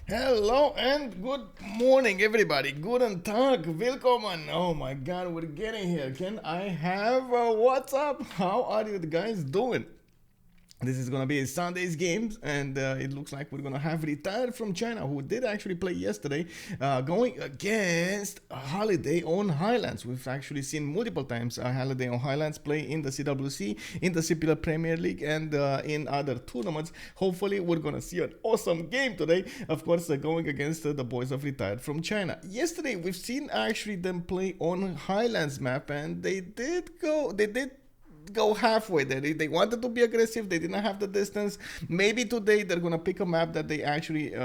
Hello and good morning, everybody. Guten Tag, willkommen. Oh my God, we're getting here. Can I have what's up? How are you guys doing? This is gonna be Sunday's games, and it looks like we're gonna have retired from China, who did actually play yesterday, going against Holiday on Highlands. We've actually seen multiple times Holiday on Highlands play in the CWC, in the CPL Premier League, and in other tournaments. Hopefully, we're gonna see an awesome game today. Of course, going against the boys of retired from China. Yesterday, we've seen actually them play on Highlands map, and they did go halfway there. They wanted to be aggressive. They didn't have the distance. Maybe today they're gonna pick a map that they actually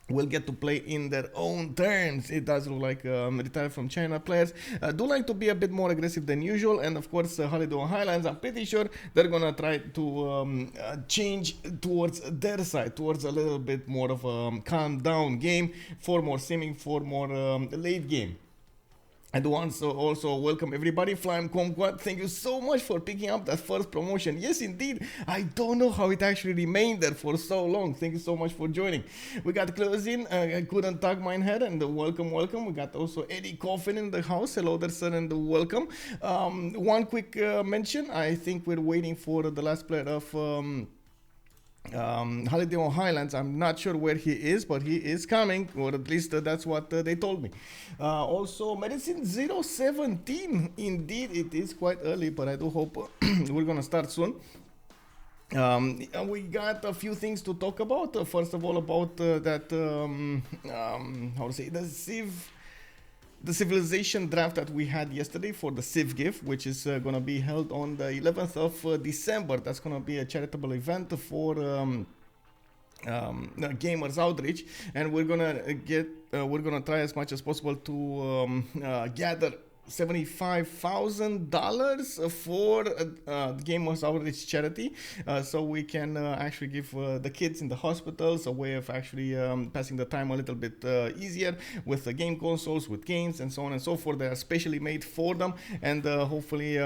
will get to play in their own terms. It does look like retired from China players do like to be a bit more aggressive than usual, and of course Holiday on Highlands, I'm pretty sure they're gonna try to change towards their side, towards a little bit more of a calm down game, for more simming, for more late game. And once also welcome everybody. Flying Kumquat, thank you so much for picking up that first promotion. Yes, indeed. I don't know how it actually remained there for so long. Thank you so much for joining. We got closing. I couldn't tag mine head, and welcome. We got also Eddie Coffin in the house. Hello there, sir, and welcome. One quick mention. I think we're waiting for the last player of Holiday on Highlands. I'm not sure where he is, but he is coming, or at least that's what they told me. Also, Medicine 017. Indeed, it is quite early, but I do hope we're gonna start soon. We got a few things to talk about. First of all, about that how to say, the civilization draft that we had yesterday for the CivGive, which is going to be held on the 11th of December. That's going to be a charitable event for gamers outreach, and we're gonna try as much as possible to gather $75,000 for Gamers Outreach charity, so we can actually give the kids in the hospitals a way of actually passing the time a little bit easier with the game consoles, with games, and so on and so forth. They are specially made for them, and hopefully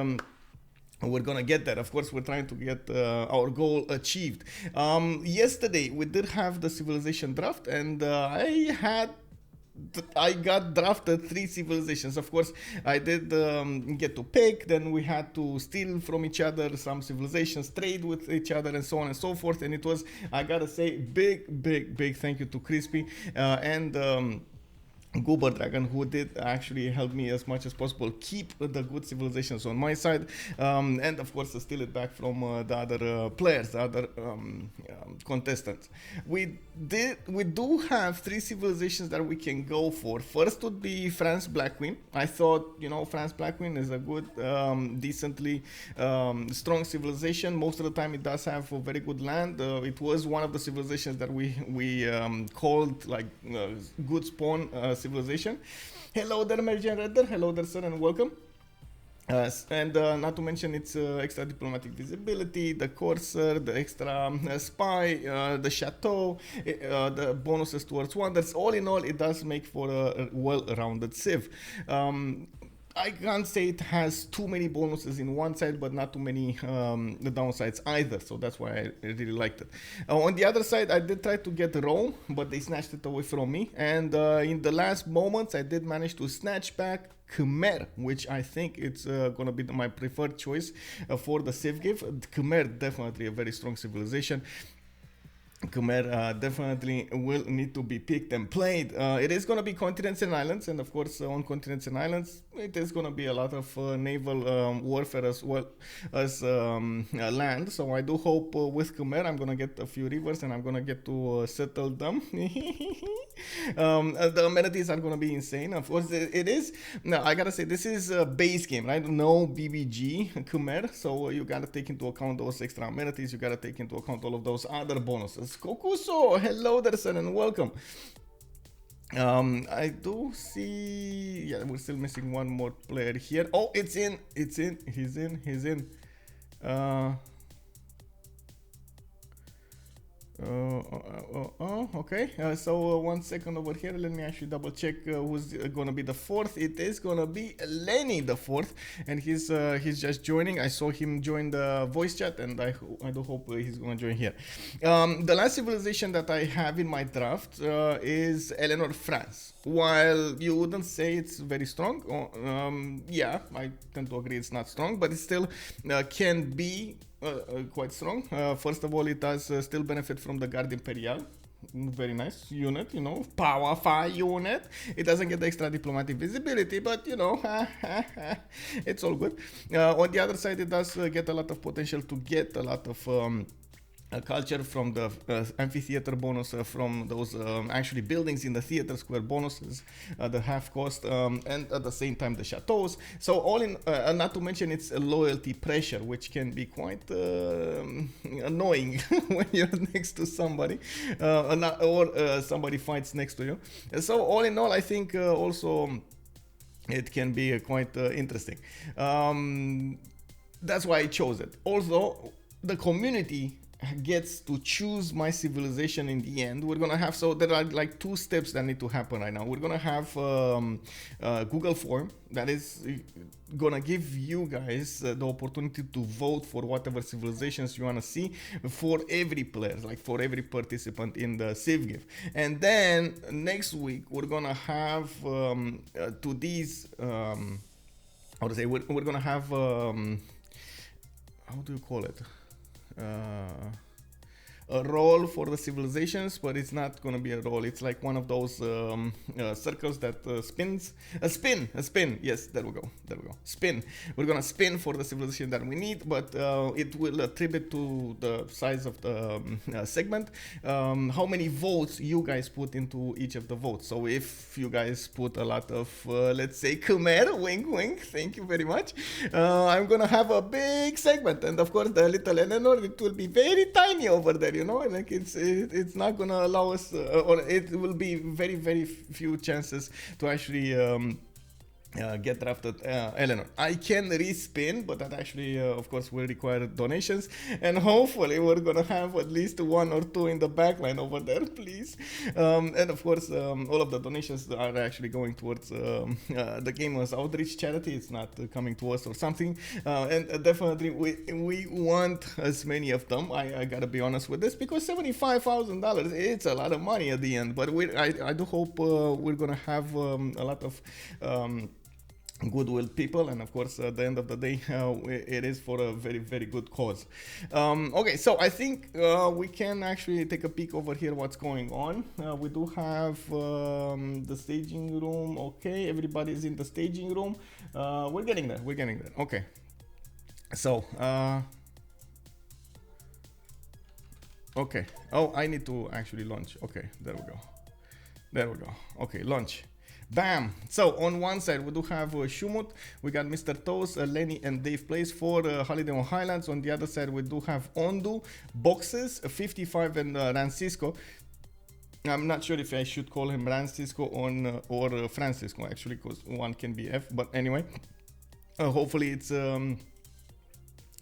we're gonna get there. Of course, we're trying to get our goal achieved. Yesterday we did have the civilization draft, and I got drafted 3 civilizations. Of course, I did get to pick. Then we had to steal from each other some civilizations, trade with each other, and so on and so forth. And it was, I gotta say, big thank you to Crispy and Goober Dragon, who did actually help me as much as possible keep the good civilizations on my side, and of course steal it back from the other players, the other contestants. We do have 3 civilizations that we can go for. First would be France Black Queen. I thought, France Black Queen is a good, decently strong civilization. Most of the time it does have a very good land. It was one of the civilizations that we called like good spawn civilization. Hello there, Merjan Redder. Hello there, sir, and welcome. And not to mention its extra diplomatic visibility, the courser, the extra spy, the chateau, the bonuses towards wonders. All in all, it does make for a well-rounded civ. I can't say it has too many bonuses in one side, but not too many the downsides either. So that's why I really liked it. On the other side, I did try to get Rome, but they snatched it away from me. And in the last moments, I did manage to snatch back Khmer, which I think it's gonna be my preferred choice for the CivGive. Khmer, definitely a very strong civilization. Khmer definitely will need to be picked and played. It is going to be continents and islands, and of course on continents and islands it is going to be a lot of naval warfare as well as land. So I do hope with Khmer I'm going to get a few rivers and I'm going to get to settle them. The amenities are going to be insane. Of course it is. Now I gotta say, this is a base game, right? No BBG Khmer, so you gotta take into account those extra amenities. You gotta take into account all of those other bonuses. Kokuso, hello there, sir, and welcome. I do see, yeah, we're still missing one more player here. Oh, he's in. Okay. So 1 second over here. Let me actually double check who's gonna be the fourth. It is gonna be Lenny the fourth, and he's just joining. I saw him join the voice chat, and I do hope he's gonna join here. The last civilization that I have in my draft is Eleanor, France. While you wouldn't say it's very strong, yeah, I tend to agree it's not strong, but it still can be quite strong. First of all, it does still benefit from the Guard Imperial. Very nice unit, you know, powerful unit. It doesn't get the extra diplomatic visibility, but you know, it's all good. On the other side, it does get a lot of potential to get a lot of culture from the amphitheater bonus, from those actually buildings in the theater square bonuses, the half cost, and at the same time the chateaus. So all in, not to mention its loyalty pressure, which can be quite annoying when you're next to somebody, or somebody fights next to you. So all in all, I think also it can be quite interesting. That's why I chose it. Also, the community gets to choose my civilization in the end. We're gonna have, so there are like 2 steps that need to happen right now. We're gonna have Google form that is gonna give you guys the opportunity to vote for whatever civilizations you wanna see for every player, like for every participant in the CivGive. And then next week we're gonna have to these how to say, we're gonna have how do you call it, a role for the civilizations, but it's not gonna be a role. It's like one of those circles that spins. A spin. Yes, there we go. Spin. We're gonna spin for the civilization that we need, but it will attribute to the size of the segment how many votes you guys put into each of the votes. So if you guys put a lot of, let's say, Khmer, wink wink, thank you very much, I'm gonna have a big segment, and of course the little Eleanor, it will be very tiny over there. You know, like it's not gonna allow us, or it will be very few chances to actually get drafted Eleanor. I can respin, but that actually of course will require donations, and hopefully we're gonna have at least 1 or 2 in the backline over there, please. And of course all of the donations are actually going towards the Gamers Outreach charity. It's not coming to us or something, and definitely we want as many of them. I gotta be honest with this, because $75,000, it's a lot of money at the end, but I do hope we're gonna have a lot of goodwill people, and of course at the end of the day it is for a very good cause. Okay, so I think we can actually take a peek over here what's going on. We do have the staging room. Okay, everybody's in the staging room. We're getting there. Okay, so okay, oh, I need to actually launch. Okay, there we go. Okay, launch. Bam! So on one side we do have Schuhmut, we got Mr. Toes, Lenny and DavePlays for Holiday on Highlands. On the other side we do have Ondu, Boxes, Fiftyfive and Francisco. I'm not sure if I should call him Francisco or Francisco actually, because one can be F, but anyway, hopefully it's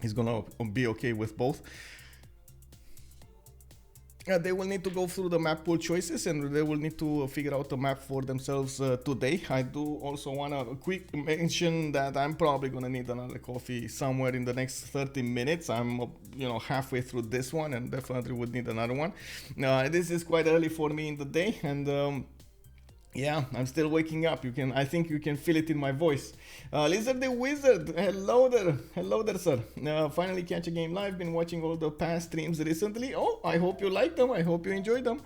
he's gonna be okay with both. They will need to go through the map pool choices, and they will need to figure out a map for themselves today. I do also want to quick mention that I'm probably going to need another coffee somewhere in the next 30 minutes. I'm halfway through this one and definitely would need another one. This is quite early for me in the day, and yeah, I'm still waking up. I think you can feel it in my voice. Lizard the Wizard, hello there, sir. Finally catch a game live. Been watching all the past streams recently. Oh, I hope you liked them. I hope you enjoyed them.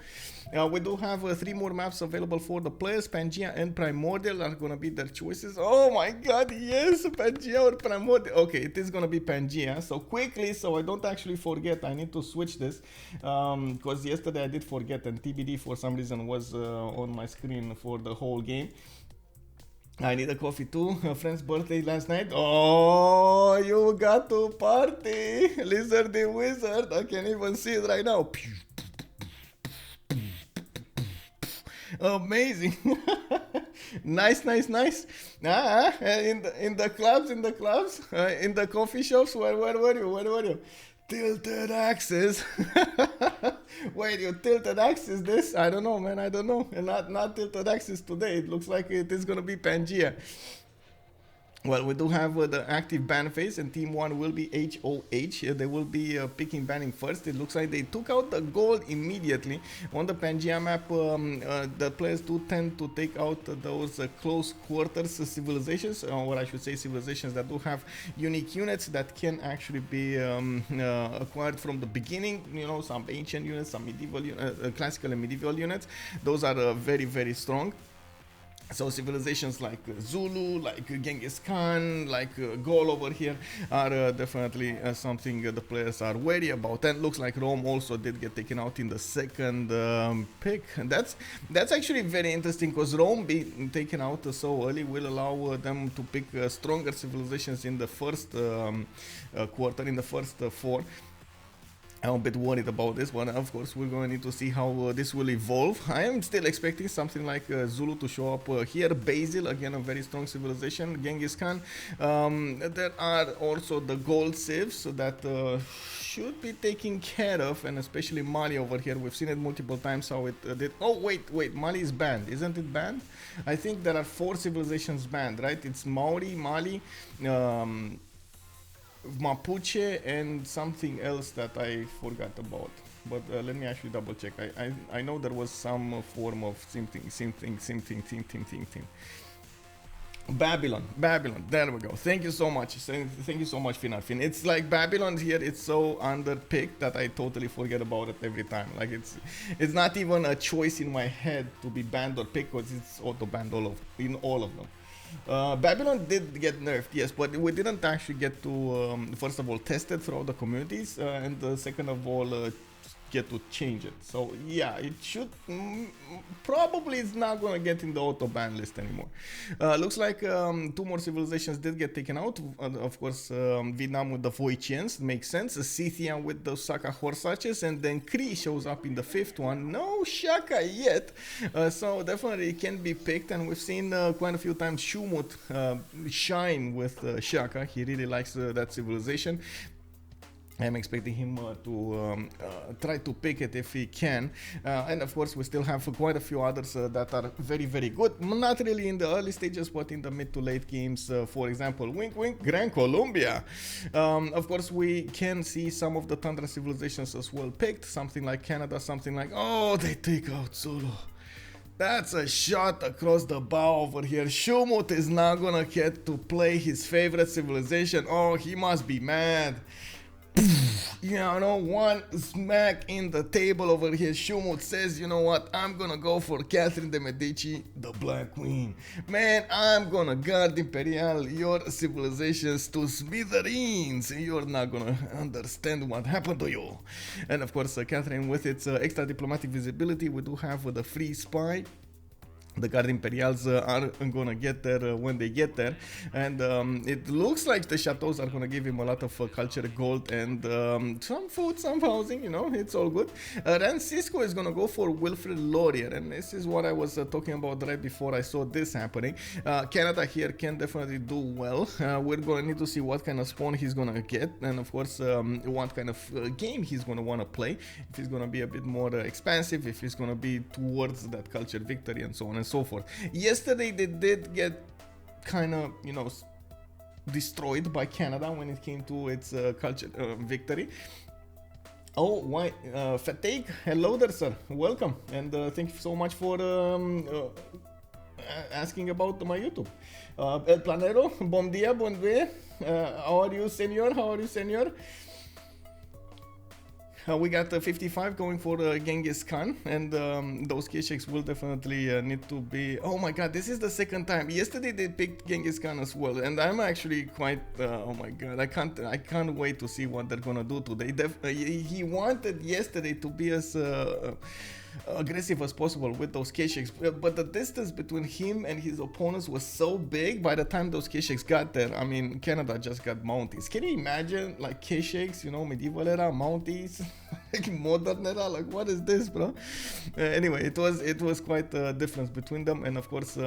We do have 3 more maps available for the players. Pangea and Primordial are gonna be their choices. Oh my god, yes, Pangea or Primordial. Okay, it is gonna be Pangea. So quickly, so I don't actually forget, I need to switch this, because yesterday I did forget, and TBD for some reason was on my screen for the whole game. I need a coffee too. A friend's birthday last night. Oh, you got to party, Lizard the Wizard. I can even see it right now. Amazing. Nice. In the clubs, in the coffee shops. Where were you? tilted axis. Wait, you tilted axis this? I don't know, man. I don't know. And not tilted axis today. It looks like it is gonna be Pangea. Well, we do have the active ban phase, and Team 1 will be HOH. They will be picking banning first. It looks like they took out the gold immediately. On the Pangea map, the players do tend to take out those close quarters civilizations, or I should say civilizations that do have unique units that can actually be acquired from the beginning. You know, some ancient units, some medieval, classical and medieval units. Those are very, very strong. So civilizations like Zulu, like Genghis Khan, like Gaul over here are definitely something the players are wary about. And looks like Rome also did get taken out in the second pick. That's actually very interesting, because Rome being taken out so early will allow them to pick stronger civilizations in the first quarter, in the first four. I'm a bit worried about this, but of course we're going to need to see how this will evolve. I am still expecting something like Zulu to show up here. Basil, again a very strong civilization. Genghis Khan. There are also the gold civs that should be taken care of, and especially Mali over here. We've seen it multiple times how it did. Oh wait, Mali is banned, isn't it banned? I think there are 4 civilizations banned, right? It's Maori, Mali, Mapuche, and something else that I forgot about, but let me actually double check. I know there was some form of something. Babylon, there we go. Thank you so much. Thank you so much, Finarfin. It's like Babylon here, it's so underpicked that I totally forget about it every time. Like it's not even a choice in my head to be banned or picked, because it's auto banned in all of them. Babylon did get nerfed, yes, but we didn't actually get to, first of all, test it throughout the communities, and second of all, get to change it. So yeah, it should probably it's not gonna get in the auto ban list anymore. Looks like 2 more civilizations did get taken out. Of course, Vietnam with the Voichians makes sense. Scythia with the Saka horse archers, and then Kree shows up in the 5th one. No Shaka yet, so definitely it can be picked. And we've seen quite a few times Schuhmut shine with Shaka. He really likes that civilization. I'm expecting him to try to pick it if he can, and of course we still have quite a few others that are very, very good. Not really in the early stages, but in the mid to late games. For example, wink wink, Gran Colombia. Of course we can see some of the Tundra civilizations as well picked, something like Canada, something like, oh, they take out Zulu. That's a shot across the bow over here. Schuhmut is not gonna get to play his favorite civilization. Oh, he must be mad. You know, one smack in the table over here. Schuhmut says, you know what, I'm gonna go for Catherine de Medici, the Black Queen. Man, I'm gonna guard Imperial your civilizations to smithereens. You're not gonna understand what happened to you. And of course, Catherine with its extra diplomatic visibility, we do have the free spy. The Guard Imperials are gonna get there when they get there, and it looks like the chateaus are gonna give him a lot of culture, gold, and some food, some housing. You know, it's all good. Then Cisco is gonna go for Wilfred Laurier, and this is what I was talking about right before I saw this happening. Canada here can definitely do well. We're gonna need to see what kind of spawn he's gonna get, and of course what kind of game he's gonna wanna play. If he's gonna be a bit more expansive, if he's gonna be towards that culture victory, and so on and so forth. Yesterday they did get kind of, you know, destroyed by Canada when it came to its culture victory. Oh, why? Fatigue, hello there, sir. Welcome, and thank you so much for asking about my YouTube. El Planero, bom dia, bom dia. How are you, senor? How are you, senor? We got 55 going for Genghis Khan, and those Kesheks will definitely need to be... Oh my god, this is the second time. Yesterday they picked Genghis Khan as well, and I'm actually quite... oh my god, I can't wait to see what they're gonna do today. He wanted yesterday to be as... aggressive as possible with those Kesheks, but the distance between him and his opponents was so big. By the time those Kesheks got there, I mean, Canada just got Mounties. Can you imagine, like, Kesheks, you know, medieval era, Mounties, like modern era, like, what is this, bro? Anyway, it was quite a difference between them, and of course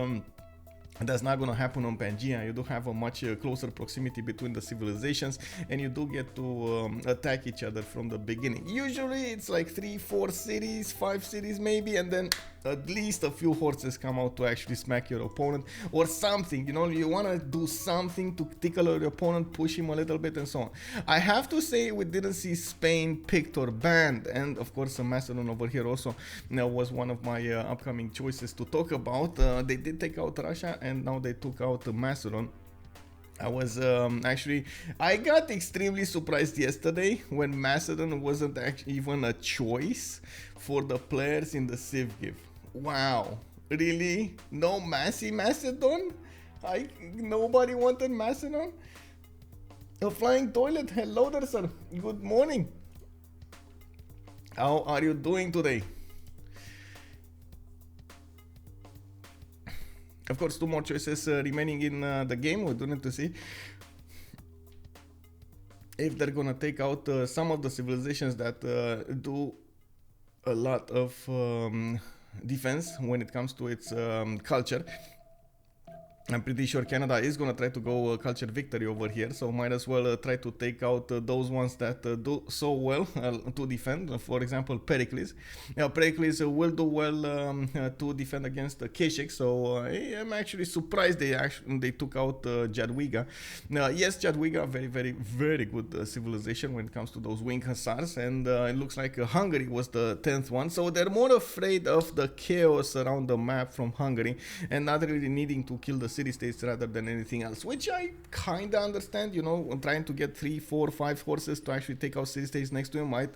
That's not going to happen on Pangea. You do have a much closer proximity between the civilizations, and you do get to attack each other from the beginning. Usually it's like 3-4 cities, 5 cities maybe, and then at least a few horses come out to actually smack your opponent or something. You know, you want to do something to tickle your opponent, push him a little bit, and so on. I have to say we didn't see Spain picked or banned, and of course Macedon over here also was one of my upcoming choices to talk about. They did take out Russia, and now they took out Macedon. I was I got extremely surprised yesterday when Macedon wasn't actually even a choice for the players in the CivGive. Wow, really? No Macedon? Nobody wanted Macedon? A flying toilet, hello there sir, good morning. How are you doing today? Of course, 2 more choices remaining in the game. We do need to see if they're gonna take out some of the civilizations that do a lot of defense when it comes to its culture. I'm pretty sure Canada is gonna try to go culture victory over here, so might as well try to take out those ones that do so well to defend. For example, Pericles. Pericles will do well to defend against Keshik, so I'm actually surprised they took out Jadwiga. Yes, Jadwiga, very good civilization when it comes to those wing hussars, and it looks like Hungary was the 10th one, so they're more afraid of the chaos around the map from Hungary and not really needing to kill the city-states rather than anything else, which I kinda understand. You know, trying to get 3, 4, 5 horses to actually take out city-states next to him might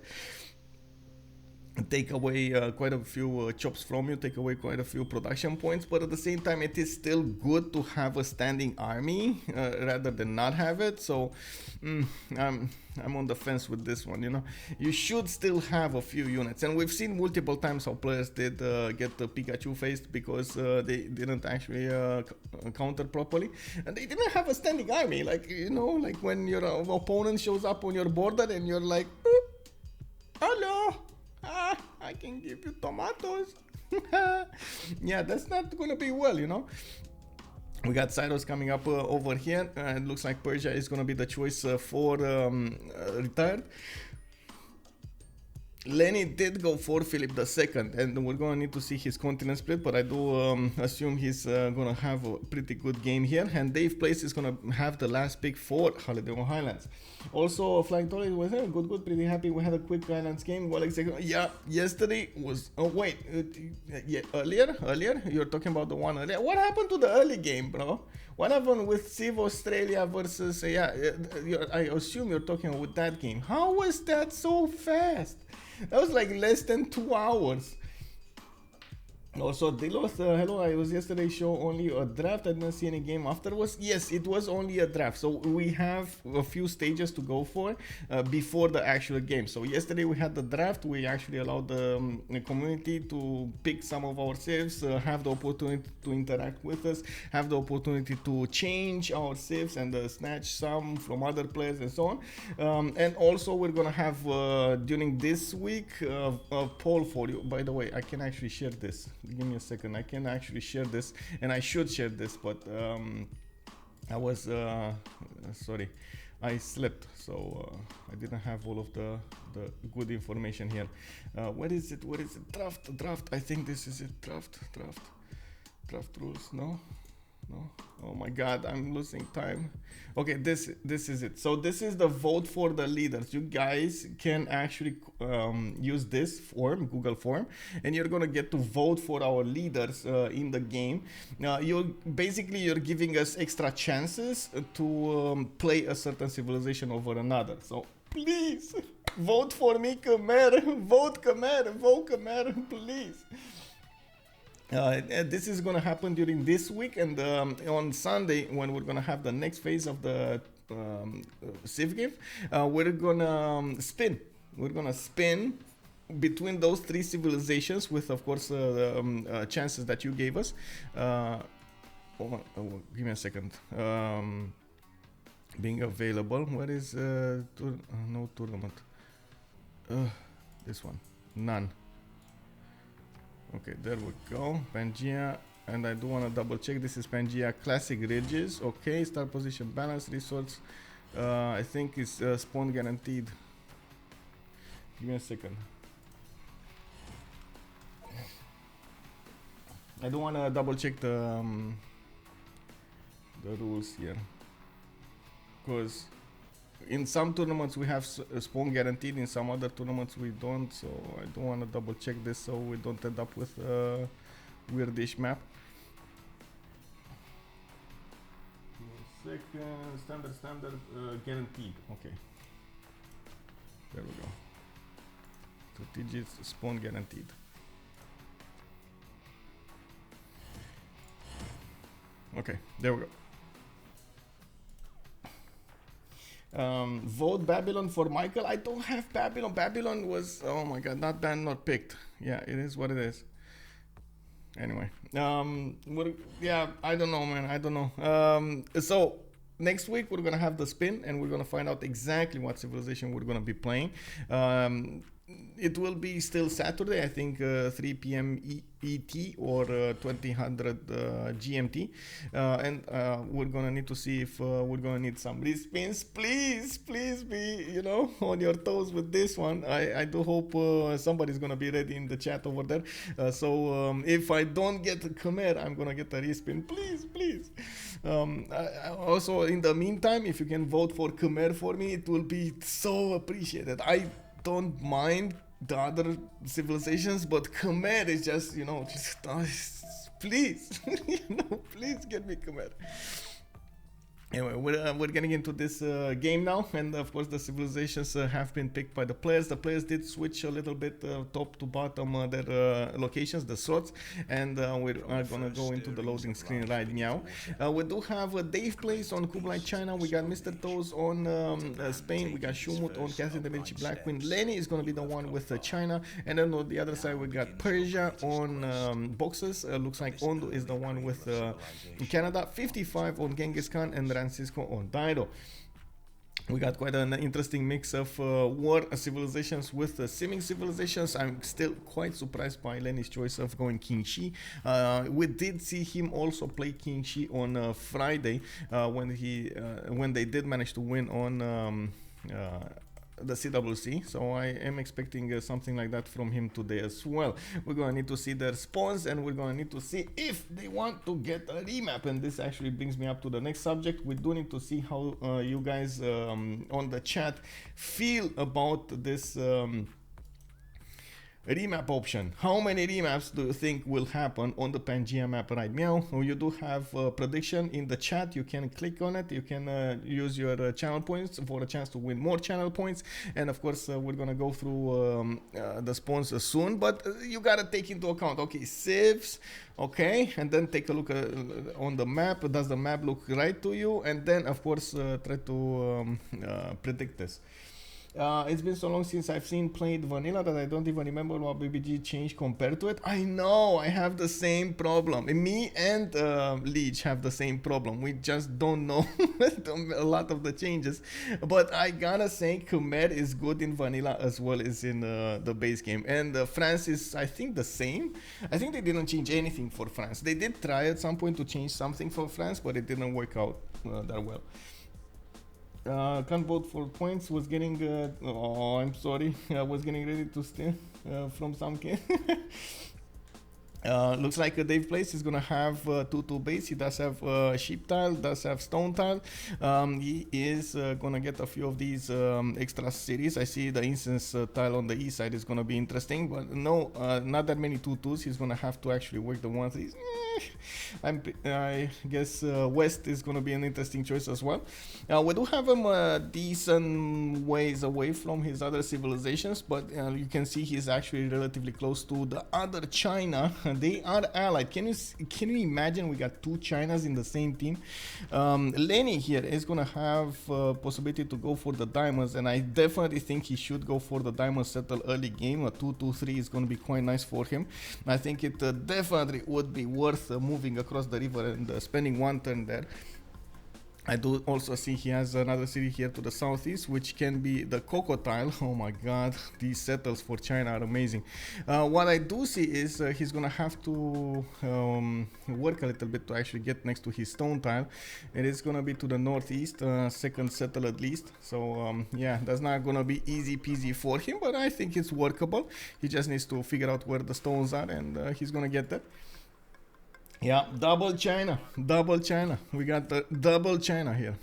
take away quite a few chops from you, take away quite a few production points, but at the same time it is still good to have a standing army rather than not have it. So I'm on the fence with this one. You know, you should still have a few units, and we've seen multiple times how players did get the Pikachu faced because they didn't actually counter properly, and they didn't have a standing army. Like, you know, like when your opponent shows up on your border and you're like, hello, I can give you tomatoes. Yeah, that's not gonna be well, you know. We got Cyrus coming up over here. It looks like Persia is gonna be the choice for retired. Lenny did go for Philip II, and we're gonna need to see his continent split, but I do assume he's gonna have a pretty good game here. And DavePlays is gonna have the last pick for Holiday on Highlands. Also, Flying Toilet was there. Good, pretty happy. We had a quick Highlands game. Well, exactly. Yeah, yesterday was. Oh wait, yeah, earlier. You're talking about the one earlier. What happened to the early game, bro? What happened with Civ Australia versus? I assume you're talking about that game. How was that so fast? That was like less than 2 hours. Also, Dilos, hello, I was yesterday's show only a draft. I didn't see any game afterwards. Yes, it was only a draft. So we have a few stages to go for before the actual game. So yesterday we had the draft. We actually allowed the community to pick some of our saves, have the opportunity to interact with us, have the opportunity to change our saves and snatch some from other players and so on. And also we're gonna have during this week a poll for you. By the way, I can actually share this. Give me a second. I can actually share this, and I should share this, but I was sorry, I slept, so I didn't have all of the good information here. Where is it? Draft. I think this is it. Draft rules. No. Oh my god, I'm losing time. Okay, this is it. So this is the vote for the leaders. You guys can actually use this form, Google form, and you're gonna get to vote for our leaders in the game. You're giving us extra chances to play a certain civilization over another. So please vote for me, Khmer. Vote Khmer, please. This is going to happen during this week, and on Sunday, when we're going to have the next phase of the CivGive, we're going to spin. We're going to spin between those 3 civilizations with, of course, chances that you gave us. Give me a second. Being available. Where is no tournament? This one. None. Okay, there we go. Pangea, And I do want to double check. This is Pangea Classic Ridges. Okay, start position balance, resource. I think it's spawn guaranteed. Give me a second. I do want to double check the rules here, because in some tournaments we have spawn guaranteed, in some other tournaments we don't, so I do want to double check this so we don't end up with a weirdish map. Second, standard, guaranteed. Okay, there we go. 2 digits, spawn guaranteed. Okay, there we go. Vote Babylon for Michael. I don't have Babylon. Babylon was, oh my god, not banned, not picked. Yeah, it is what it is. Anyway, yeah, I don't know, man. I don't know. So next week we're gonna have the spin, and we're gonna find out exactly what civilization we're gonna be playing. It will be still Saturday, I think 3 p.m. ET or 2000 GMT, and we're gonna need to see if we're gonna need some respins. Please be, you know, on your toes with this one. I do hope somebody's gonna be ready in the chat over there. So if I don't get Khmer, I'm gonna get a respin. Please. Also, in the meantime, if you can vote for Khmer for me, it will be so appreciated. I don't mind the other civilizations, but Khmer is just, you know, just please, you know, please get me Khmer. Anyway, we're getting into this game now, and of course the civilizations have been picked by the players. The players did switch a little bit top to bottom their locations, the slots, and we're gonna go into the loading screen right now. We do have DavePlays on Kublai, China. We got Mr. Toes on Spain. We got Schuhmut on Catherine da Medici Black Queen. Lenny is gonna be the one with China, and then on the other side we got Persia on boxes. Looks like Ondu is the one with Canada. 55 on Ghenghis Khan, and Francisco on Dido. We got quite an interesting mix of war civilizations with simming civilizations. I'm still quite surprised by Lenny's choice of going Qin Shi. We did see him also play Qin Shi on Friday when they did manage to win on the CWC, so I am expecting something like that from him today as well. We're gonna need to see their spawns, and we're gonna need to see if they want to get a remap, and this actually brings me up to the next subject. We do need to see how you guys on the chat feel about this remap option. How many remaps do you think will happen on the Pangea map right now? You do have a prediction in the chat. You can click on it. You can use your channel points for a chance to win more channel points. And of course, we're gonna go through the spawns soon, but you gotta take into account, okay, civs, okay, and then take a look on the map. Does the map look right to you? And then of course try to predict this. It's been so long since I've played vanilla that I don't even remember what BBG changed compared to it. I know, I have the same problem. Me and Leech have the same problem. We just don't know a lot of the changes. But I gotta say, Khmer is good in vanilla as well as in the base game. And France is, I think, the same. I think they didn't change anything for France. They did try at some point to change something for France, but it didn't work out that well. Can't vote for points. Was getting oh, I'm sorry. I was getting ready to steal from some kid. Looks like DavePlays is gonna have 2-2 base. He does have sheep tile, does have stone tile. He is gonna get a few of these extra cities. I see the incense tile on the east side is gonna be interesting, but no, not that many 2-2s. He's gonna have to actually work the 1-3s. I guess west is gonna be an interesting choice as well. We do have him decent ways away from his other civilizations, but you can see he's actually relatively close to the other China. They are allied. Can you imagine we got two Chinas in the same team? Lenny here is gonna have possibility to go for the diamonds, and I definitely think he should go for the diamond settle early game. A 2-2-3 is gonna be quite nice for him. I think it definitely would be worth moving across the river and spending one turn there. I do also see he has another city here to the southeast, which can be the Crocodile. Oh my god, these settles for China are amazing. What I do see is he's gonna have to work a little bit to actually get next to his stone tile. It is gonna be to the northeast, second settle at least. So yeah, that's not gonna be easy peasy for him, but I think it's workable. He just needs to figure out where the stones are, and he's gonna get that. Yeah, double China, double China. We got the double China here.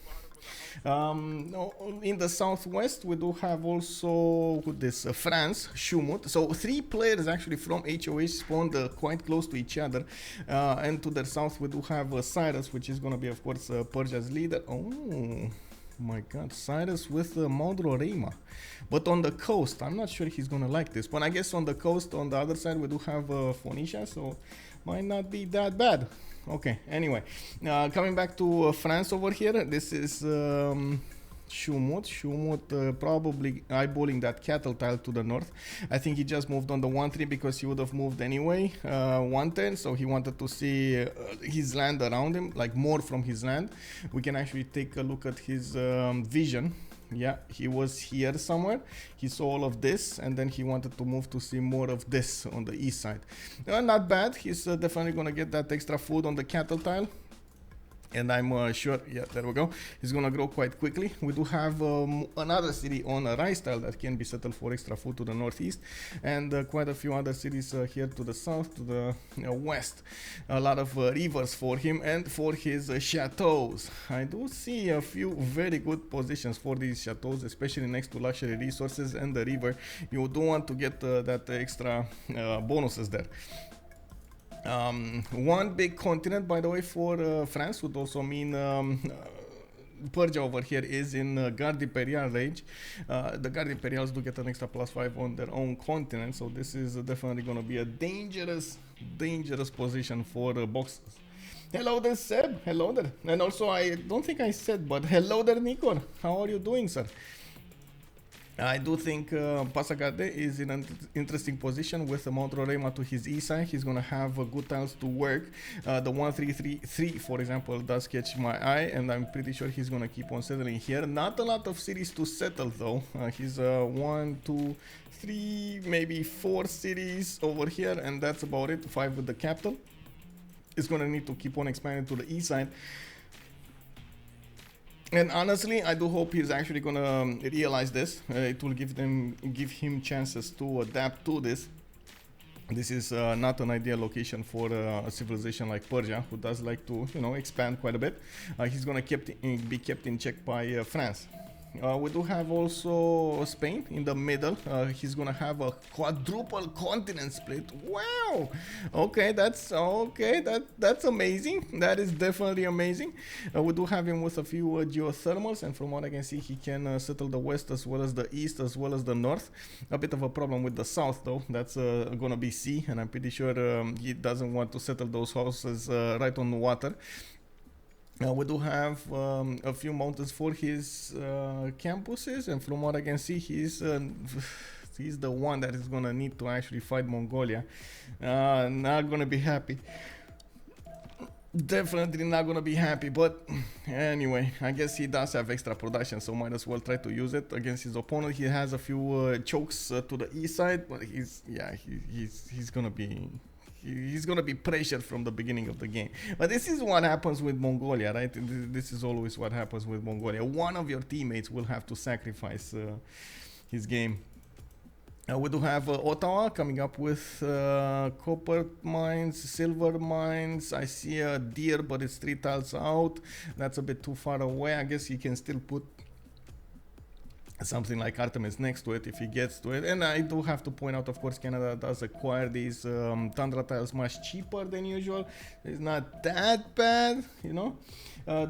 In the southwest, we do have also this France, Schuhmut. So 3 players actually from HOH spawned quite close to each other. And to the south, we do have Cyrus, which is going to be, of course, Persia's leader. Oh my god, Cyrus with Mount Roraima. But on the coast, I'm not sure he's going to like this. But I guess on the coast, on the other side, we do have Phoenicia. So might not be that bad. Okay, anyway, coming back to France over here, this is Schuhmut probably eyeballing that cattle tile to the north. I think he just moved on the 1-3 because he would have moved anyway 1-10, so he wanted to see his land around him, like more from his land. We can actually take a look at his vision. Yeah, he was here somewhere. He saw all of this, and then he wanted to move to see more of this on the east side. Not bad. He's definitely gonna get that extra food on the cattle tile. And I'm sure, yeah, there we go. He's gonna grow quite quickly. We do have another city on a rice tile that can be settled for extra food to the northeast, and quite a few other cities here to the south, to the west. A lot of rivers for him and for his chateaus. I do see a few very good positions for these chateaus, especially next to luxury resources and the river. You do want to get that extra bonuses there. One big continent, by the way, for France would also mean Persia over here is in Garde Imperial range. The Garde Imperials do get an extra +5 on their own continent, so this is definitely going to be a dangerous position for boxers. Hello there, Seb. Hello there. And also, I don't think I said, but hello there, Nikon. How are you doing, sir? I do think Passagarde is in an interesting position with Mount Roraima to his east side. He's going to have good tiles to work. The 1-3-3-3, for example, does catch my eye, and I'm pretty sure he's going to keep on settling here. Not a lot of cities to settle, though. He's 1, 2, 3, maybe 4 cities over here, and that's about it. 5 with the capital. He's going to need to keep on expanding to the east side. And honestly, I do hope he's actually gonna realize this. It will give him chances to adapt to this. This is not an ideal location for a civilization like Persia, who does like to, expand quite a bit. He's gonna be kept in check by France. We do have also Spain in the middle. He's gonna have a quadruple continent split. Wow. Okay, that's amazing. That is definitely amazing. We do have him with a few geothermals, and from what I can see, he can settle the west as well as the east as well as the north. A bit of a problem with the south, though. That's gonna be sea, and I'm pretty sure he doesn't want to settle those houses right on the water. We do have a few mountains for his campuses, and from what I can see, he's the one that is gonna need to actually fight Mongolia. Not gonna be happy. Definitely not gonna be happy, but anyway, I guess he does have extra production, so might as well try to use it against his opponent. He has a few chokes to the east side, but he's gonna be pressured from the beginning of the game. But this is what happens with Mongolia, right? This is always what happens with Mongolia. One of your teammates will have to sacrifice his game. We do have Ottawa coming up with copper mines, silver mines. I see a deer, but it's 3 tiles out. That's a bit too far away. I guess he can still put something like Artemis next to it if he gets to it. And I do have to point out, of course, Canada does acquire these tundra tiles much cheaper than usual. It's not that bad,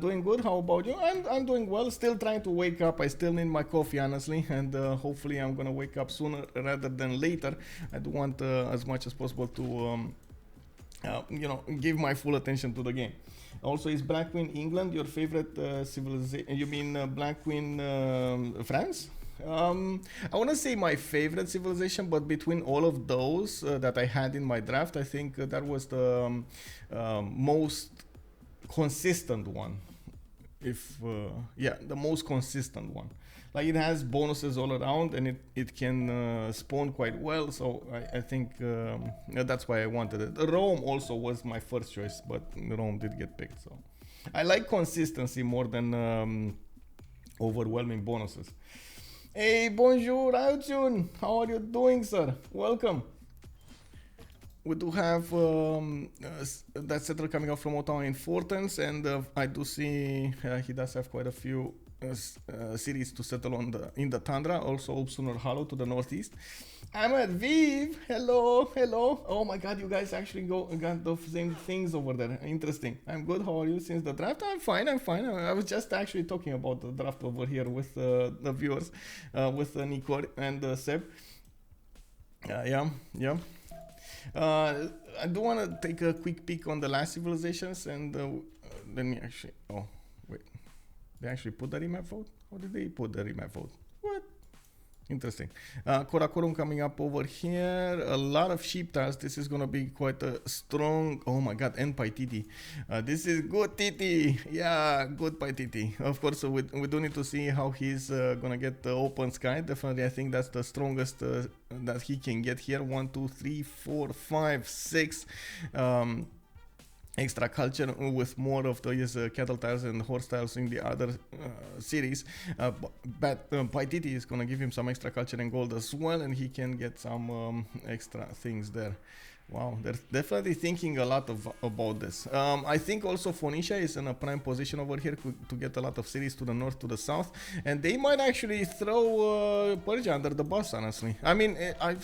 doing good. How about you? I'm doing well, still trying to wake up. I still need my coffee, honestly, and hopefully I'm gonna wake up sooner rather than later. I do want as much as possible to give my full attention to the game. Also, is Black Queen England your favorite civilization? You mean Black Queen France? I want to say my favorite civilization, but between all of those that I had in my draft, I think that was the most consistent one. if yeah, the most consistent one. Like, it has bonuses all around, and it can spawn quite well. So I think yeah, that's why I wanted it. Rome also was my first choice, but Rome did get picked. So I like consistency more than overwhelming bonuses. Hey, bonjour, Ayutun. How are you doing, sir? Welcome. We do have that settler coming out from Ottawa in Fortens, and I do see he does have quite a few cities to settle on in the tundra. Also, Upsuner Hollow to the northeast. I'm at Viv. Hello, hello. Oh my God, you guys actually got the same things over there. Interesting. I'm good. How are you since the draft? I'm fine. I'm fine. I was just actually talking about the draft over here with the viewers, with Nico and Seb. Yeah. I do want to take a quick peek on the last civilizations, and let me actually. Oh, wait. They actually put the remap vote? How did they put the remap vote? What? Interesting. Korakorum coming up over here. A lot of sheep tiles. This is going to be quite a strong. Oh my God, and Paititi. This is good, Titi. Yeah, good Paititi. Of course, we do need to see how he's going to get the open sky. Definitely, I think that's the strongest that he can get here. 1, 2, 3, 4, 5, 6. Extra culture with more of these cattle tiles and horse tiles in the other cities, but Paititi is gonna give him some extra culture and gold as well, and he can get some extra things there. Wow, they're definitely thinking a lot about this. I think also Phoenicia is in a prime position over here to get a lot of cities to the north, to the south, and they might actually throw Persia under the bus, honestly. I mean, I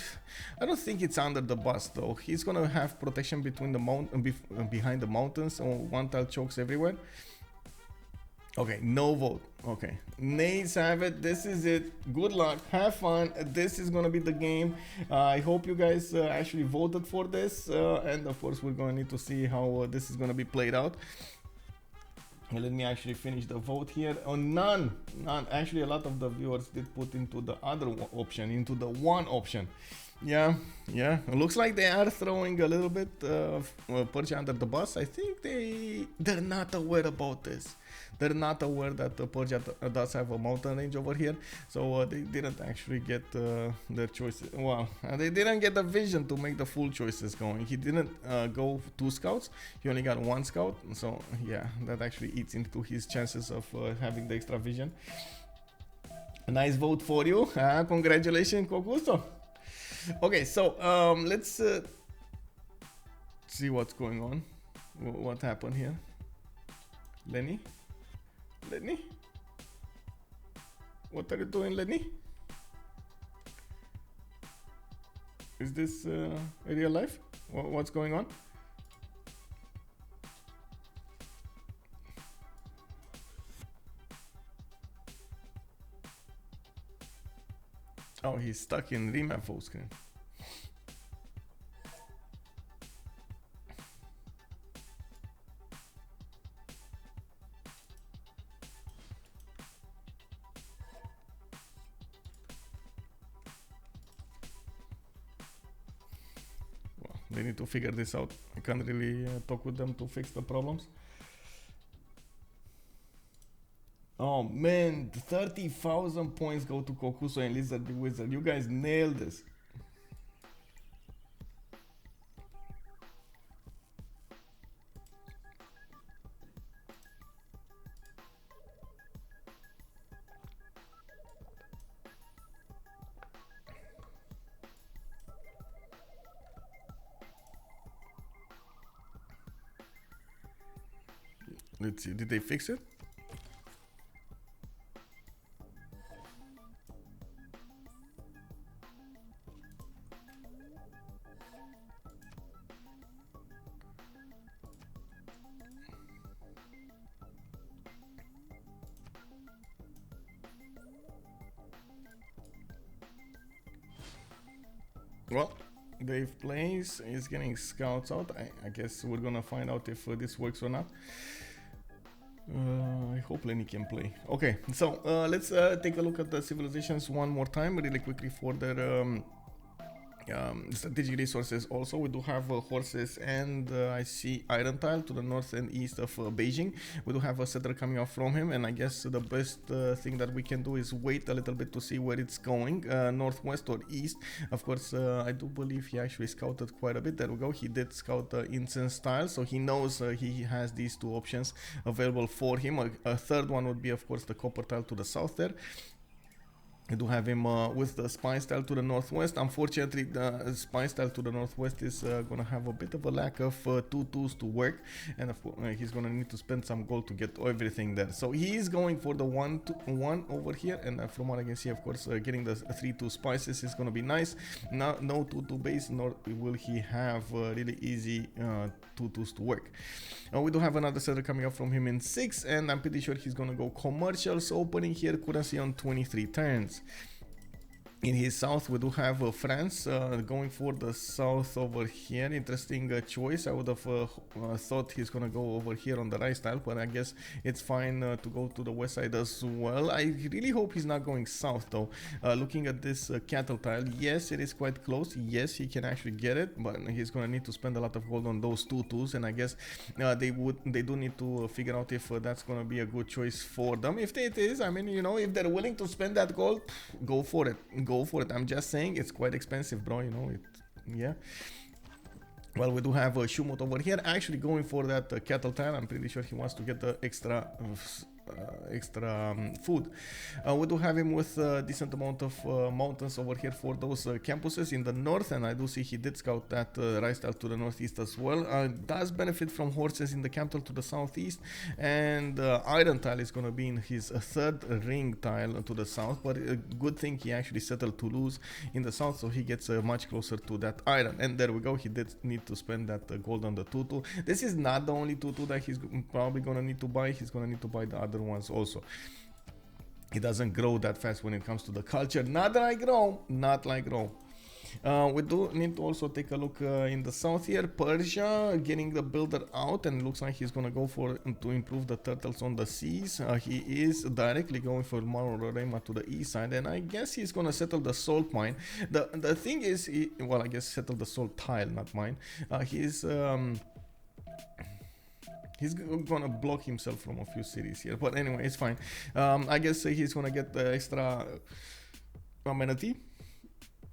don't think it's under the bus, though. He's gonna have protection between the behind the mountains, or one tile chokes everywhere. Okay, no vote. Okay, Nays have it. This is it. Good luck. Have fun. This is gonna be the game. I hope you guys actually voted for this, and of course we're gonna need to see how this is gonna be played out. Let me actually finish the vote here. Oh, none. Actually, a lot of the viewers did put into the other option, into the one option. Yeah. It looks like they are throwing a little bit Persia under the bus. I think they're not aware about this. They're not aware that Persia does have a mountain range over here, so they didn't actually get their choices. Well, they didn't get the vision to make the full choices going. He didn't go 2 scouts. He only got 1 scout. So yeah, that actually eats into his chances of having the extra vision. A nice vote for you. Congratulations, Kokusto. Okay, so let's see what's going on. What happened here? Lenny? What are you doing, Lenny? Is this real life? What's going on? Oh, he's stuck in remap full screen. They need to figure this out. I can't really talk with them to fix the problems. Oh man, 30,000 points go to Kokuso and Lizard the Wizard. You guys nailed this. Let's see, did they fix it? Well, DavePlays is getting scouts out. I guess we're gonna find out if this works or not. I hope Lenny can play. Okay, so let's take a look at the civilizations one more time really quickly for their strategic resources. Also, we do have horses, and I see iron tile to the north and east of Beijing. We do have a settler coming out from him, and I guess the best thing that we can do is wait a little bit to see where it's going, northwest or east. Of course, I do believe he actually scouted quite a bit. There we go. He did scout the incense tile, so he knows he has these two options available for him. A third one would be, of course, the copper tile to the south there. We do have him with the spice tile to the northwest. Unfortunately, the spice tile to the northwest is going to have a bit of a lack of 2-2s to work, and of course, he's going to need to spend some gold to get everything there. So he is going for the 1-1 over here, and from what I can see, of course, getting the 3-2 spices is going to be nice. No 2-2 base, nor will he have really easy 2-2s to work. We do have another settler coming up from him in 6, and I'm pretty sure he's going to go commercials, opening here currency on 23 turns. In his south, we do have France going for the south over here. Interesting choice. I would have thought he's gonna go over here on the right style, but I guess it's fine to go to the west side as well. I really hope he's not going south though. Looking at this cattle tile, yes, it is quite close. Yes, he can actually get it, but he's gonna need to spend a lot of gold on those 2-2s, and I guess they do need to figure out if that's gonna be a good choice for them. If it is, I mean, you know, if they're willing to spend that gold, go for it. Go for it. I'm just saying it's quite expensive, bro, you know it. Yeah. Well, we do have Schuhmut over here actually going for that cattle tile. I'm pretty sure he wants to get the extra food. We do have him with a decent amount of mountains over here for those campuses in the north, and I do see he did scout that rice tile to the northeast as well. Does benefit from horses in the capital to the southeast, and iron tile is going to be in his third ring tile to the south, but a good thing he actually settled Toulouse in the south, so he gets much closer to that iron. And there we go, he did need to spend that gold on the 2-2. This is not the only 2-2 that he's probably going to need to buy. He's going to need to buy the other ones also. He doesn't grow that fast when it comes to the culture. Not like Rome, not like Rome. We do need to also take a look in the south here. Persia getting the builder out, and looks like he's gonna go for to improve the turtles on the seas. He is directly going for Mongolia to the east side, and I guess he's gonna settle the salt mine. The thing is, well, I guess settle the salt tile, not mine. He's gonna block himself from a few cities here, but anyway, it's fine. I guess he's gonna get the extra amenity.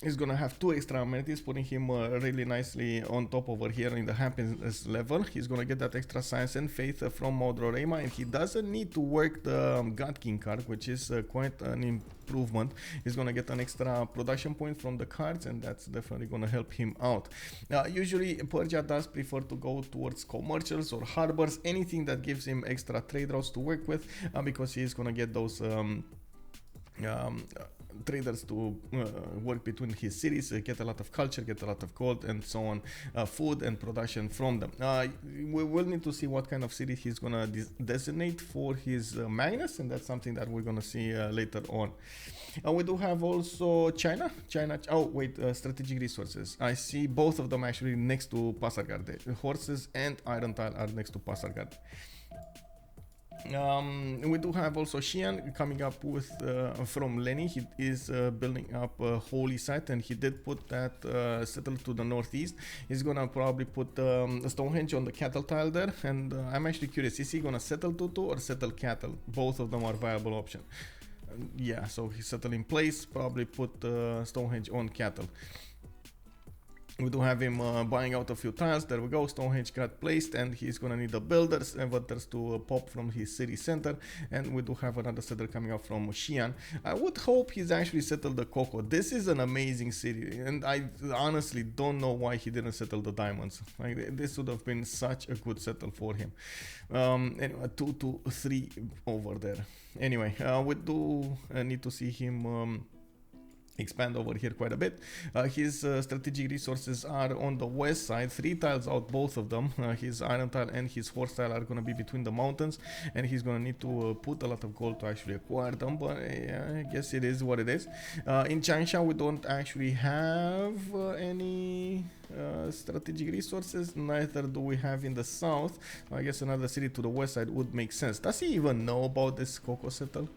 He's gonna have 2 extra amenities, putting him really nicely on top over here in the happiness level. He's gonna get that extra science and faith from Mongolia, and he doesn't need to work the God King card, which is quite an improvement. He's gonna get an extra production point from the cards, and that's definitely gonna help him out. Usually Persia does prefer to go towards commercials or harbors, anything that gives him extra trade routes to work with, because he's gonna get those traders to work between his cities, get a lot of culture, get a lot of gold, and so on, food and production from them. We will need to see what kind of city he's gonna designate for his Magnus, and that's something that we're gonna see later on. We do have also China. Oh wait, strategic resources. I see both of them actually next to Pasargard. Horses and iron tile are next to Pasargard. We do have also Xi'an coming up with from Leni. He is building up a holy site, and he did put that settle to the northeast. He's gonna probably put Stonehenge on the cattle tile there, and I'm actually curious, is he gonna settle Tutu or settle cattle? Both of them are viable option. Yeah, so he settled in place, probably put Stonehenge on cattle. We do have him buying out a few tiles. There we go, Stonehenge got placed, and he's gonna need the builders, inverters to pop from his city center, and we do have another settler coming up from Xi'an. I would hope he's actually settled the cocoa. This is an amazing city, and I honestly don't know why he didn't settle the diamonds. Like, this would have been such a good settle for him. Anyway, 2 to 3 over there. Anyway, we do need to see him expand over here quite a bit. His strategic resources are on the west side, 3 tiles out, both of them. His iron tile and his horse tile are going to be between the mountains, and he's going to need to put a lot of gold to actually acquire them, but I guess it is what it is. In Changsha we don't actually have any strategic resources, neither do we have in the south. I guess another city to the west side would make sense. Does he even know about this cocoa settle?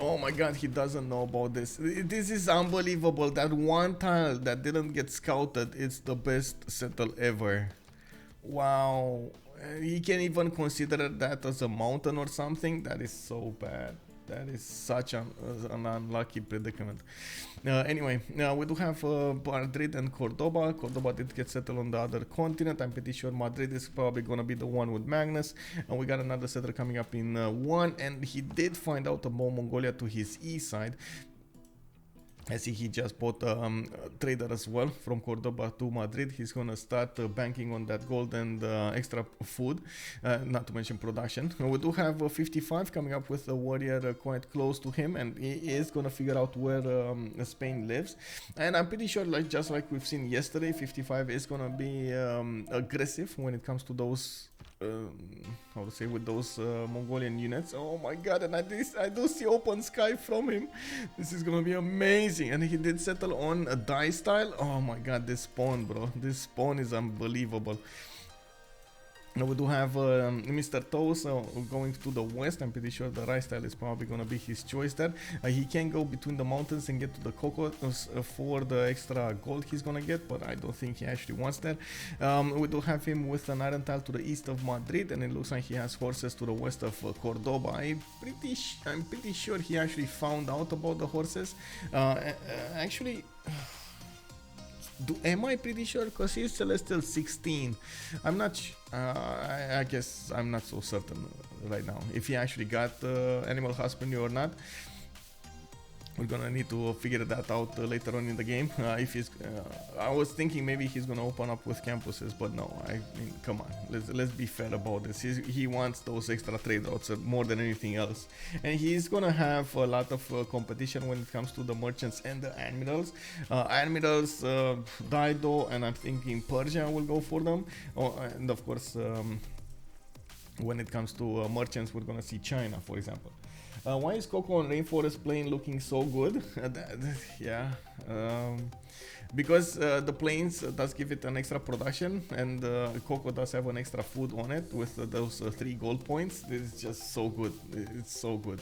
Oh my god, he doesn't know about this. This is unbelievable. That one tile that didn't get scouted, it's the best settle ever. Wow. He can even consider that as a mountain or something. That is so bad. That is such an unlucky predicament. Anyway, we do have Madrid and Cordoba. Cordoba did get settled on the other continent. I'm pretty sure Madrid is probably going to be the one with Magnus. And we got another settler coming up in 1. And he did find out about Mongolia to his east side. I see he just bought a trader as well from Cordoba to Madrid. He's gonna start banking on that gold and extra food, not to mention production. We do have 55 coming up with a warrior quite close to him, and he is gonna figure out where Spain lives. And I'm pretty sure, like just like we've seen yesterday, 55 is gonna be aggressive when it comes to those how to say, with those Mongolian units. Oh my god, and I do see open sky from him. This is gonna be amazing. And he did settle on a dice style. Oh my god, this spawn, bro, this spawn is unbelievable. Now we do have Mr. Toes going to the west. I'm pretty sure the right style is probably going to be his choice there. He can go between the mountains and get to the cocoa for the extra gold he's going to get, but I don't think he actually wants that. We do have him with an iron tile to the east of Madrid, and it looks like he has horses to the west of Cordoba. I'm pretty sure he actually found out about the horses. Actually... am I pretty sure? Because he's Celestial 16. I'm not I guess I'm not so certain right now if he actually got animal husbandry or not. We're gonna need to figure that out later on in the game. If he's, I was thinking maybe he's gonna open up with campuses, but no. I mean, come on, let's be fair about this. He wants those extra trade routes more than anything else, and he's gonna have a lot of competition when it comes to the merchants and the admirals. Admirals died though, and I'm thinking Persia will go for them. And of course, when it comes to merchants, we're gonna see China, for example. Why is Cocoa and Rainforest Plain looking so good? Yeah, because the plains does give it an extra production, and Cocoa does have an extra food on it with those 3 gold points. This is just so good. It's so good.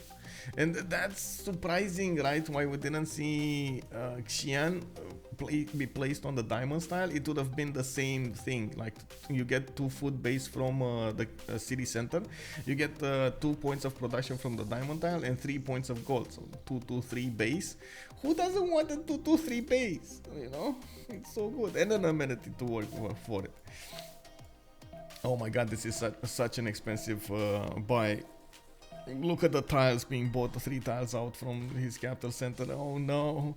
And that's surprising, right? Why we didn't see Xi'an be placed on the diamond style. It would have been the same thing. Like, you get 2 food base from the city center, you get 2 points of production from the diamond tile and 3 points of gold. So 2, 2, 3 base. Who doesn't want a 2, 2, 3 base? You know, it's so good, and an amenity to work for it. Oh my god, this is such an expensive buy. Look at the tiles being bought, the 3 tiles out from his capital center. Oh no.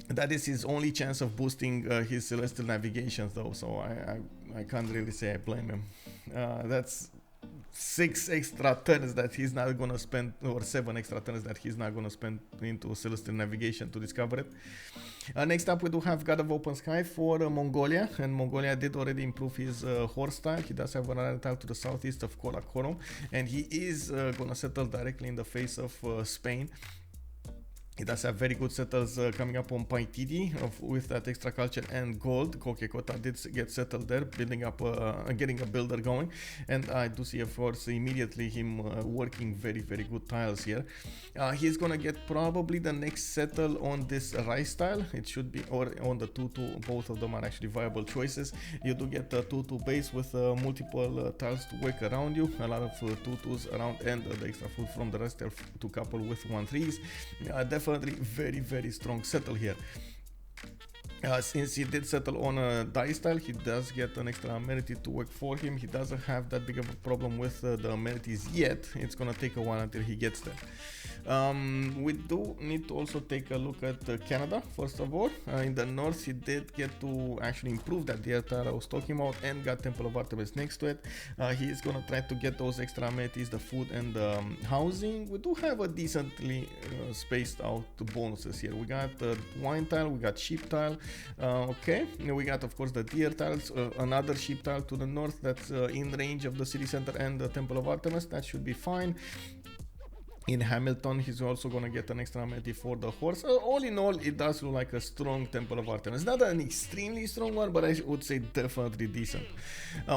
That is his only chance of boosting his celestial navigations though, so I can't really say I blame him. That's 6 extra turns that he's not gonna spend, or 7 extra turns that he's not gonna spend into celestial navigation to discover it. Next up we do have God of Open Sky for Mongolia, and Mongolia did already improve his horse tile. He does have another tile to the southeast of Karakorum, and he is gonna settle directly in the face of Spain. He does have very good settles coming up on Paitidi with that extra culture and gold. Kokekota did get settled there, building up, getting a builder going. And I do see, of course, immediately him working very, very good tiles here. He's gonna get probably the next settle on this rice tile. It should be, or on the 2-2. Both of them are actually viable choices. You do get a 2-2 base with multiple tiles to work around you. A lot of 2-2s around, and the extra food from the rest to couple with 1-3s. Definitely very, very strong settle here. Since he did settle on a dice tile, he does get an extra amenity to work for him. He doesn't have that big of a problem with the amenities yet. It's gonna take a while until he gets there. We do need to also take a look at Canada, first of all. In the north, he did get to actually improve that deer tile I was talking about, and got Temple of Artemis next to it. He is gonna try to get those extra amenities, the food and the housing. We do have a decently spaced out bonuses here. We got wine tile, we got sheep tile. Okay, we got, of course, the deer tiles, another sheep tile to the north that's in range of the city center and the Temple of Artemis. That should be fine. In Hamilton, he's also gonna get an extra amenity for the horse. All in all, it does look like a strong Temple of Artemis. Not an extremely strong one, but I would say definitely decent.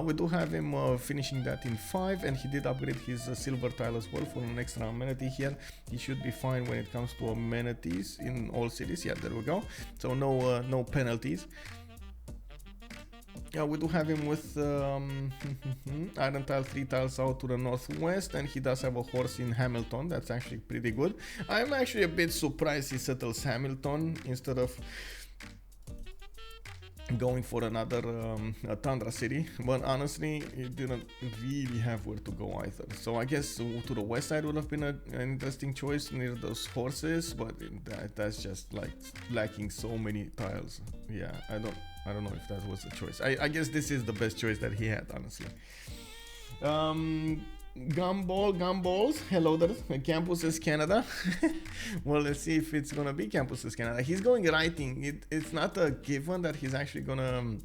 We do have him finishing that in 5, and he did upgrade his silver tile as well for an extra amenity here. He should be fine when it comes to amenities in all cities. Yeah, there we go. So no penalties. Yeah, we do have him with iron tile 3 tiles out to the northwest, and he does have a horse in Hamilton. That's actually pretty good. I'm actually a bit surprised he settles Hamilton instead of going for another Tundra city, but honestly it didn't really have where to go either. So I guess to the west side would have been an interesting choice near those horses, but that's just like lacking so many tiles. Yeah, I don't know if that was a choice. I guess this is the best choice that he had, honestly. Gumballs, hello there, Campuses Canada. Well, let's see if it's gonna be Campuses Canada. He's going writing. It's not a given that he's actually gonna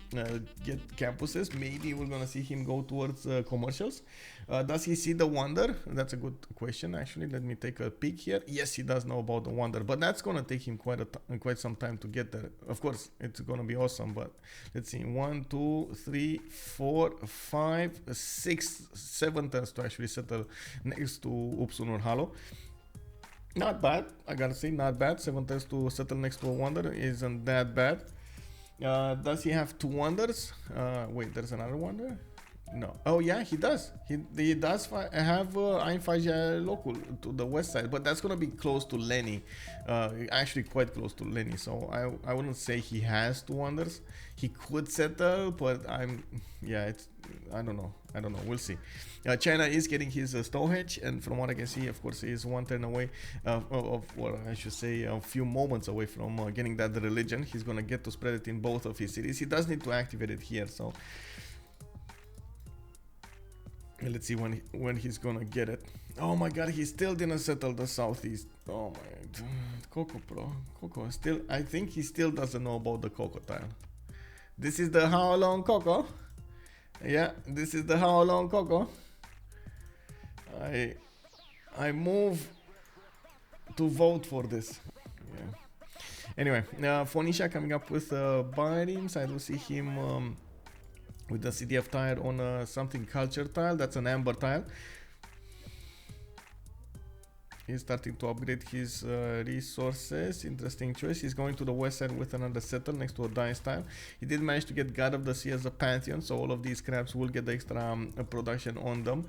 get campuses. Maybe we're gonna see him go towards commercials. Does he see the wonder? That's a good question, actually. Let me take a peek here. Yes, he does know about the wonder, but that's gonna take him quite some time to get there. Of course, it's gonna be awesome, but let's see. 1, 2, 3, 4, 5, 6, 7 turns to actually settle next to Upsunur Halo. Not bad, I gotta say, not bad. 7 turns to settle next to a wonder isn't that bad. Does he have 2 wonders? Wait, there's another wonder? No. Oh yeah, he does. He does have Einfaja local to the west side, but that's gonna be close to Leni. Actually quite close to Leni. So I wouldn't say he has 2 wonders. He could settle, but I don't know. We'll see. China is getting his Stonehenge, and from what I can see, of course, he is 1 turn away, or I should say, a few moments away from getting that religion. He's gonna get to spread it in both of his cities. He does need to activate it here, so let's see when he's gonna get it. Oh my god, he still didn't settle the southeast. Oh my, Coco bro, Coco still. I think he still doesn't know about the Coco tile. This is the how long Coco. Yeah, this is the how long Coco. I move to vote for this. Yeah. Anyway, Phoenicia coming up with bindings. I do see him with the CDF tile on something culture tile. That's an amber tile. He's starting to upgrade his resources. Interesting choice. He's going to the west side with another settle next to a dice tile. He did manage to get God of the Sea as a pantheon, so all of these crabs will get the extra production on them.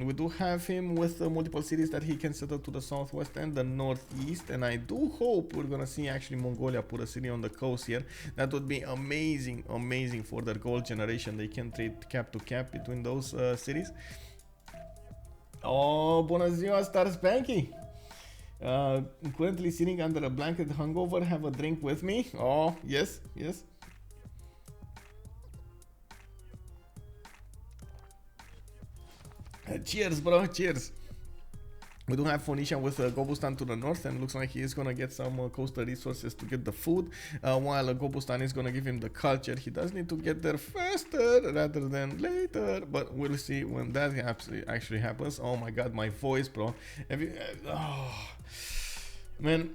We do have him with multiple cities that he can settle to the southwest and the northeast, and I do hope we're gonna see actually Mongolia put a city on the coast here. That would be amazing, amazing for their gold generation. They can trade cap to cap between those cities. Oh, bună ziua, Star Spanky. Currently sitting under a blanket hungover. Have a drink with me? Oh, yes, yes. Cheers, bro, cheers. We do have Phoenicia with Gobustan to the north, and looks like he is going to get some coastal resources to get the food, while Gobustan is going to give him the culture. He does need to get there faster rather than later, but we'll see when that actually happens. Oh my god, my voice, bro. Have you, man,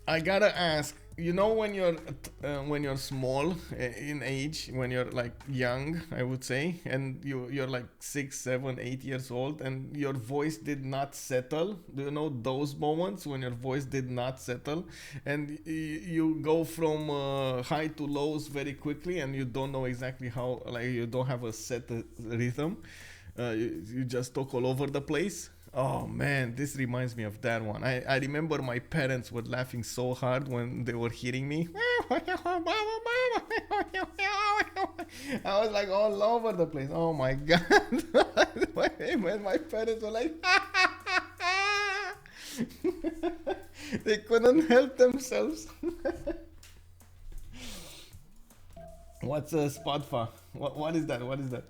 I gotta ask, you know, when you're small in age, when you're like young, I would say, and you're like 6, 7, 8 years old, and your voice did not settle. Do you know those moments when your voice did not settle, and you go from high to lows very quickly, and you don't know exactly how, like you don't have a set rhythm. You just talk all over the place. Oh man, this reminds me of that one. I remember my parents were laughing so hard when they were hearing me. I was like all over the place. Oh my god. When my parents were like they couldn't help themselves. What's a spot for? What is that? What is that?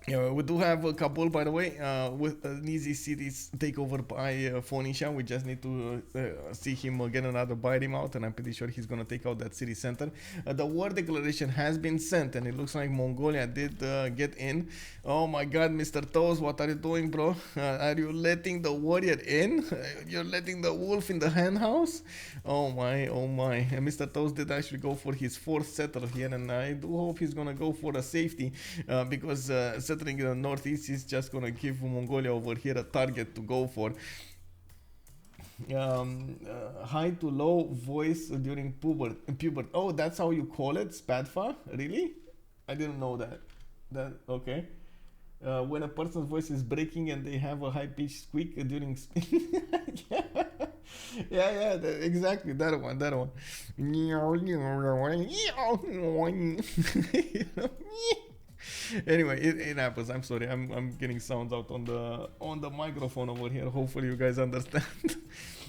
Yeah, we do have Kabul, by the way, with an easy cities takeover by Phoenicia. We just need to see him get another bite him out, and I'm pretty sure he's gonna take out that city center. The war declaration has been sent, and it looks like Mongolia did get in. Oh my God, Mr. Toes, what are you doing, bro? Are you letting the warrior in? You're letting the wolf in the hen house? Oh my, oh my. And Mr. Toes did actually go for his fourth settler here, and I do hope he's gonna go for a safety because settling in the northeast is just gonna give Mongolia over here a target to go for. High to low voice during puberty. Oh, that's how you call it, Spadfa? Really? I didn't know that. Okay. When a person's voice is breaking and they have a high pitched squeak during yeah, yeah, exactly that one. Anyway, it happens. I'm sorry. I'm getting sounds out on the microphone over here. Hopefully you guys understand.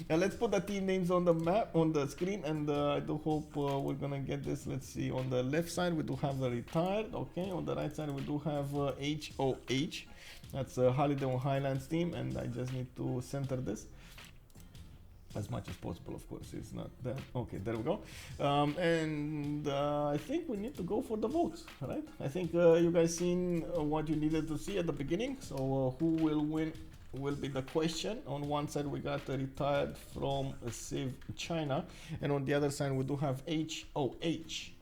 Let's put the team names on the map on the screen, and I do hope we're gonna get this. Let's see. On the left side we do have the retired. Okay. On the right side we do have HOH. That's a Holiday on Highlands team, and I just need to center this as much as possible. Of course, it's not that. Okay, there we go. And I think we need to go for the votes, right? I think you guys seen what you needed to see at the beginning. So who will win will be the question. On one side we got retired from Civ China, and on the other side we do have HOH.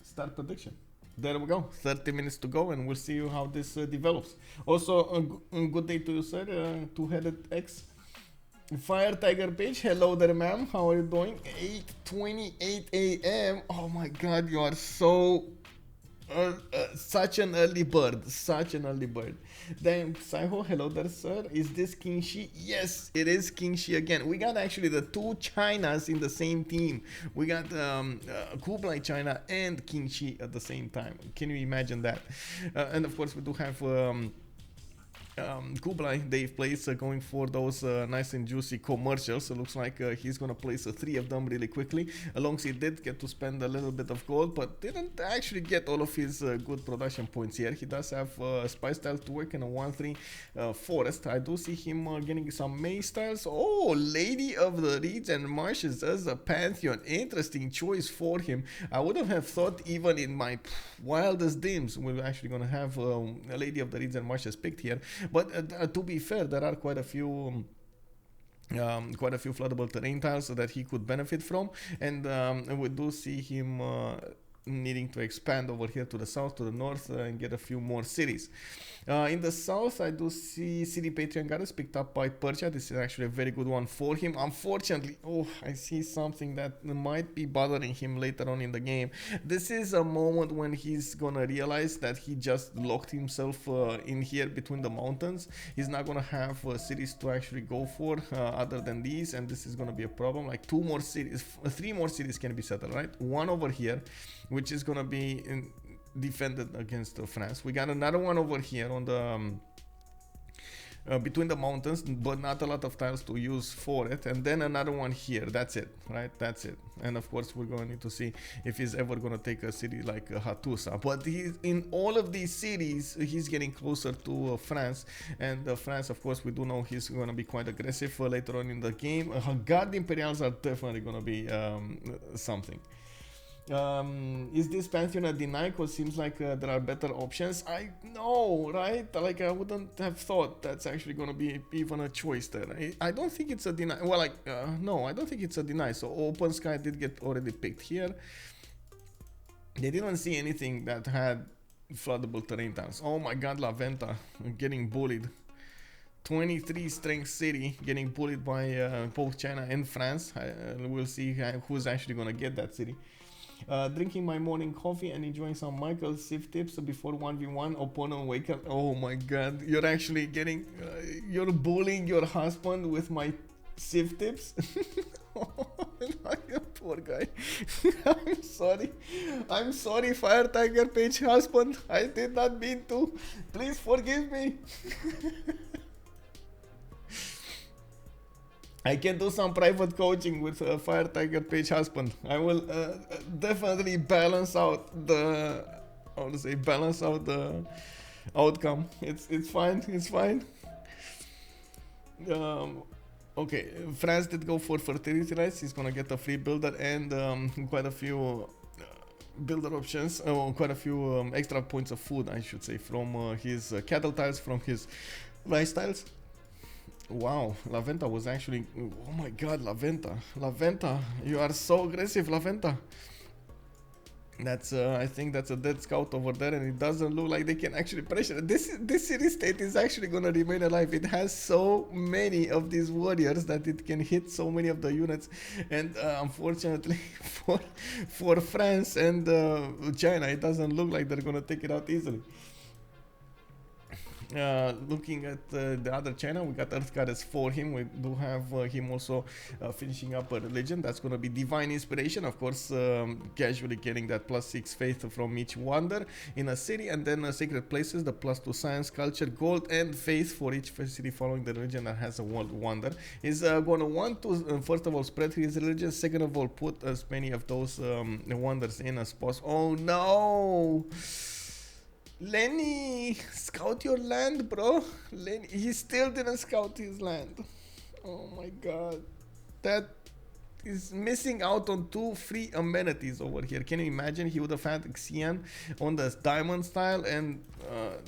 Start prediction. There we go. 30 minutes to go, and we'll see how this develops. Also, a good day to you, sir. Two-headed X. Fire Tiger Page. Hello there, ma'am. How are you doing? 8:28 a.m. Oh my God, you are so such an early bird. Such an early bird. Then Psycho, hello there, sir. Is this Qin Shi? Yes, it is Qin Shi again. We got actually the two Chinas in the same team. We got Kublai China and Qin Shi at the same time. Can you imagine that? And of course we do have Kublai, DavePlays, going for those nice and juicy commercials. It looks like he's gonna place 3 of them really quickly. Along he did get to spend a little bit of gold, but didn't actually get all of his good production points here. He does have Spice Style to work in a 1-3 forest. I do see him getting some Maze styles. Oh, Lady of the Reeds and Marshes as a Pantheon. Interesting choice for him. I wouldn't have thought even in my wildest dreams we're actually gonna have a Lady of the Reeds and Marshes picked here. But to be fair, there are quite a few floodable terrain tiles that he could benefit from, and we do see him needing to expand over here to the south, to the north, and get a few more cities. In the south, I do see City Patreon Goddess picked up by Persia. This is actually a very good one for him. Unfortunately, I see something that might be bothering him later on in the game. This is a moment when he's gonna realize that he just locked himself in here between the mountains. He's not gonna have cities to actually go for other than these, and this is gonna be a problem. Like 3 more cities can be settled, right? One over here, which is gonna be defended against France. We got another one over here on the between the mountains, but not a lot of tiles to use for it, and then another one here. That's it, right? That's it. And of course we're going to need to see if he's ever going to take a city like Hattusa. But he's in all of these cities, he's getting closer to France, and France, of course, we do know he's going to be quite aggressive later on in the game. Guard Imperials are definitely going to be something. Is this Pantheon a deny? Because seems like there are better options. I know, right? Like I wouldn't have thought that's actually going to be even a choice there. I don't think it's a deny. Well, like no, I don't think it's a deny. So Open Sky did get already picked here. They didn't see anything that had floodable terrain tiles. Oh my God, La Venta getting bullied. 23 strength city getting bullied by both China and France. We'll see who's actually going to get that city. Drinking my morning coffee and enjoying some Michael Civ tips before 1v1 opponent wake up. Oh my God, you're actually getting you're bullying your husband with my Civ tips. Poor guy. I'm sorry, Fire Tiger Page husband. I did not mean to. Please forgive me. I can do some private coaching with Fire Tiger Page husband. I will definitely balance out the I want to say balance out the outcome. It's fine. It's fine. Okay, France did go for fertility rights. He's gonna get a free builder and quite a few builder options. Quite a few extra points of food, I should say, from his cattle tiles, from his rice tiles. Wow, La Venta was actually... Oh my god, La Venta. La Venta, you are so aggressive, La Venta. That's I think that's a dead scout over there, and it doesn't look like they can actually pressure. This city state is actually gonna remain alive. It has so many of these warriors that it can hit so many of the units, and unfortunately for France and China, it doesn't look like they're gonna take it out easily. Looking at the other China, we got Earth Goddess for him. We do have him also finishing up a religion. That's going to be divine inspiration, of course, casually getting that +6 faith from each wonder in a city, and then sacred places, the +2 science, culture, gold, and faith for each city following the religion that has a world wonder. He's going to want to first of all spread his religion, second of all put as many of those wonders in as possible. Oh no! Lenny, scout your land, bro. Lenny, he still didn't scout his land. Oh my god. That is missing out on 2 free amenities over here. Can you imagine? He would have had Xian on the diamond style, and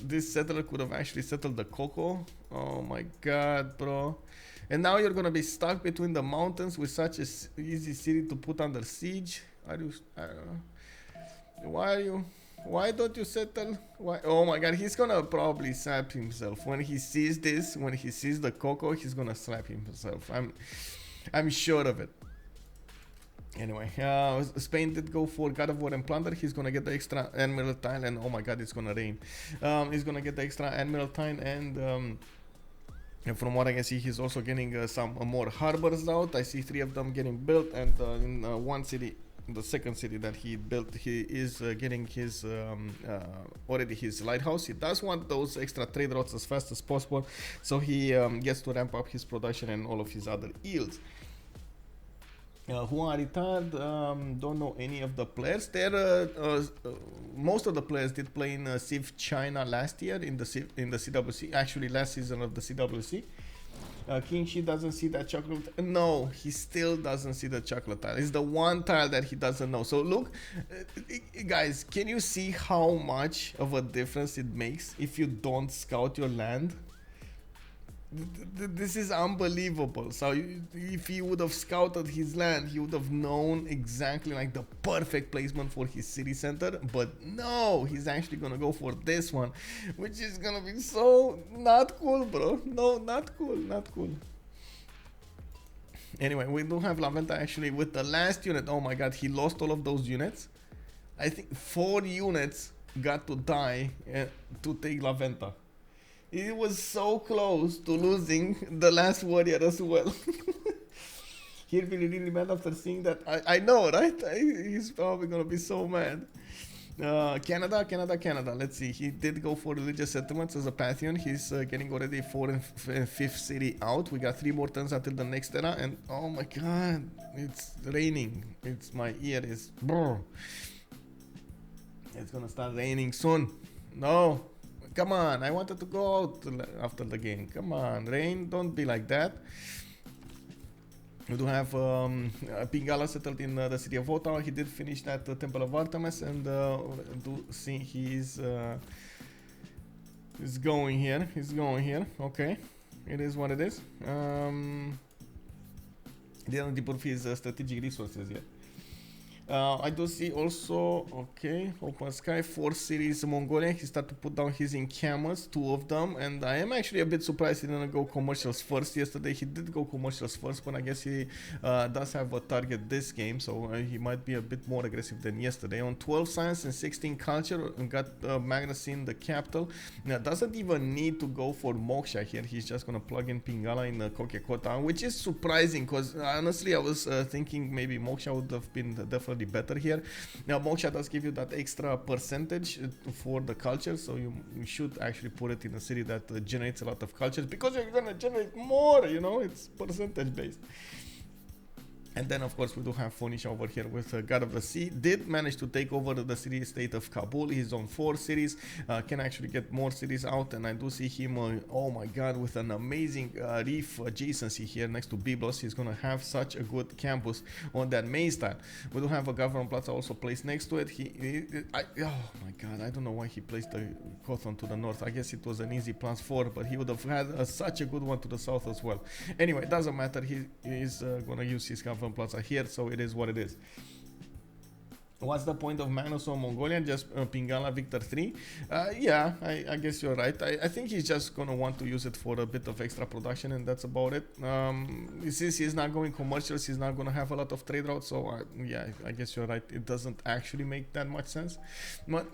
this settler could have actually settled the cocoa. Oh my god, bro. And now you're gonna be stuck between the mountains with such a easy city to put under siege. Are you... I don't know. Why are you... Why don't you settle? Why? Oh my god, he's gonna probably slap himself when he sees this. When he sees the cocoa, he's gonna slap himself. I'm sure of it. Anyway, Spain did go for God of War and Plunder. He's gonna get the extra Admiral tile, and oh my god, it's gonna rain. He's gonna get the extra Admiral tile, and from what I can see, he's also getting some more harbors out. I see 3 of them getting built, and in one city, the second city that he built, he is getting his already his lighthouse. He does want those extra trade routes as fast as possible, so he gets to ramp up his production and all of his other yields. Who are retired? Don't know any of the players. There, most of the players did play in Civ China last year in the CWC. Actually, last season of the CWC. Qin Shi doesn't see that chocolate. No, he still doesn't see the chocolate tile. It's the one tile that he doesn't know. So look, guys, can you see how much of a difference it makes if you don't scout your land? This is unbelievable. So if he would have scouted his land, he would have known exactly like the perfect placement for his city center. But no, he's actually gonna go for this one, which is gonna be so not cool, bro. No, not cool, not cool. Anyway, we do have La Venta actually with the last unit. Oh my god, he lost all of those units. I think 4 units got to die to take La Venta. He was so close to losing the last warrior as well. He'll be really mad after seeing that. I know, right? He's probably gonna be so mad. Canada. Let's see. He did go for religious settlements as a Pantheon. He's getting already 4th and 5th city out. We got 3 more turns until the next era. And oh my god, it's raining. My ear is... Brr. It's gonna start raining soon. No. Come on, I wanted to go out after the game. Come on, rain, don't be like that. We do have Pingala settled in the city of Ottawa. He did finish that Temple of Artemis, and do see he's going here. He's going here. Okay, it is what it is. Didn't improve his strategic resources yet. I do see also, okay, open sky, 4 cities, Mongolia. He started to put down his encampments, 2 of them, and I am actually a bit surprised he didn't go commercials first. Yesterday he did go commercials first, but I guess he does have a target this game, so he might be a bit more aggressive than yesterday. On 12 science and 16 culture, got Magnus in the capital. Now, doesn't even need to go for Moksha here. He's just gonna plug in Pingala in Kokekota, which is surprising, because honestly I was thinking maybe Moksha would have been definitely better here. Now Moksha does give you that extra percentage for the culture, so you should actually put it in a city that generates a lot of cultures, because you're gonna generate more, you know, it's percentage based. And then, of course, we do have Phoenicia over here with God of the Sea. Did manage to take over the city-state of Kabul. He's on 4 cities. Can actually get more cities out. And I do see him, oh my God, with an amazing reef adjacency here next to Byblos. He's going to have such a good campus on that main style. We do have a government plaza also placed next to it. Oh my God, I don't know why he placed the Kothon to the north. I guess it was an easy +4, but he would have had such a good one to the south as well. Anyway, it doesn't matter. He is going to use his government plaza here, so it is what it is. What's the point of Manus on Mongolia? Just Pingala Victor 3? Yeah, I guess you're right. I think he's just gonna want to use it for a bit of extra production, and that's about it. Since he's not going commercials, he's not gonna have a lot of trade routes, so yeah, I guess you're right. It doesn't actually make that much sense, but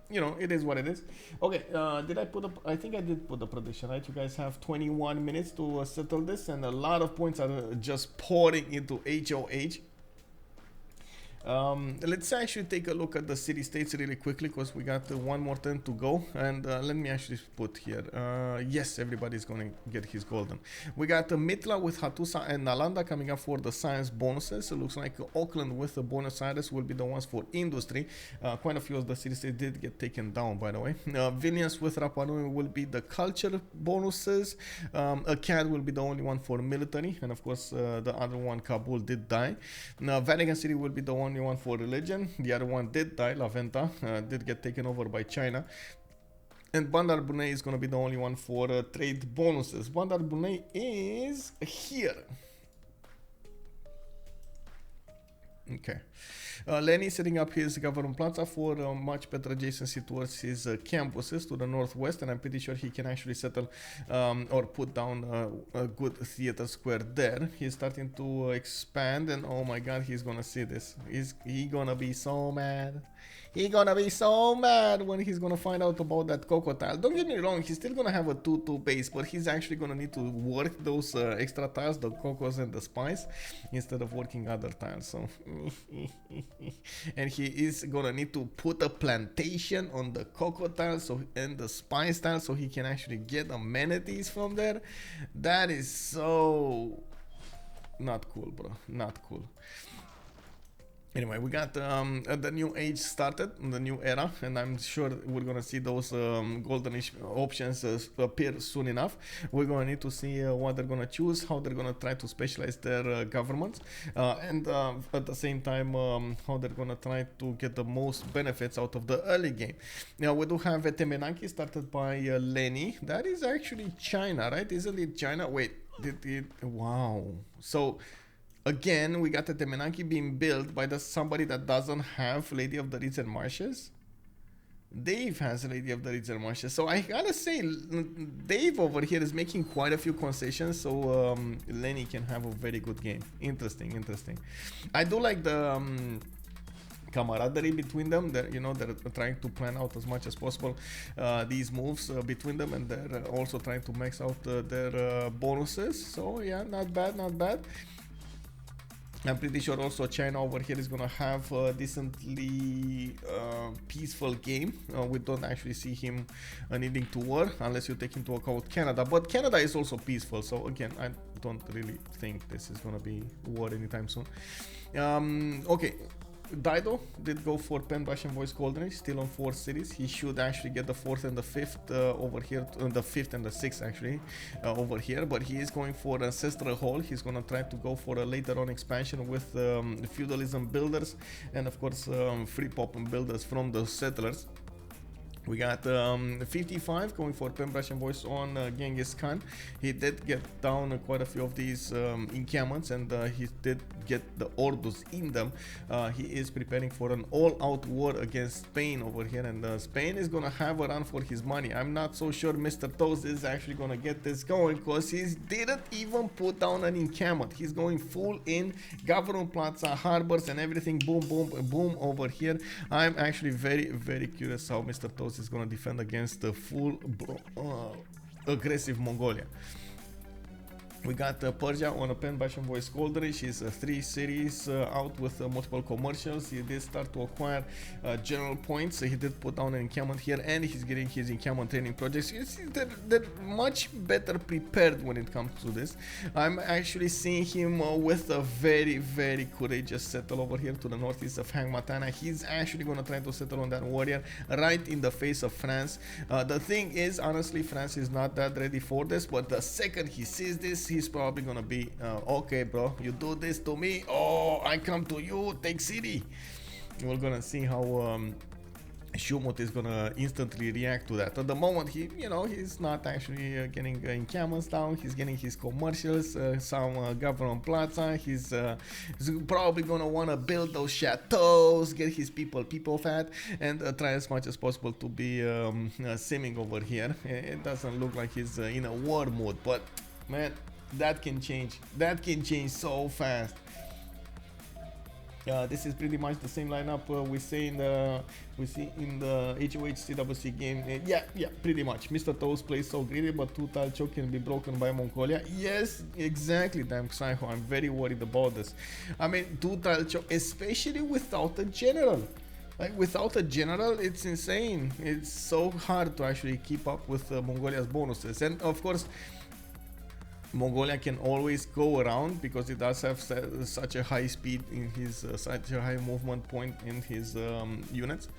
you know, it is what it is. Okay, did I put up? I think I did put the prediction, right? You guys have 21 minutes to settle this, and a lot of points are just pouring into HOH. Let's actually take a look at the city-states really quickly, because we got one more turn to go. And let me actually put here, yes, everybody's going to get his golden. We got Mitla with Hattusa and Nalanda coming up for the science bonuses. It looks like Auckland with the Buenos Aires will be the ones for industry. Quite a few of the city-states did get taken down, by the way. Vilnius with Rapa Nui will be the culture bonuses. Akkad will be the only one for military, and of course the other one, Kabul, did die. Now Vatican City will be the only one for religion. The other one did die. La Venta did get taken over by China. And Bandar Brunei is going to be the only one for trade bonuses. Bandar Brunei is here. Okay. Lenny setting up his government plaza for much better adjacency towards his campuses to the northwest, and I'm pretty sure he can actually settle or put down a good theater square there. He's starting to expand, and oh my God, he's gonna see this. He's gonna be so mad. He's gonna be so mad when he's gonna find out about that Coco tile. Don't get me wrong, he's still gonna have a 2-2 base, but he's actually gonna need to work those extra tiles, the Cocos and the Spice, instead of working other tiles. So, and he is gonna need to put a plantation on the Coco tile and the Spice tile, so he can actually get amenities from there. That is so not cool, bro. Not cool. Anyway, we got the new age started, the new era, and I'm sure we're gonna see those goldenish options appear soon enough. We're gonna need to see what they're gonna choose, how they're gonna try to specialize their governments, and at the same time how they're gonna try to get the most benefits out of the early game. Now we do have Temenanki started by Leni. That is actually China, right? Isn't it China? Wait, wow. So again, we got the Temenanki being built by somebody that doesn't have Lady of the Reeds and Marshes. Dave has Lady of the Reeds and Marshes. So I gotta say, Dave over here is making quite a few concessions, so Lenny can have a very good game. Interesting, interesting. I do like the camaraderie between them. They're trying to plan out as much as possible these moves between them, and they're also trying to max out their bonuses. So yeah, not bad, not bad. I'm pretty sure also China over here is gonna have a decently peaceful game. We don't actually see him needing to war unless you take into account Canada, but Canada is also peaceful, so again, I don't really think this is gonna be war anytime soon. Okay, Dido did go for Penbash and Voice Golden, still on 4 cities. He should actually get the 4th and the 5th over here, the 5th and the 6th actually over here, but he is going for Ancestral Hall. He's gonna try to go for a later on expansion with feudalism builders and of course free pop and builders from the settlers. We got 55 going for Pembrash and Voice on Ghenghis Khan. He did get down quite a few of these encampments, and he did get the Ordus in them. He is preparing for an all-out war against Spain over here, and Spain is gonna have a run for his money. I'm not so sure Mr. Toes is actually gonna get this going, because he didn't even put down an encampment. He's going full in government plaza, harbors, and everything. Boom, boom, boom over here. I'm actually very, very curious how Mr. Toes is going to defend against the full aggressive Mongolia. We got Persia on a pen Bashan voice Golden. She's 3 series out with multiple commercials. He did start to acquire general points. He did put down an encampment here, and he's getting his encampment training projects. You see, they're much better prepared when it comes to this. I'm actually seeing him with a very, very courageous settle over here to the northeast of Hangmatana. He's actually going to try to settle on that warrior right in the face of France. The thing is, honestly, France is not that ready for this, but the second he sees this, he's probably gonna be okay, bro, you do this to me, oh, I come to you, take city. We're gonna see how Schuhmut is gonna instantly react to that. At the moment, he's not actually getting encampments down. He's getting his commercials, some government plaza. He's probably gonna wanna build those chateaus, get his people fat, and try as much as possible to be simming over here. It doesn't look like he's in a war mode, but man, that can change. That can change so fast. This is pretty much the same lineup we see in the HOH CWC game. Yeah, pretty much. Mr. Toast plays so greedy, but 2 tile choke can be broken by Mongolia. Yes, exactly, damn Psycho. I'm very worried about this. I mean, 2 tile choke, especially without a general. Like, without a general, it's insane. It's so hard to actually keep up with Mongolia's bonuses. And of course, Mongolia can always go around because it does have such a high speed in his, such a high movement point in his units.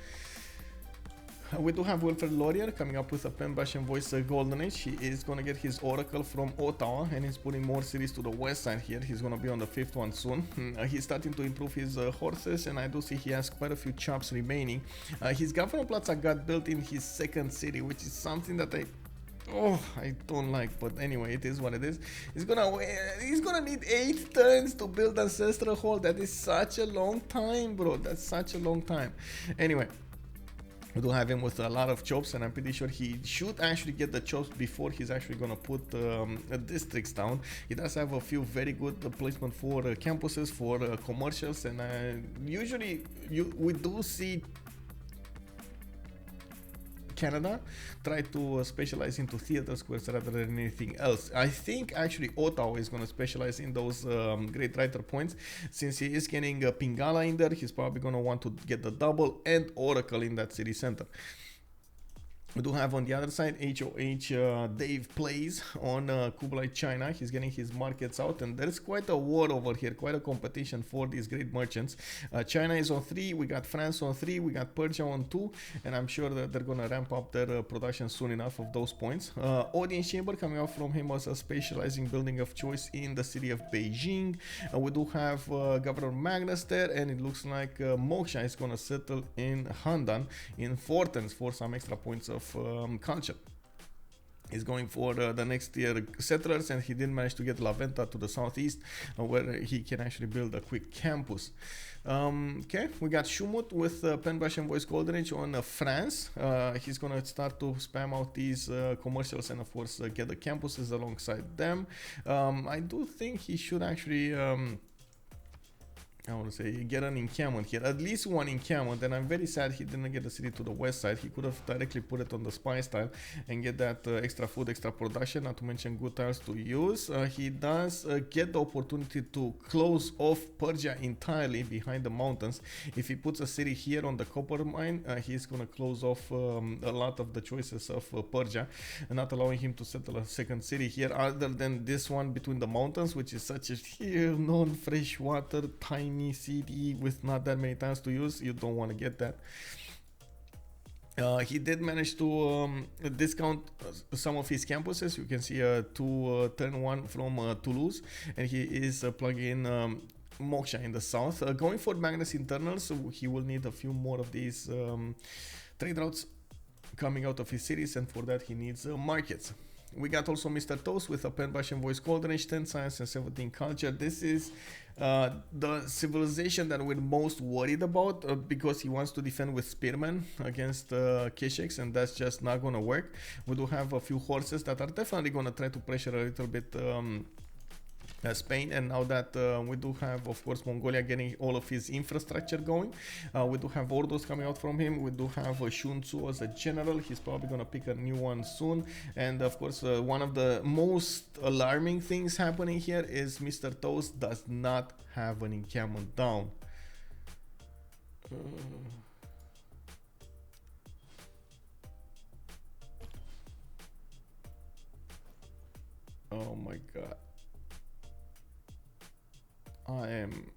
We do have Wilfred Laurier coming up with a pen bash and voice Golden Age. He is going to get his Oracle from Ottawa, and he's putting more cities to the west side here. He's going to be on the 5th one soon. He's starting to improve his horses, and I do see he has quite a few chops remaining. His government plots are got built in his 2nd city, which is something that I don't like, but anyway, it is what it is. He's gonna need 8 turns to build Ancestral Hall. That is such a long time, bro. That's such a long time. Anyway, we do have him with a lot of chops, and I'm pretty sure he should actually get the chops before he's actually gonna put districts down. He does have a few very good placement for campuses, for commercials, and usually we do see Canada try to specialize into theater squares rather than anything else. I think actually Ottawa is going to specialize in those great writer points. Since he is getting Pingala in there, he's probably going to want to get the double and Oracle in that city center. We do have on the other side HOH DavePlays on Kublai, China. He's getting his markets out, and there's quite a war over here, quite a competition for these great merchants. China is on 3, we got France on 3, we got Persia on 2, and I'm sure that they're gonna ramp up their production soon enough of those points. Audience Chamber coming out from him as a specializing building of choice in the city of Beijing. We do have Governor Magnus there, and it looks like Moksha is gonna settle in Handan in Fortens for some extra points of culture. He's going for the next tier settlers, and he did manage to get La Venta to the southeast, where he can actually build a quick campus. Okay, we got Schuhmut with Pen Bash and Voice Golden Age on France. He's gonna start to spam out these commercials and of course get the campuses alongside them. I do think he should actually I want to say get an encampment here, at least one encampment, and I'm very sad he didn't get the city to the west side. He could have directly put it on the spice tile and get that extra food, extra production, not to mention good tiles to use. He does get the opportunity to close off Persia entirely behind the mountains. If he puts a city here on the copper mine, he's going to close off a lot of the choices of Persia, and not allowing him to settle a second city here other than this one between the mountains, which is such a non-freshwater tiny city with not that many times to use. You don't want to get that. He did manage to discount some of his campuses. You can see a turn 1 from Toulouse, and he is plugging in Moksha in the south. Going for Magnus internals, so he will need a few more of these trade routes coming out of his cities, and for that he needs markets. We got also Mr. Toast with a Pen Bash and Voice Golden Age, 10 science and 17 culture. This is the civilization that we're most worried about because he wants to defend with spearmen against Kesheks, and that's just not gonna work. We do have a few horses that are definitely gonna try to pressure a little bit Spain, and now that we do have, of course, Mongolia getting all of his infrastructure going. We do have orders coming out from him. We do have Shunzu as a general. He's probably gonna pick a new one soon. And of course, one of the most alarming things happening here is Mr. Toast does not have an encampment down. Oh my god. I am.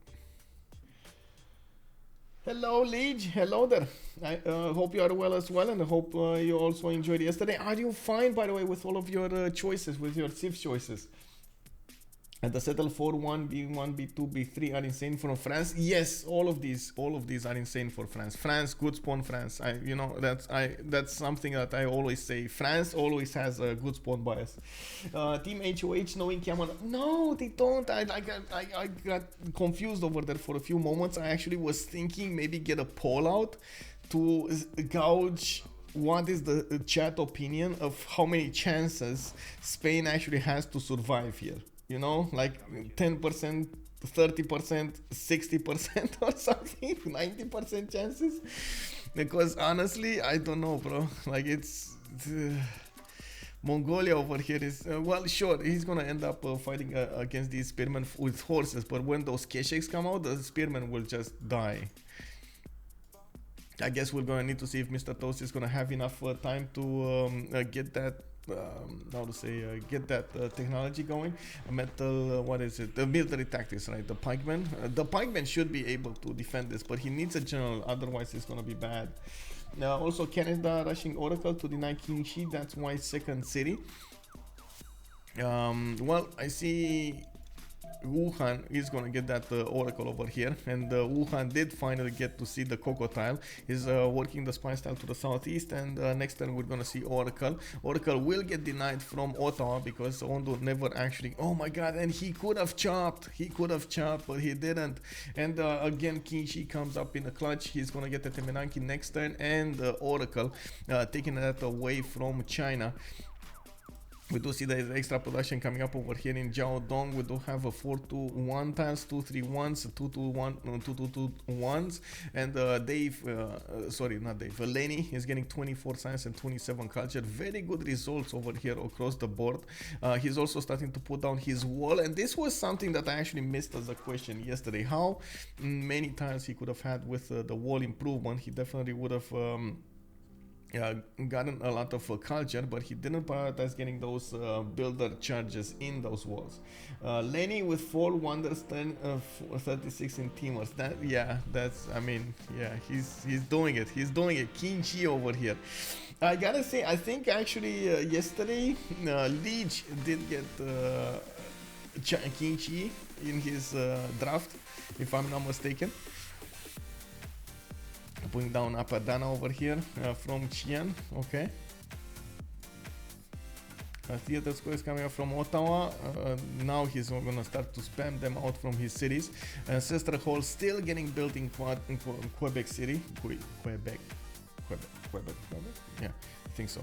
Hello, Liege. Hello there. I hope you are well as well, and I hope you also enjoyed yesterday. Are you fine, by the way, with all of your choices, with your Civ choices? And the settle for 1, B1, B2, B3 are insane for France. Yes, all of these are insane for France. France, good spawn France. You know, that's something that I always say. France always has a good spawn bias. Team HOH knowing Cameron. No, they don't. I got confused over there for a few moments. I actually was thinking maybe get a poll out to gauge what is the chat opinion of how many chances Spain actually has to survive here. You know, like 10%, 30%, 60% or something, 90% chances. Because honestly, I don't know, bro. Like it's Mongolia over here is well, sure, he's gonna end up fighting against these spearmen with horses, but when those Kesheks come out, the spearmen will just die. I guess we're gonna need to see if Mr. Toast is gonna have enough time to get that. How to say, get that technology going. Metal, what is it? The military tactics, right? The pikemen. The pikemen should be able to defend this, but he needs a general, otherwise it's gonna be bad. Also, Canada rushing Oracle to deny Qin Shi. That's why second city. Well, I see Wuhan is gonna get that Oracle over here, and Wuhan did finally get to see the Coco tile. He's working the spy style to the southeast, and next turn we're gonna see Oracle. Oracle will get denied from Ottawa because Ondu never actually. Oh my god! And he could have chopped. But he didn't. And again, Qin Shi comes up in a clutch. He's gonna get the Temenanki next turn, and Oracle taking that away from China. We do see the extra production coming up over here in Jiaodong. We do have a 4-2-1 tiles, 2-3-1s, 2-2-1, 2-2-2-1s, and Dave, sorry, not Dave, Lenny is getting 24 science and 27 culture. Very good results over here across the board. He's also starting to put down his wall, and this was something that I actually missed as a question yesterday. How many tiles he could have had with the wall improvement. He definitely would have gotten a lot of culture, but he didn't prioritize getting those builder charges in those walls. Lenny with 4 wonders, 36 in teamers. That, yeah, that's, I mean, yeah, he's doing it. Qin Shi over here. I gotta say, I think actually yesterday Leech did get Qin Shi in his draft, if I'm not mistaken. Putting down Apadana over here from Qian, okay. Theater Square is coming up from Ottawa. Now he's gonna start to spam them out from his cities. Ancestral Hall still getting built in Quebec City. Quebec. Yeah, I think so.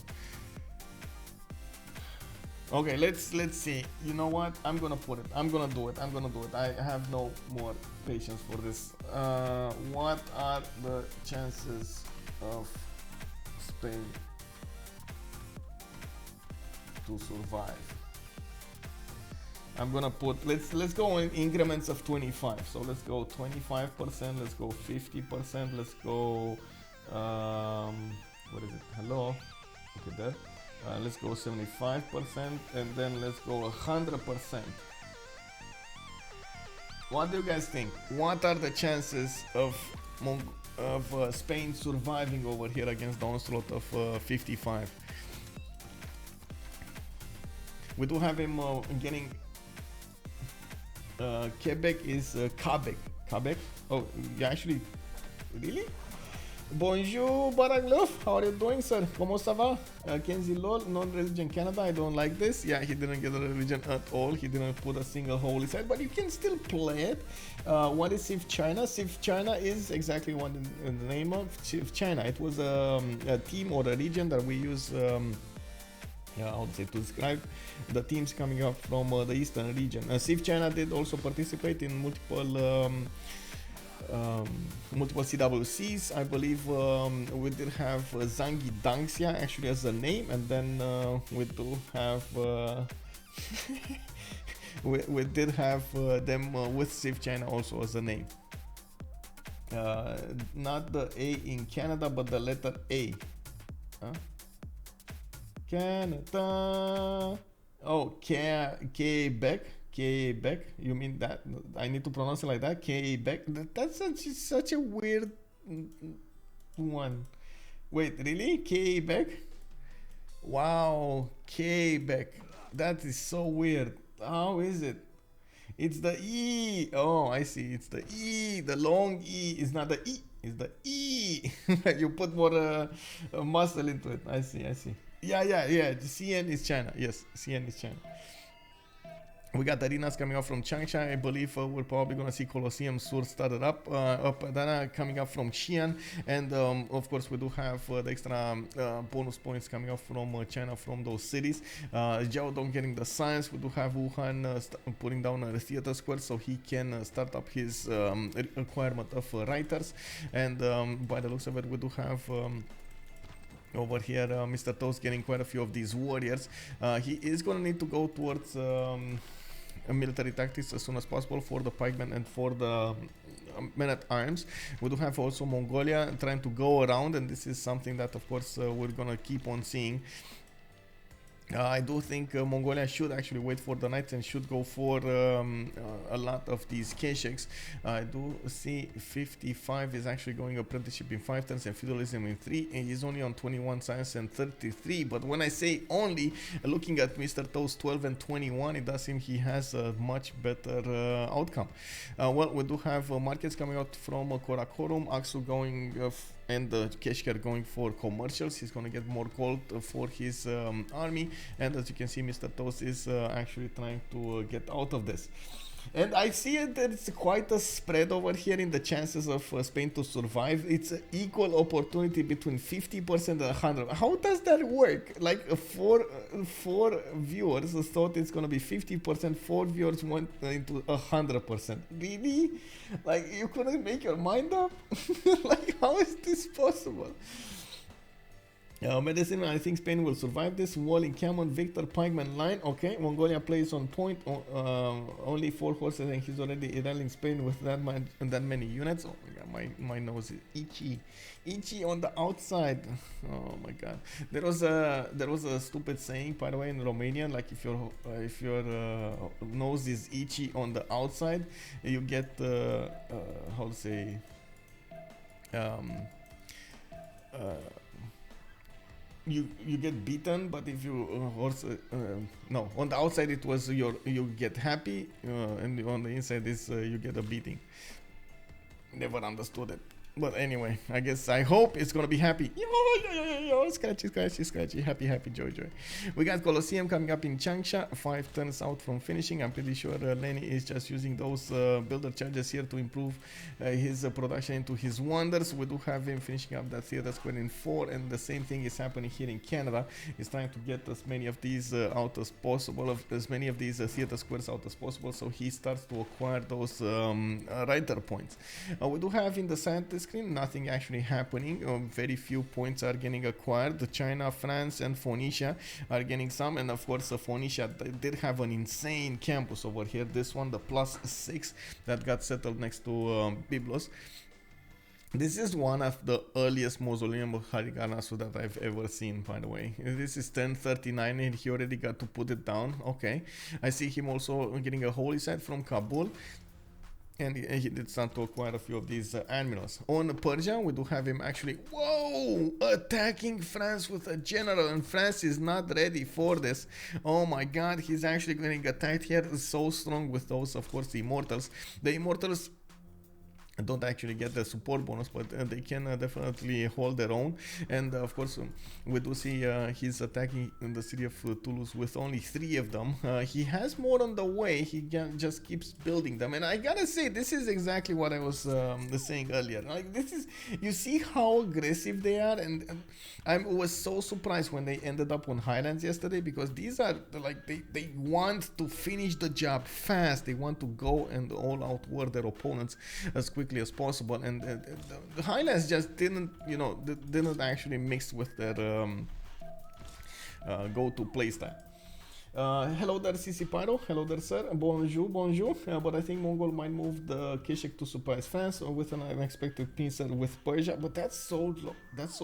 Okay, let's see. You know what? I'm gonna do it. I have no more patience for this. What are the chances of Spain to survive? I'm gonna put, let's go in increments of 25. So let's go 25%, let's go 50%, let's go what is it? Hello? Okay, there. Let's go 75%, and then let's go 100%. What do you guys think? What are the chances of Spain surviving over here against the onslaught of Fiftyfive? We do have him getting Quebec is Quebec. Oh, you actually, really? Bonjour Baraglov, how are you doing, sir? Comment ça va? Kenzie Lol, non-religion Canada, I don't like this. Yeah, he didn't get a religion at all. He didn't put a single holy site, but you can still play it. What is CivCN? CivCN is exactly what in the name of CivCN. It was a team or a region that we use how to say, to describe the teams coming up from the eastern region. CivCN did also participate in multiple CWCs. I believe we did have Zangi Dangxia actually as a name, and then we do have we did have them with CivCN also as a name. Not the A in Canada, but the letter A. Canada. Oh, Quebec. Quebec. You mean that? I need to pronounce it like that. Quebec. That's such a weird one. Wait, really? Quebec? Wow, Quebec. That is so weird. How is it? It's the E. Oh, I see. It's the E. The long E. It's not the E. It's the E. You put more muscle into it. I see. Yeah. The CN is China. Yes, CN is China. We got arenas coming up from Changsha. I believe we're probably going to see Colosseum Sur started up. Padana coming up from Xi'an. And of course, we do have the extra bonus points coming up from China from those cities. Jiaodong getting the science. We do have Wuhan putting down a theater square so he can start up his requirement of writers. And by the looks of it, we do have... over here, Mr. Toast getting quite a few of these warriors. He is going to need to go towards military tactics as soon as possible for the pikemen and for the men-at-arms. We do have also Mongolia trying to go around, and this is something that, of course, we're going to keep on seeing. I do think Mongolia should actually wait for the knights and should go for a lot of these Keshiks. I do see Fiftyfive is actually going apprenticeship in 5 turns and feudalism in 3, and he's only on 21 science and 33. But when I say only, looking at Mr. Toast 12 and 21, it does seem he has a much better outcome. Well, we do have markets coming out from Karakorum, Aksu going and Keshker going for commercials. He's going to get more gold for his army, and as you can see, Mr. Toast is actually trying to get out of this. And I see it that it's quite a spread over here in the chances of Spain to survive. It's an equal opportunity between 50% and 100. How does that work? Like four viewers thought it's gonna be 50%. 4 viewers went into 100%. Really? Like, you couldn't make your mind up? Like, how is this possible? Medicine, I think Spain will survive this. Wall encampment, Victor Pikeman line. Okay, Mongolia plays on point. Only 4 horses, and he's already rallying Spain with that many units. Oh my god, my nose is itchy on the outside. Oh my god, there was a stupid saying, by the way, in Romanian, like if your nose is itchy on the outside, you get how to say you get beaten, but if you no, on the outside it was you get happy, and on the inside is you get a beating. Never understood it. But anyway, I hope it's gonna be happy. Yo, scratchy, happy, joy. We got Colosseum coming up in Changsha, 5 turns out from finishing. I'm pretty sure Lenny is just using those builder charges here to improve his production into his wonders. We do have him finishing up that theater square in 4, and the same thing is happening here in Canada. He's trying to get as many of these out as possible, as many of these theater squares out as possible, so he starts to acquire those writer points. We do have in the center screen nothing actually happening. Very few points are getting acquired. China, France, and Phoenicia are getting some, and of course Phoenicia did have an insane campus over here. This one, the +6 that got settled next to Byblos. This is one of the earliest mausoleum of Harigarnasu that I've ever seen, by the way. This is 1039 and he already got to put it down. Okay, I see him also getting a holy site from Kabul. And he did start to acquire a few of these admirals. On Persia, we do have him actually, attacking France with a general, and France is not ready for this. Oh my god, he's actually getting attacked here so strong with those, of course, the immortals. The immortals don't actually get the support bonus, but they can definitely hold their own. And of course, we do see he's attacking in the city of Toulouse with only 3 of them. He has more on the way. He just keeps building them, and I gotta say, this is exactly what I was saying earlier. Like, this is, you see how aggressive they are, and I was so surprised when they ended up on Highlands yesterday, because these are like, they want to finish the job fast. They want to go and all outward their opponents as quickly as possible, and the Highlands just didn't, you know, didn't actually mix with their go-to playstyle. Hello there, CC Pyro. Hello there, sir. Bonjour, bonjour. But I think Mongol might move the Keshik to surprise France with an unexpected pincer with Persia, but that's so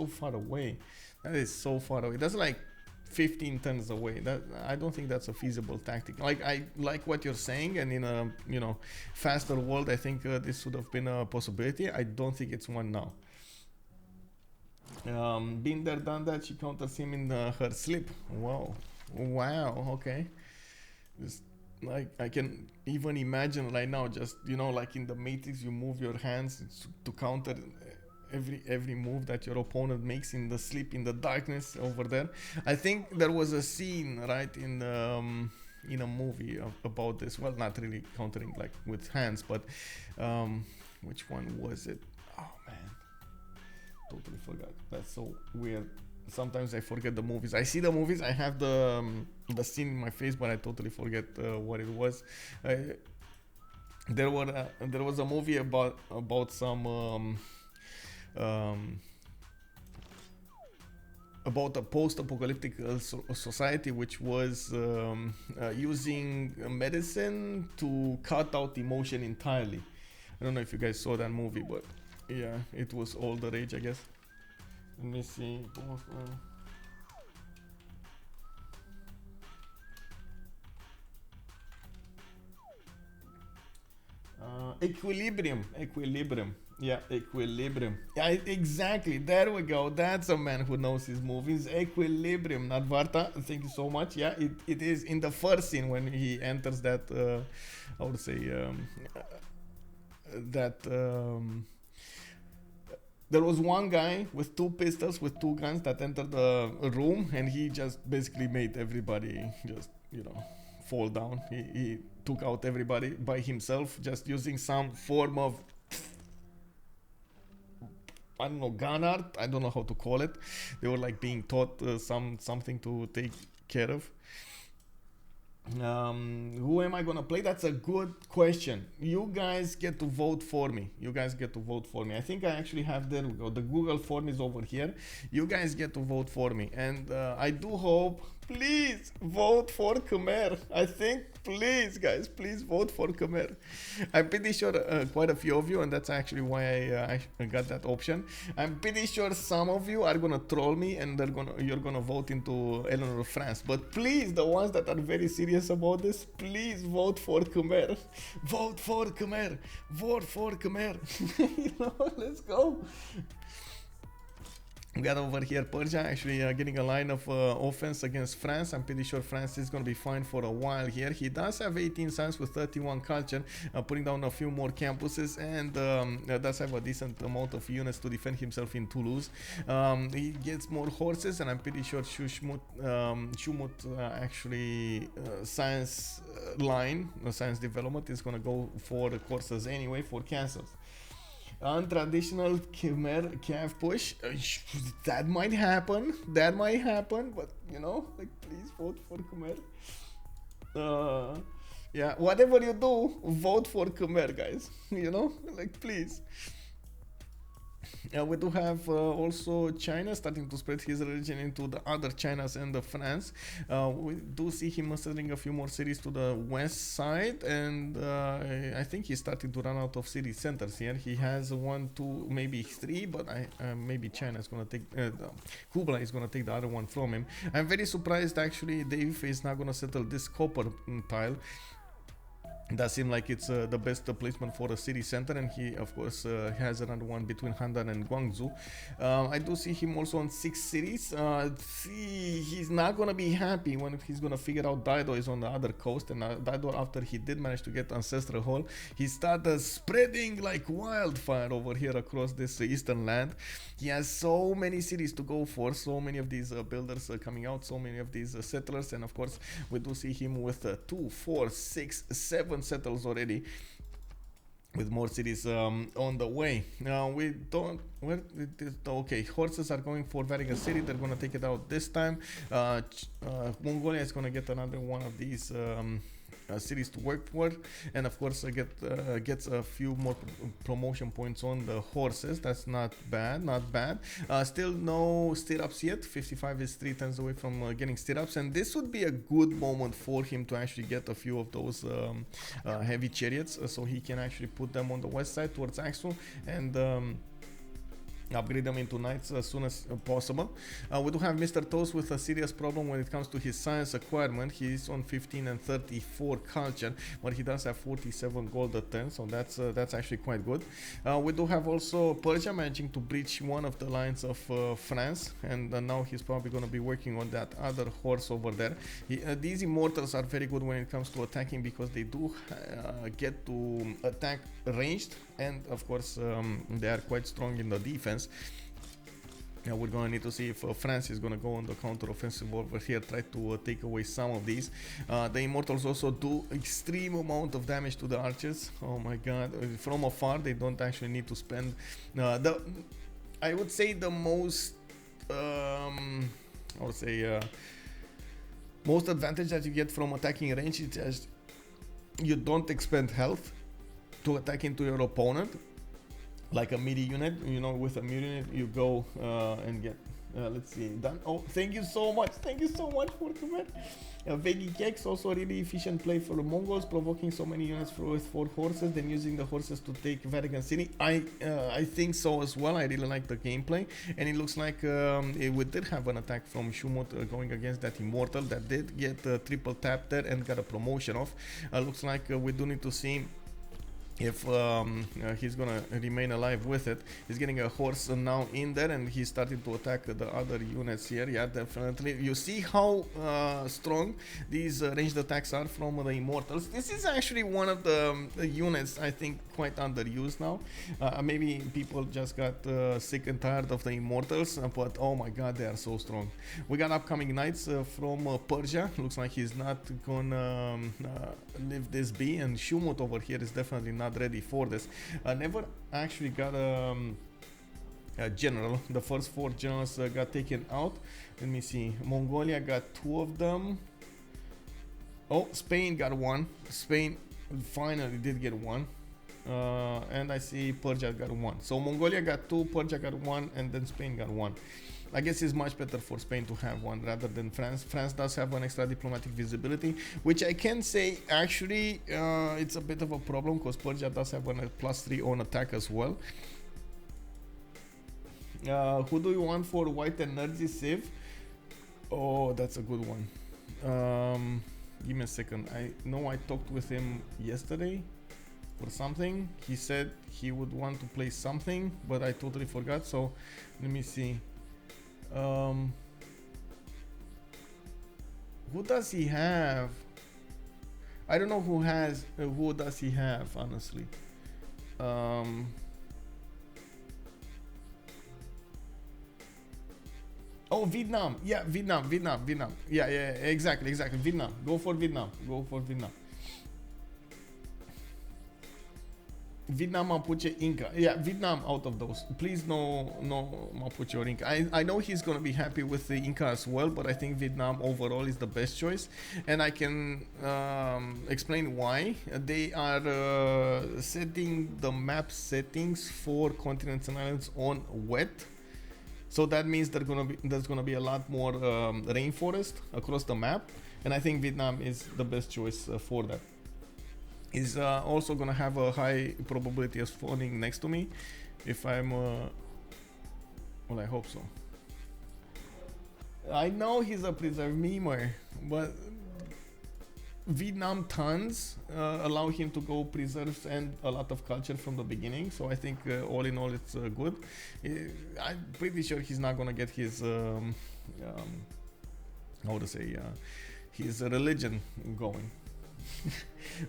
far away. That is so far away. That's like 15 turns away. That, I don't think that's a feasible tactic. Like, I like what you're saying, and in a, you know, faster world, I think this would have been a possibility. I don't think it's one now. Been there, done that. She counters him in her sleep. Wow, okay. Just, like, I can even imagine right now, just, you know, like in the Matrix, you move your hands to counter every move that your opponent makes in the sleep, in the darkness over there. I think there was a scene, right, in a movie about this. Well, not really countering like with hands, but which one was it? Oh man, totally forgot. That's so weird. Sometimes I forget the movies. I see the movies, I have the scene in my face, but I totally forget what it was. There was a movie about some about a post-apocalyptic society which was using medicine to cut out emotion entirely. I don't know if you guys saw that movie, but yeah, it was all the rage, I guess. Let me see. Equilibrium. Yeah, Equilibrium. Yeah, exactly. There we go. That's a man who knows his movies. Equilibrium, not Varta. Thank you so much. Yeah, it is in the first scene when he enters that, I would say, there was one guy with 2 pistols, with 2 guns that entered the room, and he just basically made everybody just, you know, fall down. He took out everybody by himself, just using some form of, I don't know, gun art. I don't know how to call it. They were like being taught something to take care of. Who am I gonna play? That's a good question. You guys get to vote for me. I think I actually have, there we go, the Google form is over here. You guys get to vote for me, and I do hope, please vote for Khmer. I think, please guys, please vote for Khmer. I'm pretty sure quite a few of you, and that's actually why I got that option. I'm pretty sure some of you are gonna troll me, and you're gonna vote into Eleanor of France. But please, the ones that are very serious about this, please vote for Khmer. Vote for Khmer. Vote for Khmer. You know, let's go. We got over here Persia actually getting a line of offense against France. I'm pretty sure France is going to be fine for a while here. He does have 18 science with 31 culture, putting down a few more campuses, and does have a decent amount of units to defend himself in Toulouse. He gets more horses, and I'm pretty sure Schuhmut actually science line, science development is going to go for the courses anyway, for castles. Untraditional Khmer calf push, that might happen, but you know, like, please vote for Khmer. Yeah, whatever you do, vote for Khmer, guys. You know, like, please. We do have also China starting to spread his religion into the other Chinas and the France. We do see him sending a few more cities to the west side, and I think he's starting to run out of city centers here. He has 1, 2, maybe 3, but maybe China is going to take, Kublai is going to take the other one from him. I'm very surprised actually Dave is not going to settle this copper tile. Does seem like it's the best placement for a city center, and he of course has another one between Handan and Guangzhou. I do see him also on 6 cities. He's not gonna be happy when he's gonna figure out Daido is on the other coast, and Daido, after he did manage to get Ancestral Hall, he started spreading like wildfire over here across this eastern land. He has so many cities to go for, so many of these builders coming out, so many of these settlers, and of course we do see him with 2, 4, 6, 7 settles already, with more cities on the way. Now we don't, okay, horses are going for Vatican City. They're gonna take it out this time. Mongolia is gonna get another one of these cities to work for, and of course gets a few more promotion points on the horses. That's not bad, not bad. Still no stirrups yet. 55 is 3 turns away from getting stirrups, and this would be a good moment for him to actually get a few of those heavy chariots, so he can actually put them on the west side towards Axel and upgrade them into knights as soon as possible. We do have Mr. Toast with a serious problem when it comes to his science acquirement. He's on 15 and 34 culture, but he does have 47 gold at 10, so that's actually quite good. We do have also Persia managing to breach one of the lines of France, and now he's probably going to be working on that other horse over there. These immortals are very good when it comes to attacking, because they do get to attack ranged, and of course they are quite strong in the defense. Yeah, we're gonna need to see if France is gonna go on the counter-offensive over here, try to take away some of these. The immortals also do extreme amount of damage to the archers. Oh my god, from afar they don't actually need to spend I would say the most most advantage that you get from attacking range is just you don't expend health to attack into your opponent like a melee unit. You know, with a melee unit you go and get let's see, done. Oh, thank you so much for comment. Vegi Kex, also a really efficient play for the Mongols, provoking so many units with 4 horses, then using the horses to take Vatican City. I think so as well. I really like the gameplay, and it looks like we did have an attack from Schuhmut going against that immortal that did get triple tap there and got a promotion off. Looks like we do need to see if he's gonna remain alive with it. He's getting a horse now in there, and he's starting to attack the other units here. Yeah, definitely. You see how strong these ranged attacks are from the immortals. This is actually one of the units I think quite underused now. Maybe people just got sick and tired of the immortals, but oh my god, they are so strong. We got upcoming knights from Persia. Looks like he's not gonna leave this be, and Schuhmut over here is definitely not ready for this. Never actually got a general. The first 4 generals got taken out. Let me see. Mongolia got 2 of them. Oh, Spain got 1. Spain finally did get 1. And I see Persia got 1. So Mongolia got 2, Persia got 1, and then Spain got 1. I guess it's much better for Spain to have 1 rather than France. France does have an extra diplomatic visibility, which I can say actually it's a bit of a problem, because Persia does have a +3 on attack as well. Who do you want for white energy Civ? Oh, that's a good one. Give me a second. I know I talked with him yesterday for something. He said he would want to play something, but I totally forgot. So let me see. Who does he have? I don't know who does he have, honestly. Oh, Vietnam. Yeah, Vietnam. Yeah, exactly. Vietnam. Go for Vietnam. Vietnam, Mapuche, Inca. Yeah, Vietnam out of those. Please no Mapuche or Inca. I know he's going to be happy with the Inca as well, but I think Vietnam overall is the best choice. And I can explain why. They are setting the map settings for continents and islands on wet. So that means there's gonna be a lot more rainforest across the map. And I think Vietnam is the best choice for that. Is also gonna have a high probability of spawning next to me if I'm well, I hope so. I know he's a preserve memer, but Vietnam tons allow him to go preserves and a lot of culture from the beginning. So I think all in all it's good. I'm pretty sure he's not gonna get his how to say his religion going.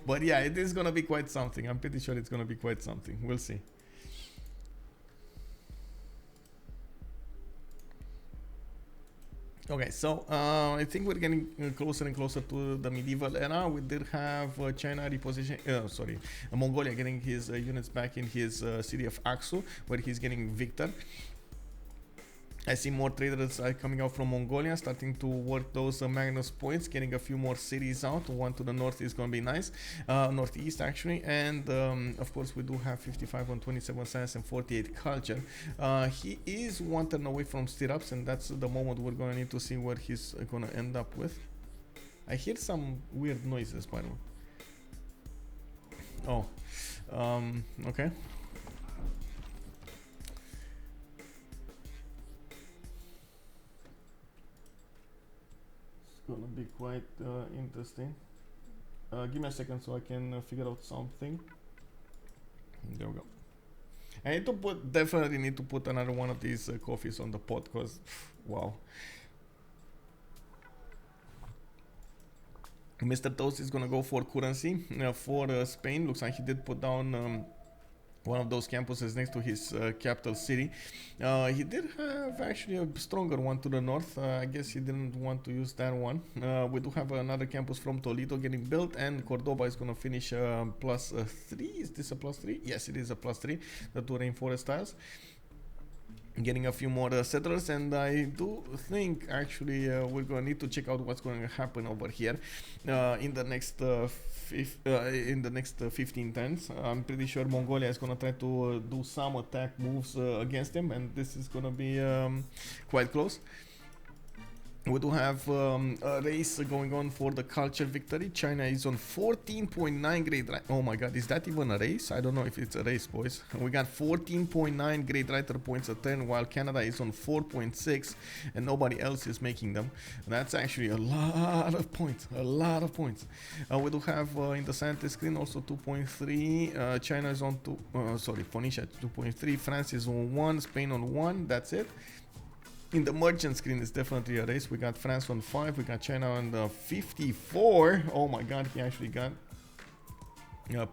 But yeah, it is gonna be quite something. I'm pretty sure it's gonna be quite something. We'll see. Okay, so I think we're getting closer and closer to the medieval era. We did have China reposition, Mongolia getting his units back in his city of Aksu, where he's getting victor. I see more traders coming out from Mongolia, starting to work those Magnus points, getting a few more cities out. One to the north is going to be nice, northeast actually, and of course we do have 55 on 27 science and 48 culture. He is one turn away from stirrups, and that's the moment we're going to need to see where he's going to end up with. I hear some weird noises, by the way. Oh, okay. Gonna be quite interesting. Give me a second so I can figure out something. There we go. I need to definitely need to put another one of these coffees on the pot, because wow. Mr. Toast is gonna go for currency for Spain. Looks like he did put down one of those campuses next to his capital city. He did have actually a stronger one to the north. I guess he didn't want to use that one. We do have another campus from Toledo getting built, and Cordoba is going to finish +3. Is this a +3? Yes, it is a +3. The two rainforest tiles. Getting a few more settlers, and I do think actually we're going to need to check out what's going to happen over here in the next 15 turns. I'm pretty sure Mongolia is going to try to do some attack moves against him, and this is going to be quite close. We do have a race going on for the culture victory. China is on 14.9 grade. Oh my god, is that even a race? I don't know if it's a race, boys. We got 14.9 grade writer points a turn, while Canada is on 4.6 and nobody else is making them. That's actually a lot of points. A lot of points. We do have in the scientist screen also 2.3. China is on Phoenicia 2.3. France is on 1. Spain on 1. That's it. In the merchant screen, it's definitely a race. We got France on 5, we got China on 54. Oh my god, he actually got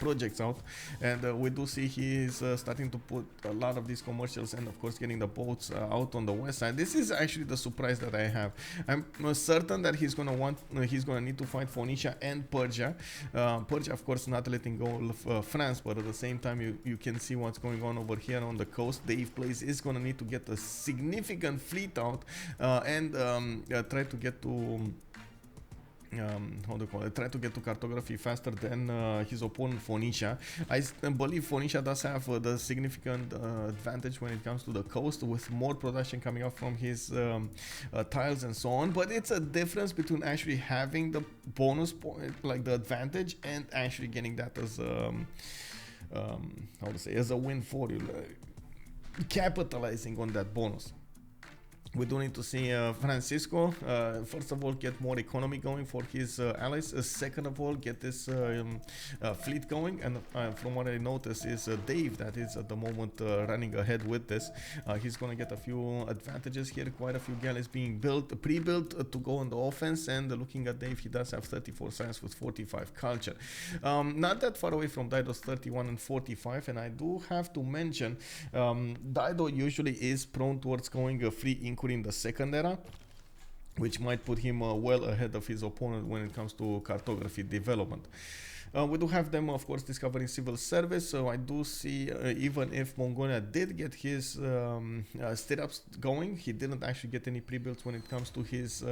projects out, and we do see he's starting to put a lot of these commercials, and of course getting the boats out on the west side. This is actually the surprise that I have. I'm certain that he's gonna need to fight Phoenicia and Persia. Persia, of course, not letting go of France, but at the same time you can see what's going on over here on the coast. DavePlays is gonna need to get a significant fleet out and try to get to how do you call it? Try to get to cartography faster than his opponent Phoenicia. I believe Phoenicia does have the significant advantage when it comes to the coast, with more production coming out from his tiles and so on. But it's a difference between actually having the bonus point, like the advantage, and actually getting that as how to say, as a win for you, capitalizing on that bonus. We do need to see Francisco, first of all, get more economy going for his allies. Second of all, get this fleet going. And from what I noticed is Dave that is at the moment running ahead with this. He's going to get a few advantages here. Quite a few galleys being built, pre-built to go on the offense. And looking at Dave, he does have 34 science with 45 culture. Not that far away from Dido's 31 and 45. And I do have to mention, Dido usually is prone towards going a free inquiry in the second era, which might put him well ahead of his opponent when it comes to cartography development. We do have them, of course, discovering civil service. So I do see, even if Mongolia did get his stirrups going, he didn't actually get any pre-builds when it comes to his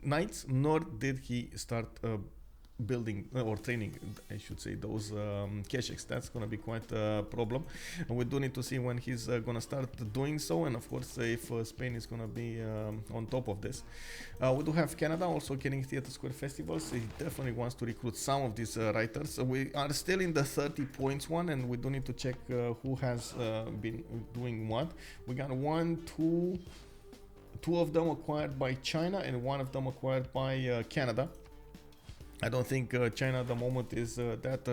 knights, nor did he start building or training, I should say, those Kesheks. That's going to be quite a problem, and we do need to see when he's going to start doing so, and of course if Spain is going to be on top of this. We do have Canada also getting theater square festivals. He definitely wants to recruit some of these writers. We are still in the 30 points one, and we do need to check who has been doing what. We got two of them acquired by China and one of them acquired by Canada. I don't think China at the moment is that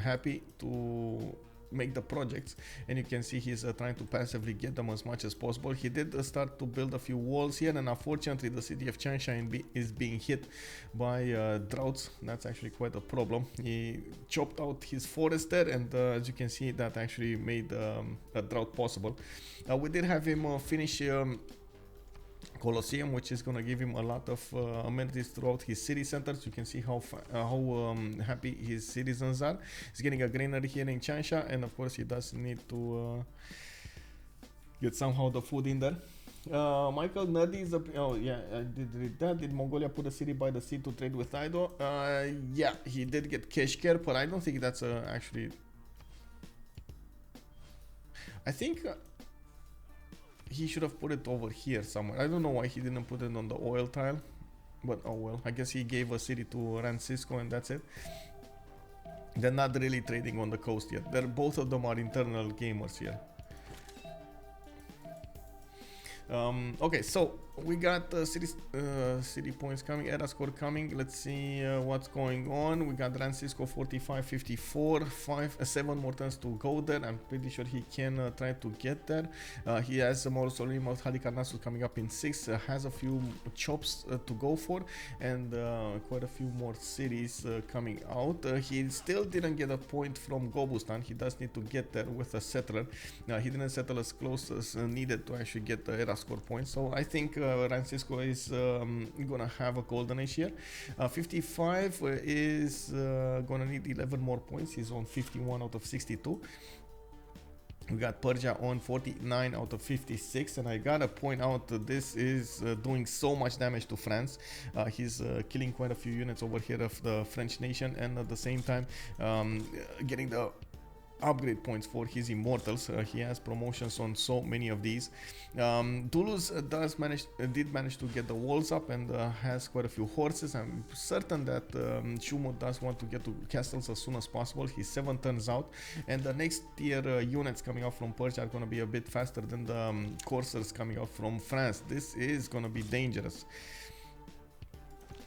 happy to make the projects, and you can see he's trying to passively get them as much as possible. He did start to build a few walls here, and unfortunately the city of Changsha is being hit by droughts. That's actually quite a problem. He chopped out his forest there, and as you can see, that actually made a drought possible. We did have him finish Colosseum, which is going to give him a lot of amenities throughout his city centers. You can see how happy his citizens are. He's getting a granary here in Changsha, and of course he does need to get somehow the food in there. Michael Nuddy is oh yeah, I did read that. Did Mongolia put a city by the sea to trade with Ido? Yeah, he did get Keshker, but I don't think that's actually. I think he should have put it over here somewhere. I don't know why he didn't put it on the oil tile, but oh well. I guess he gave a city to Rancisco and that's it. They're not really trading on the coast yet. Both of them are internal gamers here. Okay, so we got city points coming, era score coming. Let's see what's going on. We got Francisco 45, 54, 7 more turns to go there. I'm pretty sure he can try to get there. He has Mausoleum of Halikarnassus coming up in 6, has a few chops to go for, and quite a few more cities coming out. He still didn't get a point from Gobustan. He does need to get there with a settler. He didn't settle as close as needed to actually get the era score points, so I think Francisco is gonna have a golden age here. 55 is gonna need 11 more points. He's on 51 out of 62. We got Persia on 49 out of 56, and I gotta point out that this is doing so much damage to France. He's killing quite a few units over here of the French nation, and at the same time getting the upgrade points for his immortals. He has promotions on so many of these. Toulouse did manage to get the walls up and has quite a few horses. I'm certain that Schuhmut does want to get to castles as soon as possible. He's 7 turns out, and the next tier units coming out from Persia are going to be a bit faster than the coursers coming out from France. This is going to be dangerous.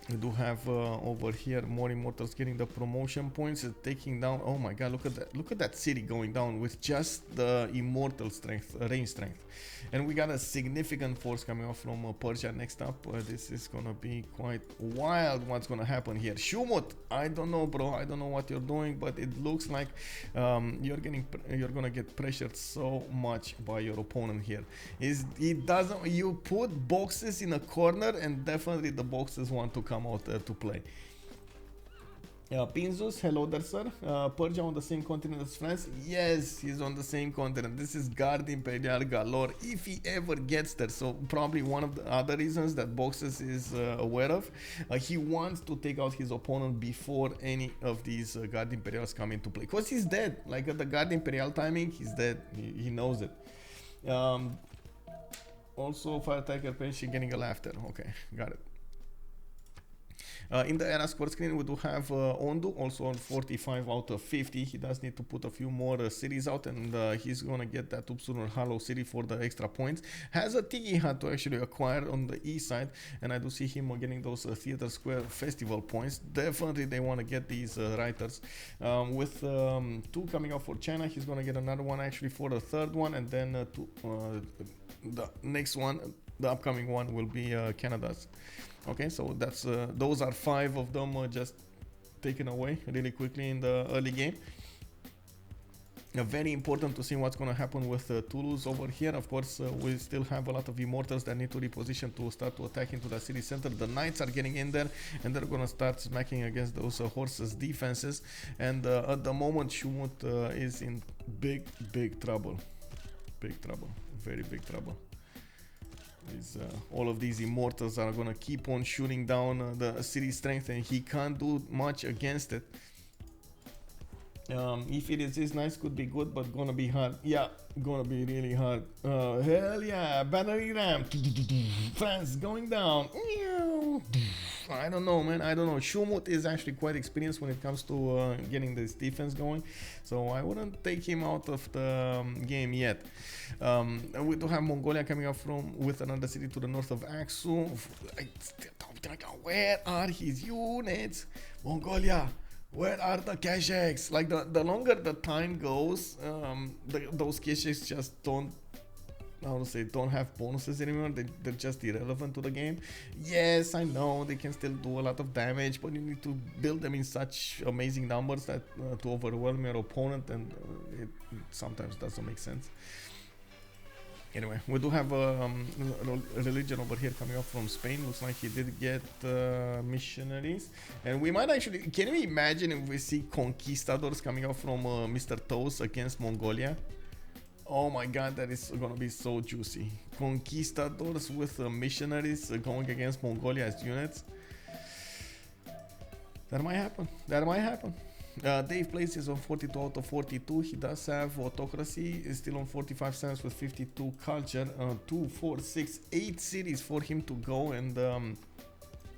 We do have over here more immortals getting the promotion points, taking down. Oh my god, look at that city going down with just the immortal strength, range strength. And we got a significant force coming off from Persia next up. This is gonna be quite wild what's gonna happen here. Schuhmut, I don't know, bro, I don't know what you're doing, but it looks like you're gonna get pressured so much by your opponent here. You put boxes in a corner, and definitely the boxes want to come out to play. Pinzus, hello there, sir. Persia on the same continent as France? Yes, he's on the same continent. This is Guard Imperial galore, if he ever gets there. So probably one of the other reasons that Boxes is aware of. He wants to take out his opponent before any of these Guard Imperials come into play. Because he's dead. Like at the Guard Imperial timing, he's dead. He knows it. Also, Fire Tiger Penshi getting a laughter. Okay, got it. In the era score screen, we do have Ondu, also on 45 out of 50. He does need to put a few more cities out, and he's gonna get that Upsurur Hollow city for the extra points. Has a Tiki Hut to actually acquire on the east side, and I do see him getting those Theater Square Festival points. Definitely they want to get these writers. With 2 coming out for China, he's gonna get another one actually for the third one, and then the next one, the upcoming one, will be Canada's. Okay, so that's those are 5 of them just taken away really quickly in the early game. Very important to see what's going to happen with Toulouse over here. Of course, we still have a lot of immortals that need to reposition to start to attack into the city center. The knights are getting in there, and they're going to start smacking against those horses' defenses. And at the moment, Schuhmut is in big trouble. Big trouble. Very big trouble. All of these immortals are gonna keep on shooting down the city strength, and he can't do much against it. If it is nice, could be good, but gonna be hard. Yeah, gonna be really hard. Hell yeah, battery ram. France going down. I don't know, man. I don't know. Schuhmut is actually quite experienced when it comes to getting this defense going, so I wouldn't take him out of the game yet. We do have Mongolia coming up with another city to the north of Aksu. where are his units? Mongolia, where are the Keshiks? Like the longer the time goes, those Keshiks just don't, how to say, don't have bonuses anymore. They're just irrelevant to the game. Yes, I know they can still do a lot of damage, but you need to build them in such amazing numbers that to overwhelm your opponent, and it sometimes doesn't make sense. Anyway, we do have a religion over here coming up from Spain. Looks like he did get missionaries. And we might actually, can we imagine if we see conquistadors coming up from Mr. Toes against Mongolia? Oh my god, that is gonna be so juicy. Conquistadors with missionaries going against Mongolia as units. That might happen. That might happen. DavePlays is on 42 out of 42. He does have autocracy. Is still on 45 cents with 52 culture. 2, 4, 6, 8 cities for him to go, and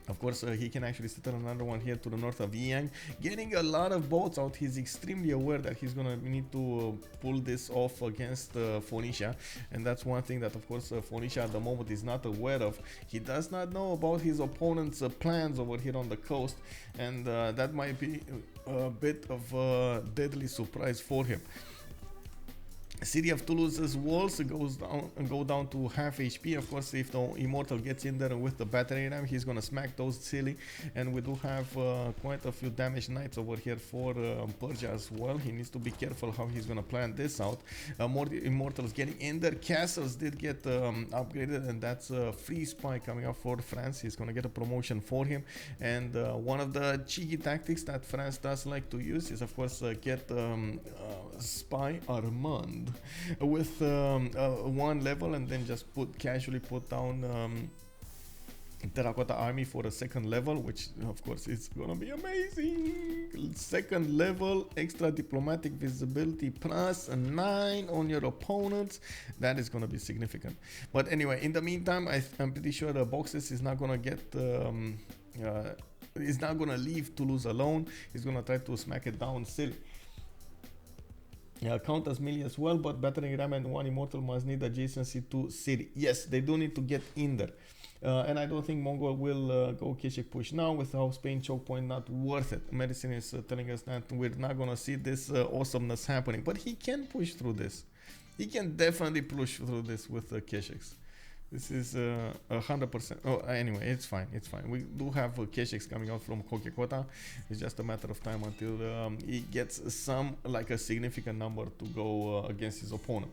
of course, he can actually settle another one here to the north of Yang. Getting a lot of boats out. He's extremely aware that he's gonna need to pull this off against Phoenicia, and that's one thing that, of course, Phoenicia at the moment is not aware of. He does not know about his opponent's plans over here on the coast, and that might be a bit of a deadly surprise for him. City of Toulouse's walls go down to half HP. Of course, if the Immortal gets in there with the battery ram, he's gonna smack those silly. And we do have quite a few damaged knights over here for Persia as well. He needs to be careful how he's gonna plan this out. More Immortals getting in there. Castles did get upgraded, and that's a free spy coming up for France. He's gonna get a promotion for him. And one of the cheeky tactics that France does like to use is, of course, get spy Armand with one level, and then just casually put down Terracotta Army for a second level, which of course is gonna be amazing. Second level, extra diplomatic visibility plus a 9 on your opponents. That is gonna be significant. But anyway, in the meantime, I'm pretty sure the Boxes is not gonna get is not gonna leave Toulouse alone. He's gonna try to smack it down silly. Count as melee as well, but battering ram and one immortal must need adjacency to city. Yes, they do need to get in there. And I don't think Mongol will go Keshik push now with how Spain choke point not worth it. Medicine is telling us that we're not gonna see this awesomeness happening, but he can push through this. He can definitely push through this with the Keshiks. This is 100%. Oh, anyway, it's fine. It's fine. We do have Keshiks coming out from Kokekota. It's just a matter of time until he gets like a significant number to go against his opponent.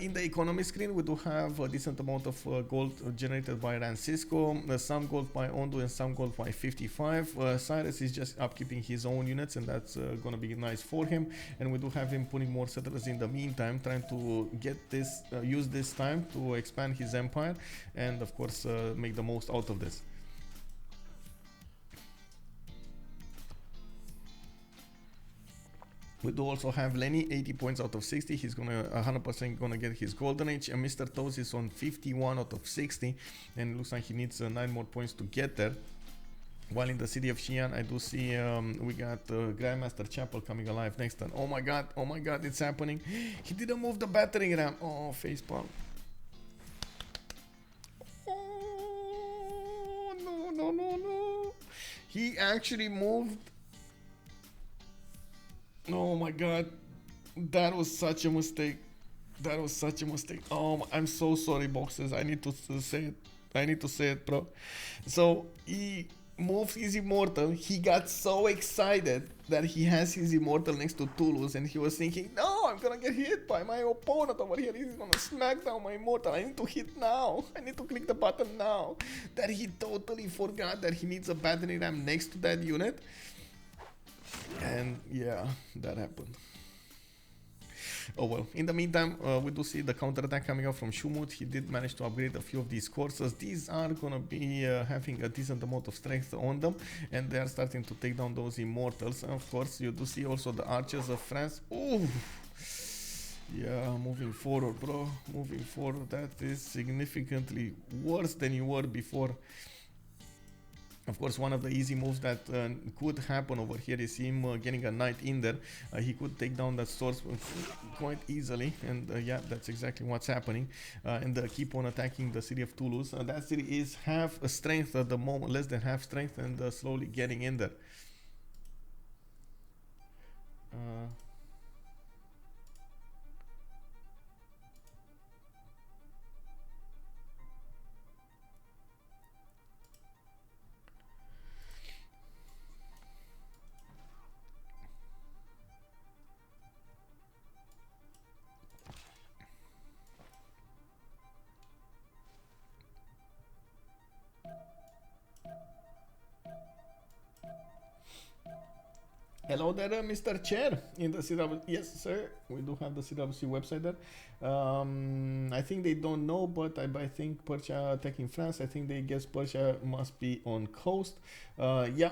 In the economy screen, we do have a decent amount of gold generated by Rancisco, some gold by Ondu, and some gold by Fiftyfive. Cyrus is just upkeeping his own units, and that's gonna be nice for him. And we do have him putting more settlers in the meantime, trying to get this, use this time to expand his empire, and of course make the most out of this. We do also have Lenny, 80 points out of 60. He's gonna 100% gonna get his golden age, and Mr. Toes is on 51 out of 60, and it looks like he needs 9 more points to get there. While in the city of Xi'an, I do see we got Grandmaster Chapel coming alive next turn. Oh my god, it's happening. He didn't move the battering ram. Oh, facepalm. Oh, no. He actually moved. Oh my god, that was such a mistake. Oh, I'm so sorry, Boxes. I need to say it. Bro. So he moved his immortal. He got so excited that he has his immortal next to Toulouse, and he was thinking, no, I'm gonna get hit by my opponent over here. He's gonna smack down my immortal. I need to hit now. I need to click the button now. That he totally forgot that he needs a battering ram next to that unit. And yeah, that happened. Oh well, in the meantime, we do see the counterattack coming out from Schuhmut. He did manage to upgrade a few of these courses. These are gonna be having a decent amount of strength on them, and they are starting to take down those immortals. And of course, you do see also the archers of France. Ooh, yeah, moving forward, bro. Moving forward, that is significantly worse than you were before. Of course, one of the easy moves that could happen over here is him getting a knight in there. He could take down that source quite easily, and yeah, that's exactly what's happening. And keep on attacking the city of Toulouse. That city is half strength at the moment, less than half strength, and slowly getting in there. Hello there, Mr. Chair, in the CW. Yes, sir, we do have the CWC website there. I think they don't know, but I think Persia attacking France. I think they guess Persia must be on coast. Yeah.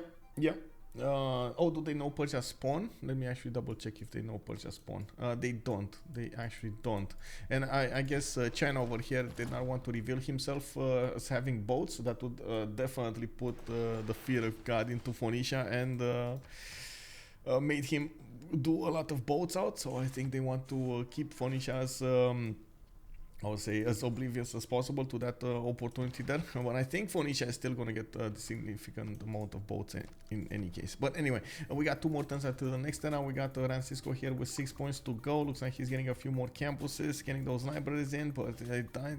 Oh, do they know Persia spawn? Let me actually double check if they know Persia spawn. They don't. They actually don't. And I guess China over here did not want to reveal himself as having boats. So that would definitely put the fear of God into Phoenicia and made him do a lot of boats out. So I think they want to keep Phoenicia as I would say as oblivious as possible to that opportunity there. But I think Phoenicia is still going to get a significant amount of boats in any case. But anyway, we got 2 more turns at the next turn. We got Francisco here with 6 points to go. Looks like he's getting a few more campuses, getting those libraries in, but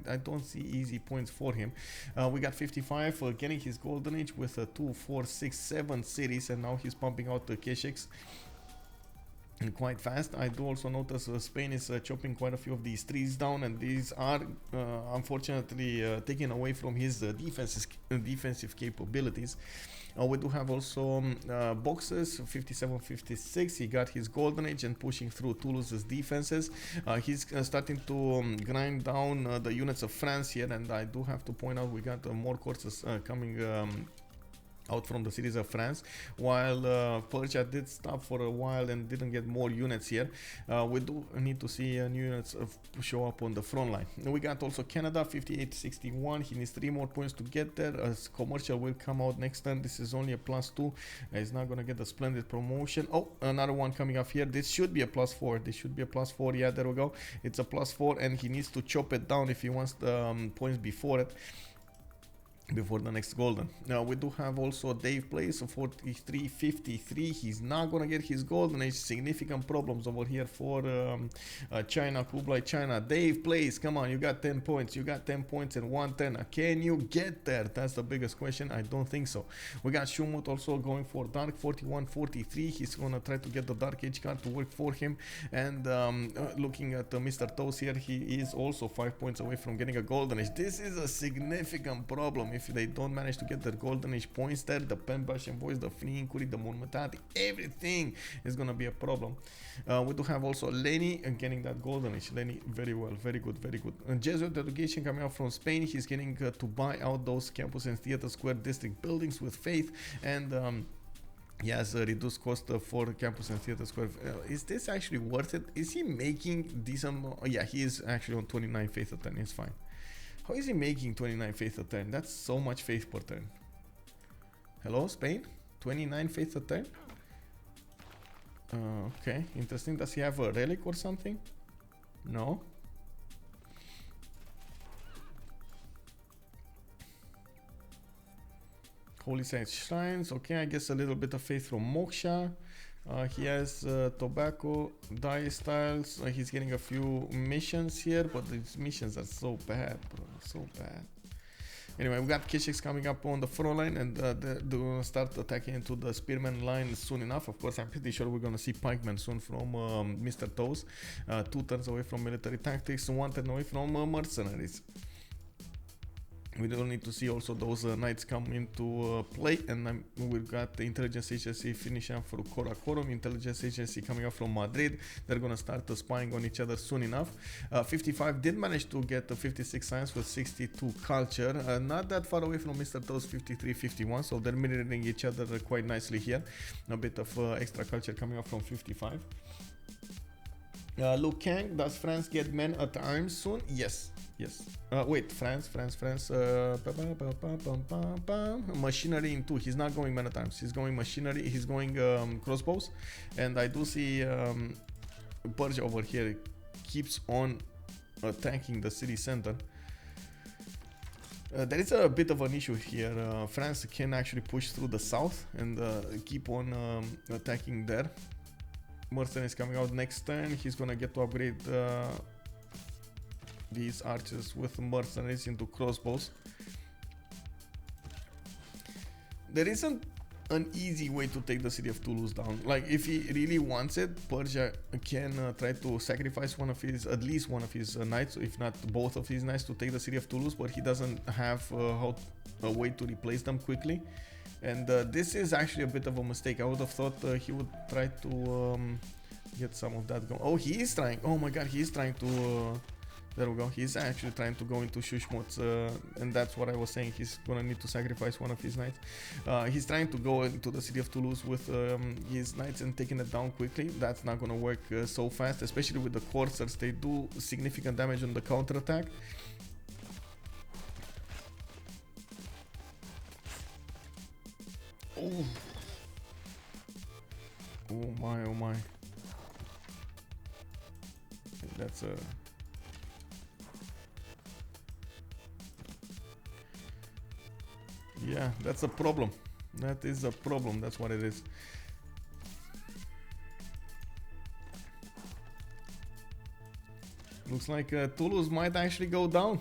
I don't see easy points for him. We got 55 getting his golden age with 2, 4, 6, 7 cities, and now he's pumping out the Keshiks and quite fast. I do also notice Spain is chopping quite a few of these trees down, and these are unfortunately taken away from his defensive capabilities. We do have also boxes 57, 56. He got his golden age and pushing through Toulouse's defenses. He's starting to grind down the units of France here, and I do have to point out we got more courses coming out from the cities of France, while Persia did stop for a while and didn't get more units here. We do need to see new units show up on the front line. We got also Canada 58-61. He needs 3 more points to get there. As commercial will come out next turn. This is only a +2. He's not gonna get a splendid promotion. Oh, another one coming up here. This should be a +4. This should be a +4. Yeah, there we go. It's a +4, and he needs to chop it down if he wants the points before it, before the next golden. Now we do have also DavePlays of 43-53. He's not gonna get his golden age. Significant problems over here for China, Kublai, China. DavePlays, come on, you got 10 points. You got 10 points in 1 turn. Can you get there? That's the biggest question. I don't think so. We got Schuhmut also going for Dark 41-43. He's gonna try to get the Dark Age card to work for him. And looking at Mr. Toes here, he is also 5 points away from getting a golden age. This is a significant problem. If they don't manage to get their golden age points there, the Pembash envoys, the Fnincuri, the Monmatati, everything is gonna be a problem. We do have also Leni getting that golden age. Leni, very well, very good, very good. Jesuit delegation coming out from Spain. He's getting to buy out those campus and theater square district buildings with faith, and he has a reduced cost for campus and theater square. Is this actually worth it? Is he making decent? Yeah, he is actually on 29 faith a turn. It's fine. How is he making 29 faith a turn? That's so much faith per turn. Hello, Spain? 29 faith a turn? Okay, interesting. Does he have a relic or something? No. Holy Site Shrines. Okay, I guess a little bit of faith from Moksha. He has tobacco, dye styles. He's getting a few missions here, but these missions are so bad, bro. So bad. Anyway, we got Keshiks coming up on the front line, and they're gonna start attacking into the spearman line soon enough. Of course, I'm pretty sure we're gonna see pikemen soon from Mr. Toes. 2 turns away from military tactics, 1 turn away from mercenaries. We don't need to see also those knights come into play, and we've got the intelligence agency finishing up for Karakorum, intelligence agency coming up from Madrid. They're gonna start spying on each other soon enough. 55 did manage to get 56 science with 62 culture, not that far away from Mr. Toes 53-51, so they're mirroring each other quite nicely here. A bit of extra culture coming up from 55. Luke Kang, does France get men at arms soon? Yes, yes. Wait, France. Machinery in 2. He's not going men at arms. He's going machinery. He's going crossbows. And I do see Persia over here keeps on attacking the city center. There is a bit of an issue here. France can actually push through the south and keep on attacking there. Mercenary is coming out next turn. He's gonna get to upgrade these archers with mercenaries into crossbows. There isn't an easy way to take the city of Toulouse down. Like, if he really wants it, Persia can try to sacrifice at least one of his knights, if not both of his knights, to take the city of Toulouse, but he doesn't have a way to replace them quickly. And this is actually a bit of a mistake. I would have thought he would try to get some of that going. Oh, he is trying. Oh my god, he is trying to... there we go. He's actually trying to go into Schuhmut, and that's what I was saying. He's gonna need to sacrifice one of his knights. He's trying to go into the city of Toulouse with his knights and taking it down quickly. That's not gonna work so fast, especially with the coursers. They do significant damage on the counterattack. Oh. Oh my, oh my. That's a... yeah, that's a problem. That is a problem. That's what it is. Looks like Toulouse might actually go down.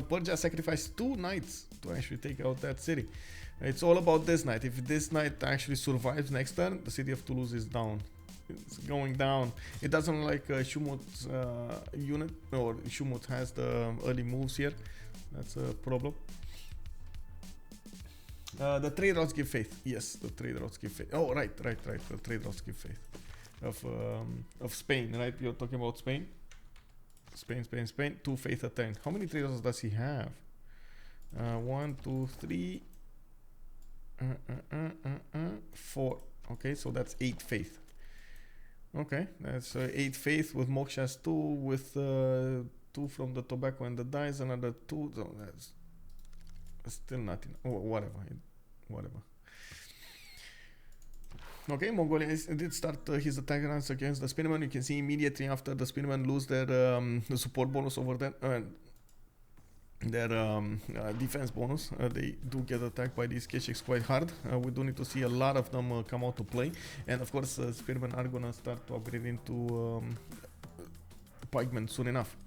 Persia sacrificed 2 knights to actually take out that city. It's all about this knight. If this knight actually survives next turn, the city of Toulouse is down. It's going down. It doesn't look like Schuhmut's unit, or Schuhmut has the early moves here. That's a problem. The trade routes give faith. Yes, the trade routes give faith. Oh, right. The trade routes give faith. Of Spain, right? You're talking about Spain? Spain. 2 faith a turn. How many trade routes does he have? 1, 2, 3... 4. Okay, so that's 8 faith. Okay, that's 8 faith with Mokshas 2, with 2 from the tobacco and the dice, another 2. So that's still nothing. Oh, whatever. Okay, Mongolia did start his attack runs against the Spearmen. You can see immediately after the Spearmen lose their support bonus over there. Their defense bonus, they do get attacked by these Keshiks quite hard. We do need to see a lot of them come out to play, and of course Spearmen are gonna start to upgrade into pikemen soon enough.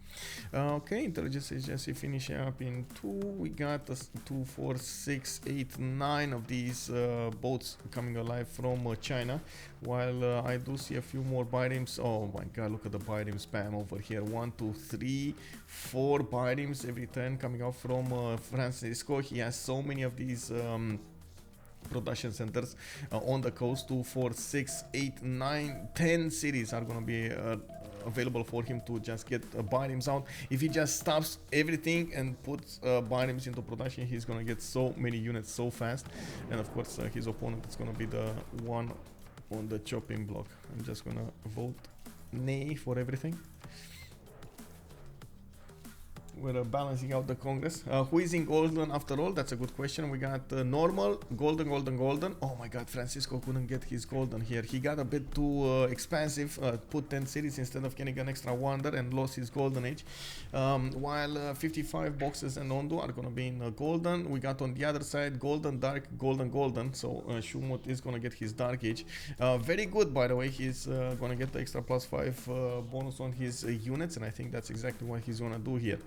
Okay, intelligence agency finishing up in 2. We got 2, 4, 6, 8, 9 of these boats coming alive from China, while I do see a few more bireams. Oh my god, look at the biream spam over here. 1, 2, 3, 4 bireams every turn coming out from Francisco. He has so many of these production centers on the coast. 2, 4, 6, 8, 9, 10 cities are gonna be available for him to just get bireams out. If he just stops everything and puts bireams into production, he's gonna get so many units so fast. And of course his opponent is gonna be the one on the chopping block. I'm just gonna vote nay for everything. We're balancing out the Congress. Who is in golden after all? That's a good question. We got normal, golden. Oh my god, Francisco couldn't get his golden here. He got a bit too expansive, put 10 cities instead of getting an extra wonder, and lost his golden age. While 55 boxes and Ondu are gonna be in golden. We got on the other side golden, dark, golden. So Schuhmut is gonna get his dark age. Very good, by the way. He's gonna get the extra +5 bonus on his units, and I think that's exactly what he's gonna do here.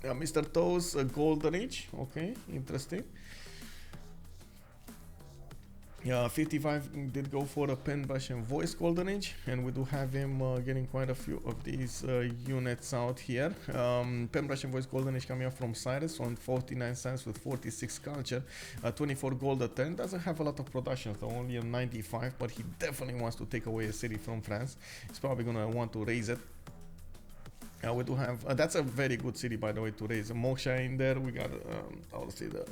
Mr. Toe's golden age. Okay, interesting. Yeah, 55 did go for a pen brush and voice golden age, and we do have him getting quite a few of these units out here. Pen brush and voice golden age coming up from Cyrus on 49 cents with 46 culture, 24 gold a turn. Doesn't have a lot of production, so only a 95, but he definitely wants to take away a city from France. He's probably gonna want to raise it. We do have that's a very good city, by the way, to raise. Moksha in there. We got I would say the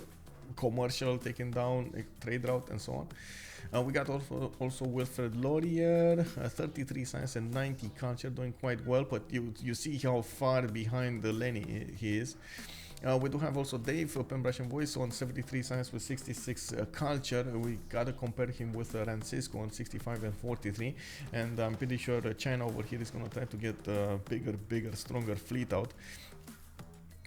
commercial taken down, a trade route, and so on. We got also Wilfred Laurier, 33 science and 90 culture, doing quite well, but you see how far behind the Lenny he is. We do have also Dave, pen brush and voice on 73 science with 66 culture. We gotta compare him with Francisco on 65 and 43, and I'm pretty sure China over here is gonna try to get bigger, stronger fleet out.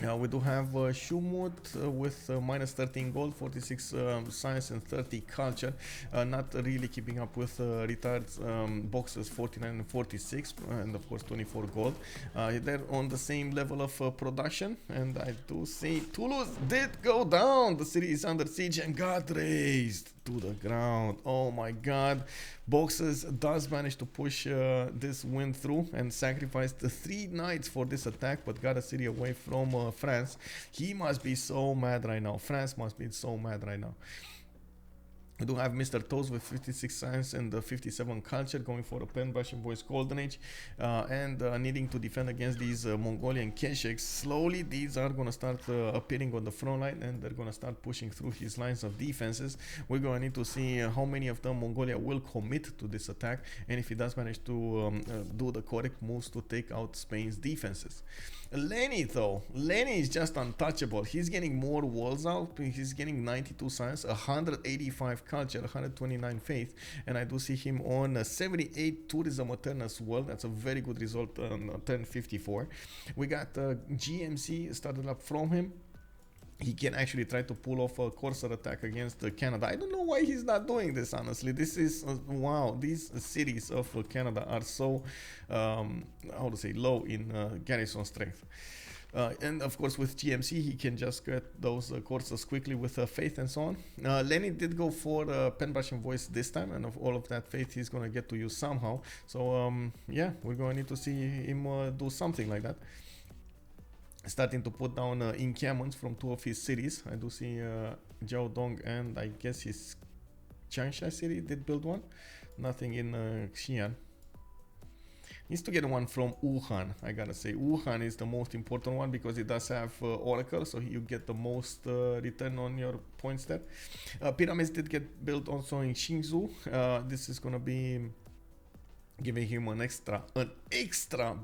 We do have Schuhmut with minus 13 gold, 46 science and 30 culture, not really keeping up with retired boxes 49 and 46, and of course 24 gold. They're on the same level of production, and I do see Toulouse did go down. The city is under siege and got razed to the ground. Oh my god. Boxes does manage to push this win through and sacrificed the 3 knights for this attack, but got a city away from France. He must be so mad right now. France must be so mad right now. We do have Mr. Toes with 56 science and 57 culture, going for a pen brush and voice golden age, and needing to defend against these Mongolian Keshiks. Slowly these are going to start appearing on the front line, and they're going to start pushing through his lines of defenses. We're going to need to see how many of them Mongolia will commit to this attack, and if he does manage to do the correct moves to take out Spain's defenses. Lenny though, Lenny is just untouchable. He's getting more walls out. He's getting 92 science, 185 culture, 129 faith, and I do see him on 78 tourism awareness world. That's a very good result on turn 54. We got GMC started up from him. He can actually try to pull off a Corsair attack against Canada. I don't know why he's not doing this, honestly. This is, wow, these cities of Canada are so, how to say, low in garrison strength. And of course with GMC he can just get those Corsairs quickly with faith and so on. Lenny did go for pen brush and voice this time, and of all of that faith he's going to get to use somehow. So yeah, we're going to need to see him do something like that. Starting to put down encampments from 2 of his cities. I do see Jiaodong and I guess his Changsha city did build one. Nothing in Xi'an. Needs to get one from Wuhan, I gotta say. Wuhan is the most important one because it does have Oracle, so you get the most return on your points there. Pyramids did get built also in Xingzhou. This is gonna be giving him an extra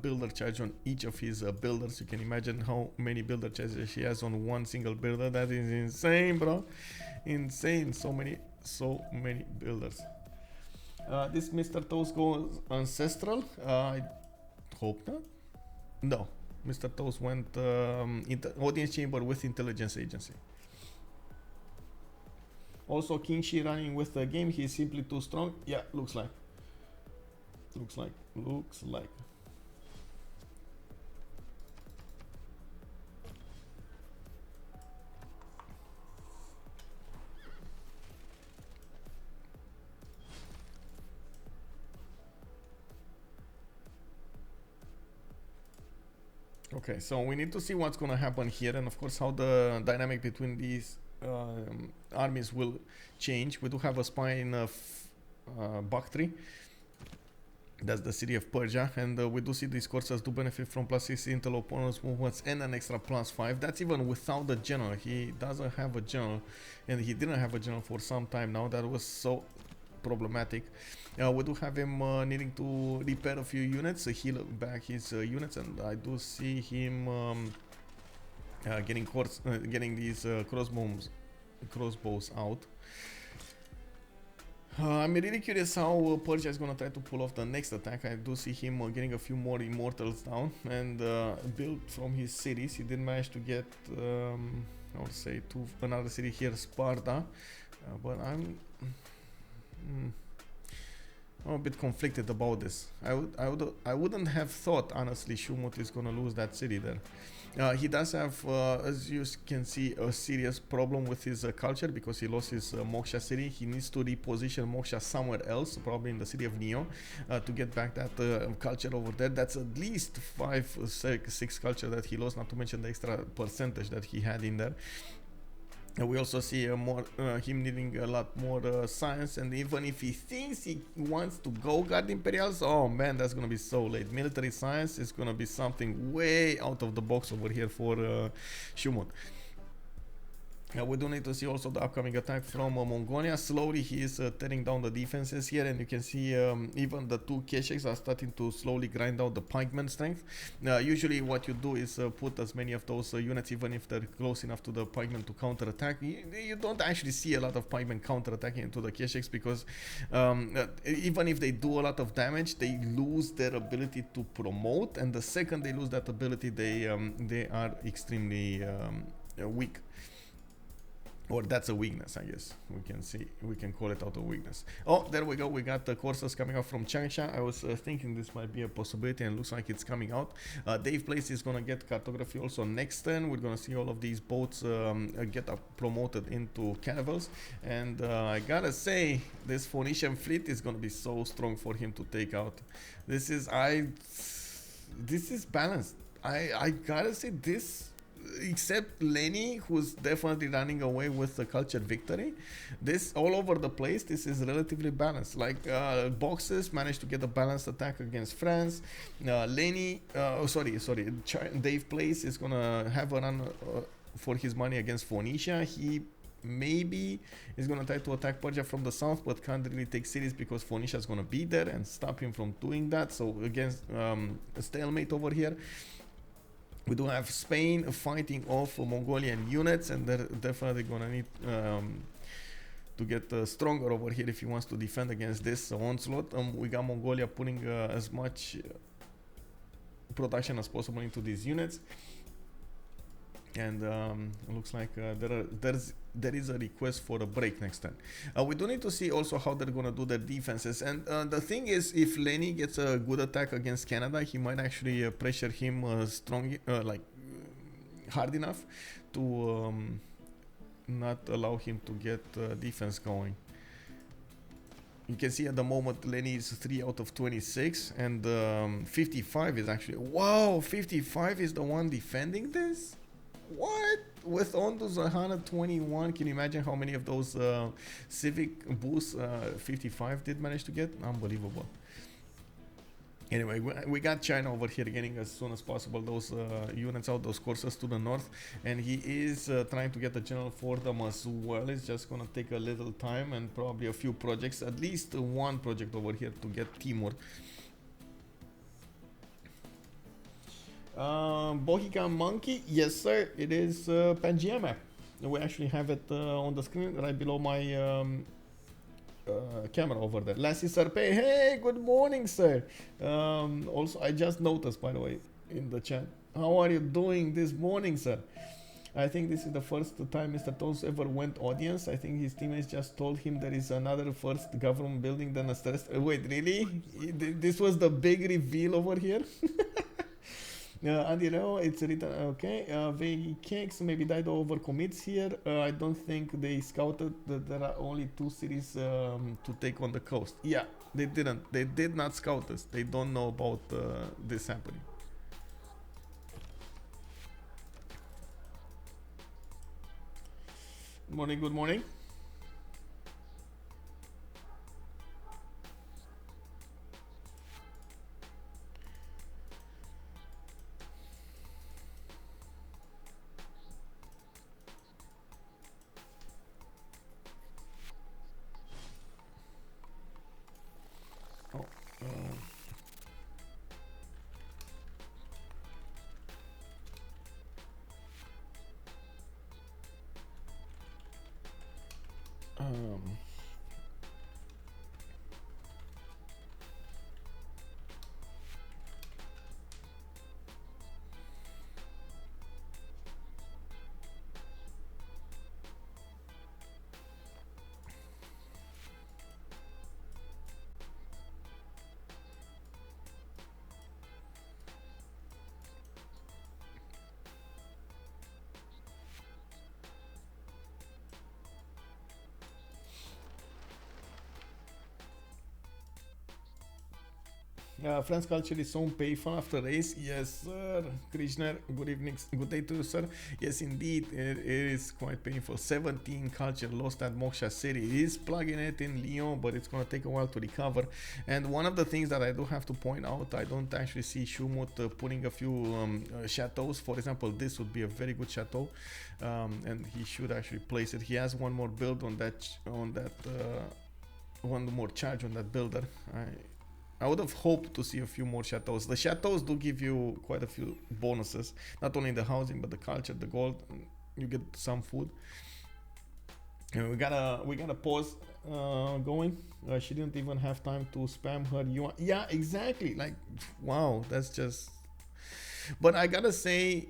builder charge on each of his builders. You can imagine how many builder charges he has on one single builder. That is insane, bro. Insane. So many builders. This Mr. Toast goes ancestral. I hope not. No, Mr. Toast went into audience chamber with intelligence agency. Also Qin Shi running with the game. He's simply too strong. Yeah, looks like. Okay, so we need to see what's going to happen here, and of course how the dynamic between these armies will change. We do have a spy in Bactri. That's the city of Persia, and we do see these Corsairs do benefit from +6 intel opponents movements and an extra +5. That's even without the general. He doesn't have a general, and he didn't have a general for some time now. That was so problematic. We do have him needing to repair a few units, heal back his units, and I do see him getting these crossbows out. I'm really curious how Persia is going to try to pull off the next attack. I do see him getting a few more immortals down and build from his cities. He did manage to get, I would say, to another city here, Sparta. But I'm a bit conflicted about this. I wouldn't have thought, honestly, Schuhmut is going to lose that city there. He does have, as you can see, a serious problem with his culture because he lost his Moksha city. He needs to reposition Moksha somewhere else, probably in the city of Neo, to get back that culture over there. That's at least 5, 6 culture that he lost, not to mention the extra percentage that he had in there. We also see him needing a lot more science, and even if he thinks he wants to go guard Imperials, oh man, that's gonna be so late. Military science is gonna be something way out of the box over here for Schuhmut. We do need to see also the upcoming attack from Mongolia. Slowly he is tearing down the defenses here, and you can see even the two Kesheks are starting to slowly grind down the pikeman strength. Usually what you do is put as many of those units, even if they're close enough to the pikemen to counter-attack. You don't actually see a lot of pikemen counter-attacking into the Kesheks because even if they do a lot of damage, they lose their ability to promote, and the second they lose that ability, they are extremely weak. Or that's a weakness, I guess. We can call it out a weakness. Oh, there we go. We got the courses coming out from Changsha. I was thinking this might be a possibility, and looks like it's coming out. DavePlays is gonna get cartography also next turn. We're gonna see all of these boats get promoted into caravels, and I gotta say, this Phoenician fleet is gonna be so strong for him to take out. This is balanced. I gotta say this. Except Lenny, who's definitely running away with the cultured victory, this all over the place, this is relatively balanced. Like Boxes managed to get a balanced attack against France. Lenny, DavePlays is gonna have a run for his money against Phoenicia. He maybe is gonna try to attack Persia from the south, but can't really take cities because Phoenicia is gonna be there and stop him from doing that. So against a stalemate over here. We do have Spain fighting off Mongolian units, and they're definitely gonna need to get stronger over here if he wants to defend against this onslaught. We got Mongolia putting as much production as possible into these units, and it looks like there is a request for a break next turn. We do need to see also how they're gonna do their defenses, and the thing is, if Lenny gets a good attack against Canada, he might actually pressure him hard enough to not allow him to get defense going. You can see at the moment Lenny is 3 out of 26, and 55 is actually, wow, 55 is the one defending this. What? With Ondu's 121, can you imagine how many of those civic boosts 55 did manage to get? Unbelievable. Anyway, we got China over here getting as soon as possible those units out, those courses to the north, and he is trying to get the general for them as well. It's just gonna take a little time and probably a few projects, at least one project over here to get Timur. Bohican Monkey, yes sir, it is Pangea map. We actually have it on the screen right below my camera over there. Lassie Serpe, hey, good morning sir. Also, I just noticed, by the way, in the chat, how are you doing this morning, sir? I think this is the first time Mr. Toast ever went audience. I think his teammates just told him there is another first government building than a stress. Wait, really? This was the big reveal over here? And you know, it's written, okay, they cakes maybe died over commits here. I don't think they scouted that there are only 2 cities to take on the coast. Yeah, they didn't. They did not scout us. They don't know about this happening. Good morning, good morning. France culture is so painful after race. Yes, sir. Krishner, good evening, good day to you, sir. Yes, indeed, it is quite painful. 17 culture lost at Moksha City. It is plugging it in Lyon, but it's gonna take a while to recover. And one of the things that I do have to point out, I don't actually see Schuhmut putting a few chateaus. For example, this would be a very good chateau, and he should actually place it. He has one more build on that, one more charge on that builder. I would have hoped to see a few more chateaus. The chateaus do give you quite a few bonuses, not only the housing but the culture, the gold. You get some food. And we gotta pause going. She didn't even have time to spam her yuan. Yeah, exactly. Like, wow, that's just. But I gotta say,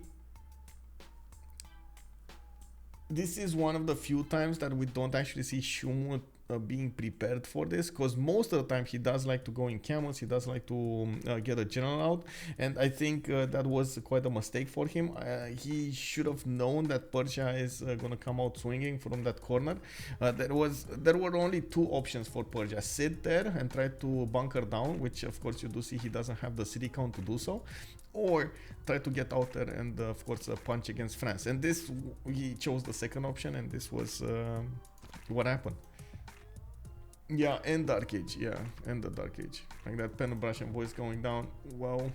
this is one of the few times that we don't actually see Schuhmut being prepared for this, because most of the time he does like to go in camels, he does like to get a general out, and I think that was quite a mistake for him. He should have known that Persia is gonna come out swinging from that corner. There were only two options for Persia: sit there and try to bunker down, which of course you do see he doesn't have the city count to do so, or try to get out there and of course punch against France. And this, he chose the second option, and this was what happened. Yeah, and Dark Age. Yeah, and the Dark Age. Like that pen brush and voice going down. Wow.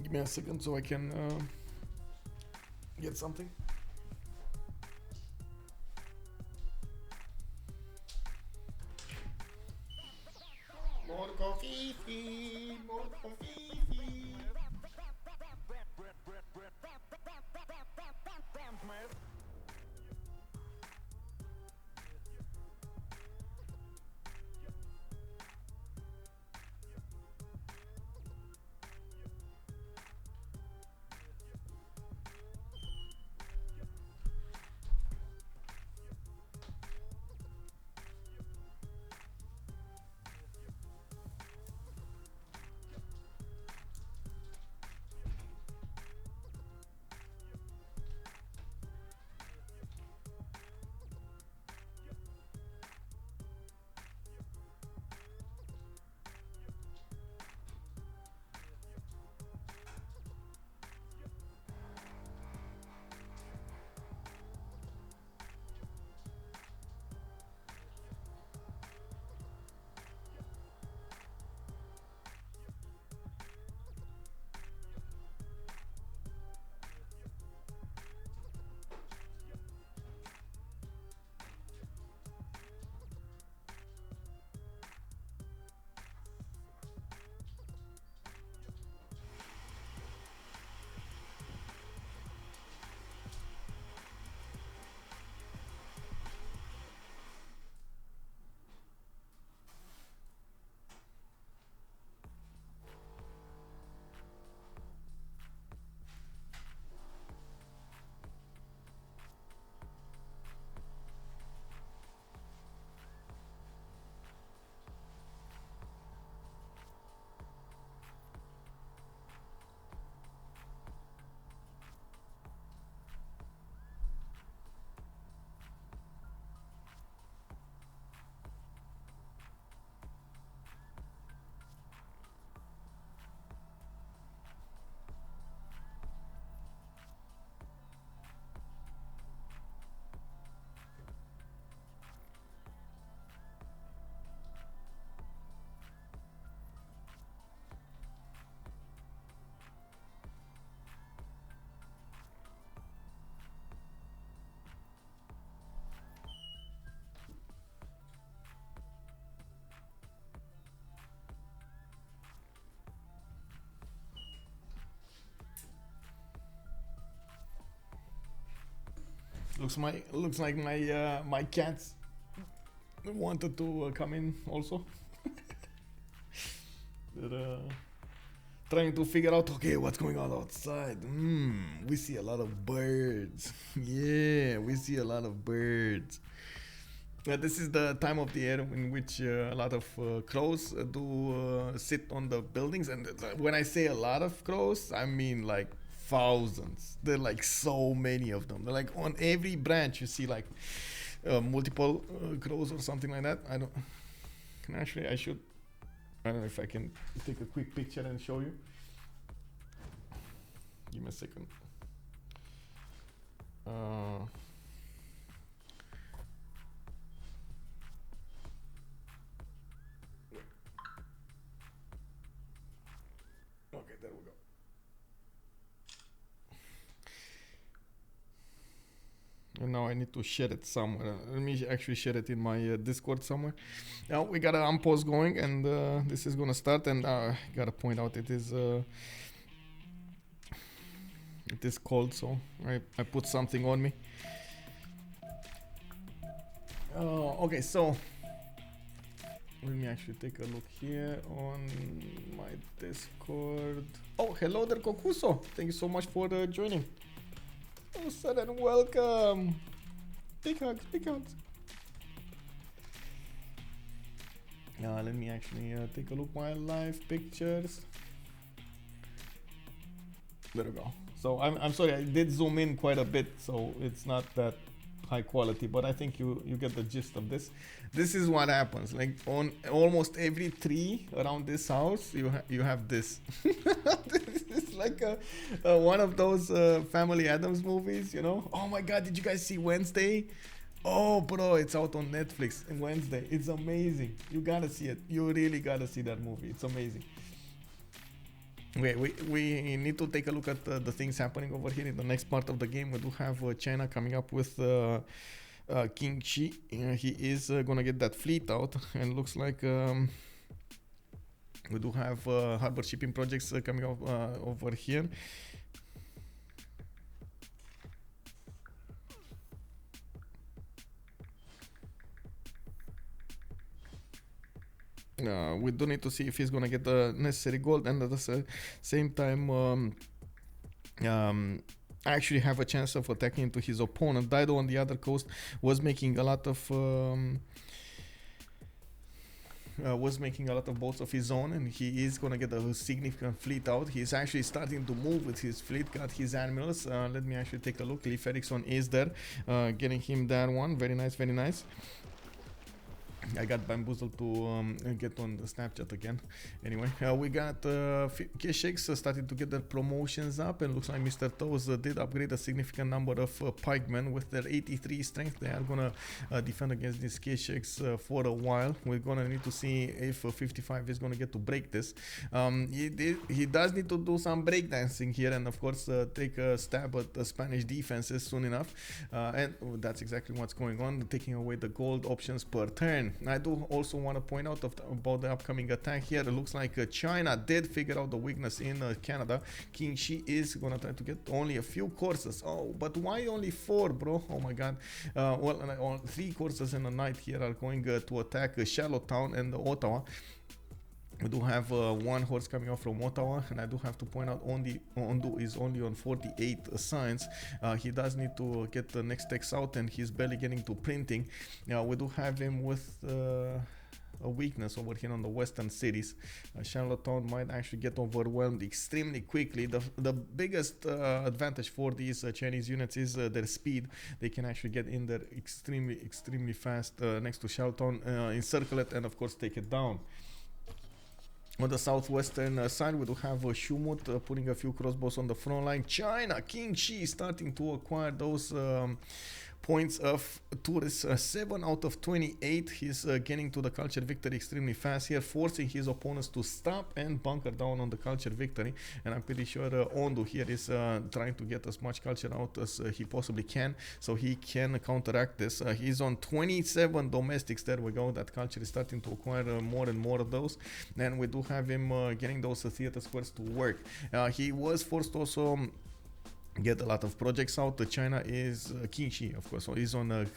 Give me a second so I can get something. More coffee, more coffee. Looks like my cats wanted to come in also. They're trying to figure out, okay, what's going on outside. We see a lot of birds. Yeah, we see a lot of birds. This is the time of the year in which a lot of crows do sit on the buildings. And when I say a lot of crows, I mean like thousands. There are like so many of them. They're like on every branch you see like multiple crows or something like that. I don't. Actually, I should. I don't know if I can take a quick picture and show you. Give me a second. Okay, there we go. And now I need to share it somewhere. Let me actually share it in my Discord somewhere. Now we got an unpause going, and this is gonna start. And gotta point out it is cold, so I put something on me. Okay, so let me actually take a look here on my Discord. Oh, hello there, Kokuso. Thank you so much for joining. Oh, sudden welcome. Big hugs, big hugs. Let me actually take a look at my live pictures. There we go. So I'm sorry, I did zoom in quite a bit, so it's not that high quality, but I think you get the gist of this. This is what happens. Like on almost every tree around this house, you have this. This is like one of those Family Addams movies, you know? Oh my God, did you guys see Wednesday? Oh, bro, it's out on Netflix on Wednesday. It's amazing. You gotta see it. You really gotta see that movie. It's amazing. We need to take a look at the things happening over here in the next part of the game. We do have China coming up with Qin Shi. He is gonna get that fleet out, and looks like we do have harbor shipping projects coming up over here. We do need to see if he's gonna get the necessary gold, and at the same time actually have a chance of attacking into his opponent. Dido on the other coast was making a lot of boats of his own, and he is gonna get a significant fleet out. He's actually starting to move with his fleet, got his admirals. Let me actually take a look. Leif Erikson is there, getting him that one. Very nice, very nice. I got bamboozled to get on the Snapchat again. Anyway, we got K-Shakes starting to get their promotions up, and looks like Mr. Toes did upgrade a significant number of pikemen with their 83 strength. They are gonna defend against these K-Shakes for a while. We're gonna need to see if 55 is gonna get to break this. He does need to do some breakdancing here, and of course take a stab at the Spanish defenses soon enough. And that's exactly what's going on, taking away the gold options per turn. I do also want to point out about the upcoming attack here. It looks like China did figure out the weakness in Canada. Qin Shi is gonna try to get only a few courses. Oh, but why only 4, bro? Oh my God. Well, 3 courses in a night here are going to attack Charlottetown and Ottawa. We do have 1 horse coming out from Ottawa, and I do have to point out Ondu is only on 48 signs. He does need to get the next text out, and he's barely getting to printing. We do have him with a weakness over here on the western cities. Charlottetown might actually get overwhelmed extremely quickly. The biggest advantage for these Chinese units is their speed. They can actually get in there extremely fast next to Charlottetown, encircle it, and of course take it down. On the southwestern side, we do have Schuhmut putting a few crossbows on the front line. China, Qin Shi starting to acquire those points of tourists. 7 out of 28. He's getting to the culture victory extremely fast here, forcing his opponents to stop and bunker down on the culture victory. And I'm pretty sure Ondu here is trying to get as much culture out as he possibly can, so he can counteract this. He's on 27 domestics. There we go. That culture is starting to acquire more and more of those. And we do have him getting those theater squares to work. He was forced also get a lot of projects out. China is Qin Shi, of course, so he's on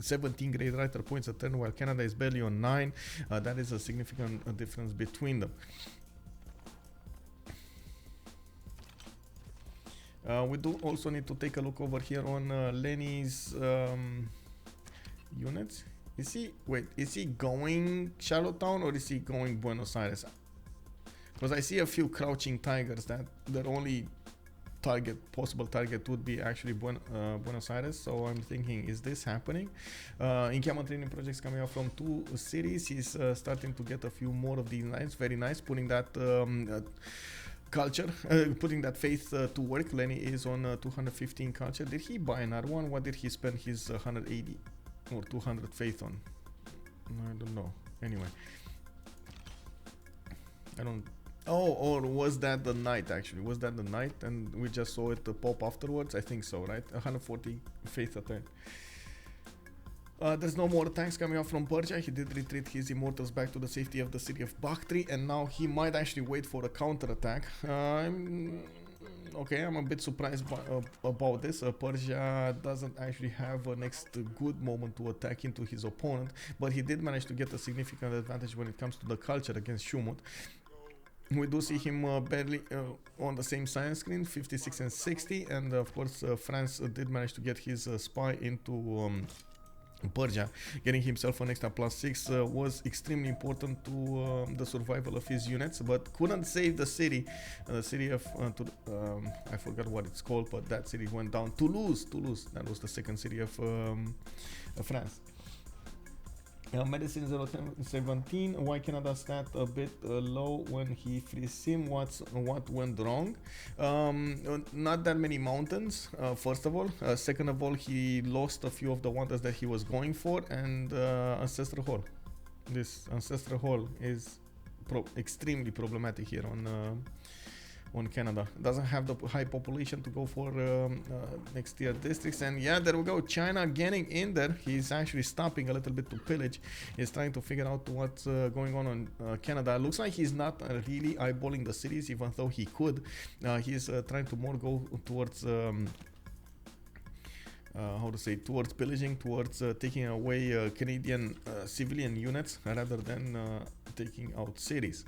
17 grade writer points a turn, while Canada is barely on 9. That is a significant difference between them. We do also need to take a look over here on Lenny's units. Is he going Charlottetown or is he going Buenos Aires? Because I see a few crouching tigers that their only possible target would be actually Buenos Aires. So I'm thinking, is this happening? In Camel training projects coming out from 2 cities. He's starting to get a few more of these lines. Very nice, putting that culture, putting that faith to work. Lenny is on 215 culture. Did he buy another one? What did he spend his 180 or 200 faith on? I don't know. Anyway, I don't. Oh, or was that the night actually? Was that the night and we just saw it pop afterwards? I think so, right? 140 faith a turn. There's no more tanks coming out from Persia. He did retreat his immortals back to the safety of the city of Bakhtri, and now he might actually wait for a counter-attack. Okay, I'm a bit surprised about this. Persia doesn't actually have a next good moment to attack into his opponent, but he did manage to get a significant advantage when it comes to the culture against Schuhmut. We do see him barely on the same science screen, 56 and 60, and of course France did manage to get his spy into Persia. Getting himself an extra +6 was extremely important to the survival of his units, but couldn't save the city. The city of I forgot what it's called, but that city went down. Toulouse, that was the second city of France. Medicine 017. Why Canada stat a bit low when he frees him? What went wrong? Not that many mountains, first of all. Second of all, he lost a few of the wonders that he was going for, and Ancestral Hall. This Ancestral Hall is extremely problematic here on Canada. Doesn't have the high population to go for next tier districts, and yeah, there we go. China getting in there. He's actually stopping a little bit to pillage. He's trying to figure out what's going on Canada. Looks like he's not really eyeballing the cities, even though he could. He's trying to more go towards towards pillaging, towards taking away Canadian civilian units rather than taking out cities.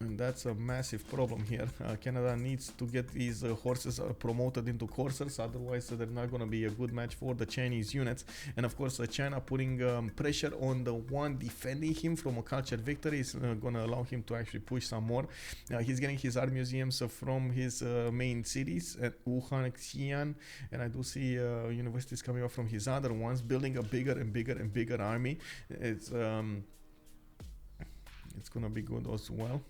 And that's a massive problem here. Canada needs to get these horses promoted into coursers, otherwise they're not going to be a good match for the Chinese units. And of course China putting pressure on the one defending him from a culture victory is going to allow him to actually push some more. He's getting his art museums from his main cities at Wuhan, Xi'an, and I do see universities coming up from his other ones, building a bigger and bigger army. It's going to be good as well.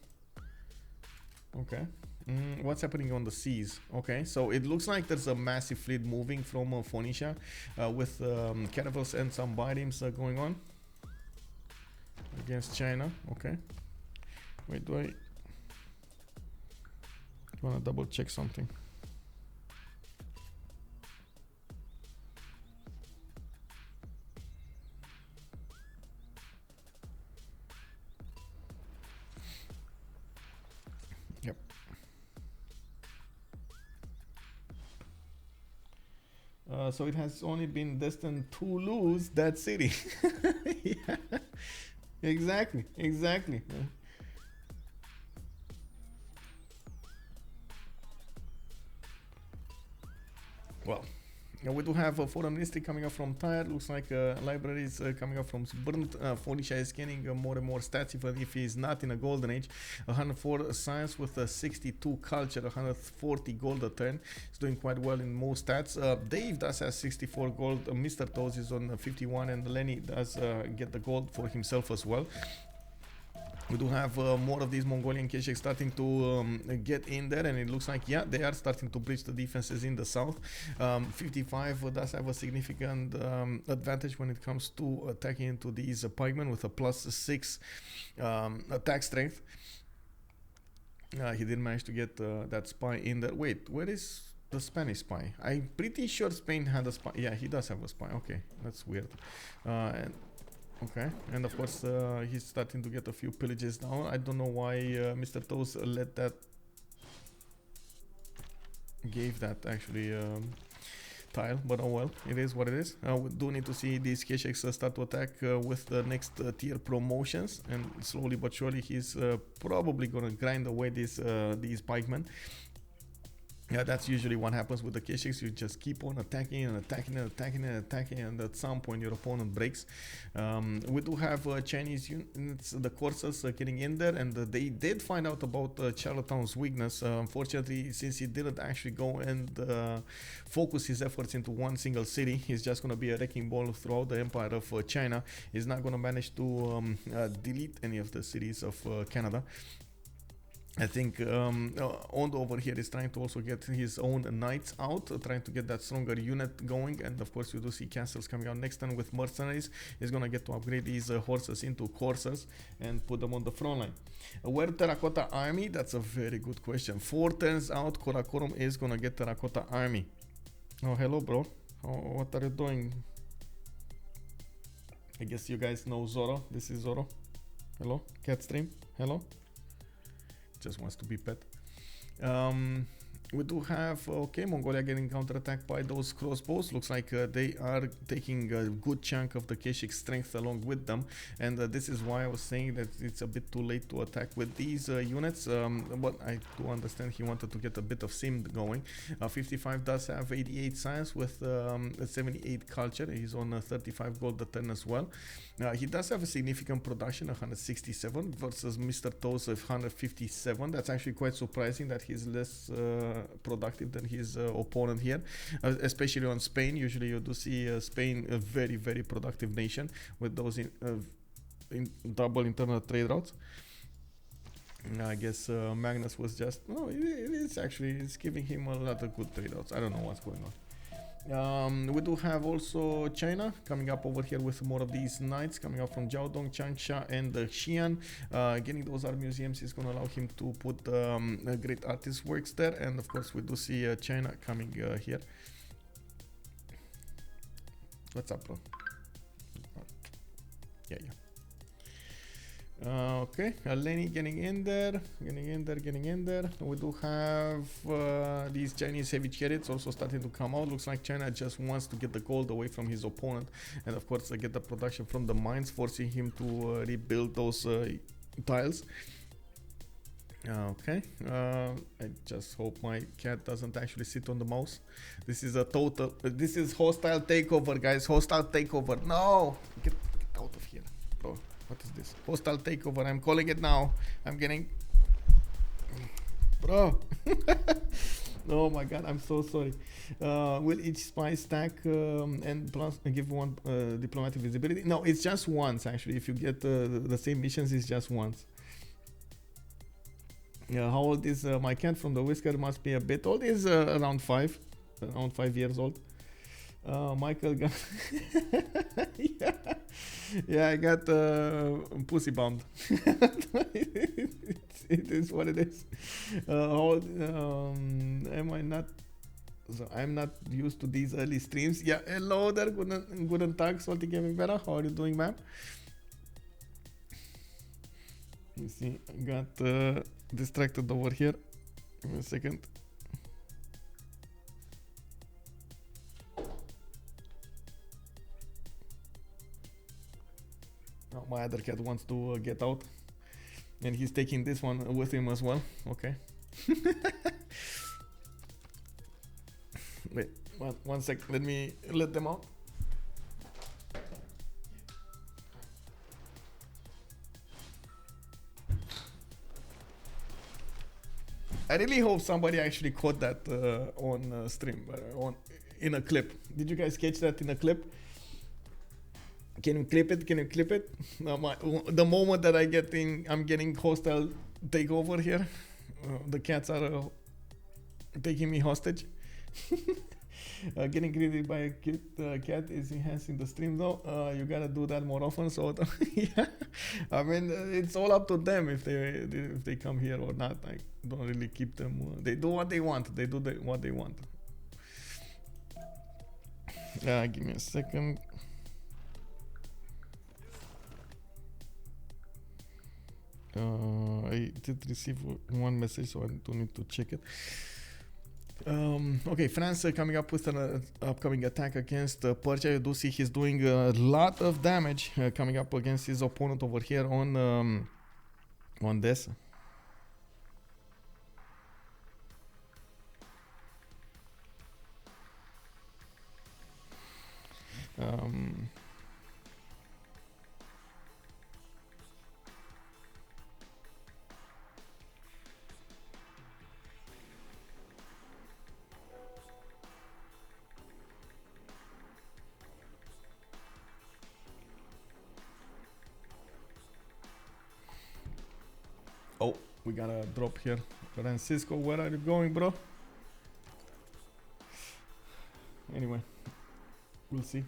Okay, what's happening on the seas? Okay, so it looks like there's a massive fleet moving from Phoenicia with caravels and some biremes going on against China. Okay, wait, do I want to double check something? Yep. So it has only been destined to lose that city. Yeah. Exactly. Yeah. Well, we do have a foreign ministry coming up from Tyre. Looks like libraries coming up from Burnt. Phoenicia is gaining more and more stats, even if he's not in a golden age. 104 science with 62 culture, 140 gold a turn. He's doing quite well in most stats. Dave does have 64 gold. Mr. Toes is on 51, and Lenny does get the gold for himself as well. We do have more of these Mongolian Kesheks starting to get in there, and it looks like, yeah, they are starting to breach the defenses in the south. 55 does have a significant advantage when it comes to attacking into these pikemen with a +6 attack strength. He did manage to get that spy in there. Wait, where is the Spanish spy? I'm pretty sure Spain had a spy. Yeah, he does have a spy. Okay, that's weird. Okay, and of course he's starting to get a few pillages now. I don't know why Mr. Toes let that, gave that actually tile, but oh well, it is what it is. We do need to see these Kesheks start to attack with the next tier promotions, and slowly but surely he's probably gonna grind away these pikemen. Yeah, that's usually what happens with the Keshiks. You just keep on attacking and attacking and attacking and attacking, and at some point your opponent breaks. We do have Chinese units, the courses getting in there, and they did find out about Charlottetown's weakness. Unfortunately, since he didn't actually go and focus his efforts into one single city, he's just going to be a wrecking ball throughout the empire of China. He's not going to manage to delete any of the cities of Canada. I think Ondu over here is trying to also get his own knights out, trying to get that stronger unit going, and of course you do see castles coming out next turn with mercenaries. He's gonna get to upgrade these horses into coursers and put them on the front line. Where Terracotta Army? That's a very good question. 4 turns out, Karakorum is gonna get Terracotta Army. Oh, hello bro. Oh, what are you doing? I guess you guys know Zoro. This is Zoro. Hello, cat stream. Hello. Just wants to be pet. We do have, okay, Mongolia getting counterattacked by those crossbows. Looks like they are taking a good chunk of the Keshik strength along with them. And this is why I was saying that it's a bit too late to attack with these units. But I do understand he wanted to get a bit of sim going. 55 does have 88 science with 78 culture. He's on 35 gold a turn as well. He does have a significant production, 167 versus Mr. Toes of 157. That's actually quite surprising that he's less productive than his opponent here, especially on Spain. Usually you do see Spain a very, very productive nation with those in double internal trade routes. I guess Magnus was just, no, it's giving him a lot of good trade routes. I don't know what's going on. We do have also China coming up over here with more of these knights coming up from Jiaodong, Changsha, and Xi'an. Getting those art museums is going to allow him to put great artist works there, and of course we do see China coming here. What's up, bro? Yeah. Okay, Leni getting in there. We do have these Chinese heavy chariots also starting to come out. Looks like China just wants to get the gold away from his opponent, and of course get the production from the mines, forcing him to rebuild those tiles. Okay, I just hope my cat doesn't actually sit on the mouse. This is hostile takeover, guys. Hostile takeover. No, get out of here, bro. What is this? Hostile takeover. I'm calling it now. I'm getting... Bro. Oh my god, I'm so sorry. Will each spy stack and plus give one diplomatic visibility? No, it's just once actually. If you get the same missions, it's just once. Yeah, how old is my cat from the whisker? Must be a bit old. Is around 5 years old. Michael got yeah, I got pussy bombed. it is what it is. Am I not? So I'm not used to these early streams. Yeah, hello there, guten Tag, Salty Gaming Better. How are you doing, man? You see, I got distracted over here. Give me a second. Oh, my other cat wants to get out, and he's taking this one with him as well. Okay. Wait, one sec. Let me let them out. I really hope somebody actually caught that on stream, in a clip. Did you guys catch that in a clip? Can you clip it? Can you clip it? The moment that I'm getting hostile takeover here. The cats are taking me hostage. Getting greeted by a cute cat is enhancing the stream though. You gotta do that more often. So yeah, I mean it's all up to them if they come here or not. I don't really keep them. They do what they want. They do what they want. Give me a second. I did receive one message, so I don't need to check it. Okay, France coming up with an upcoming attack against Persia. You do see he's doing a lot of damage coming up against his opponent over here on this. Oh, we got a drop here. Francisco, where are you going, bro? Anyway, we'll see.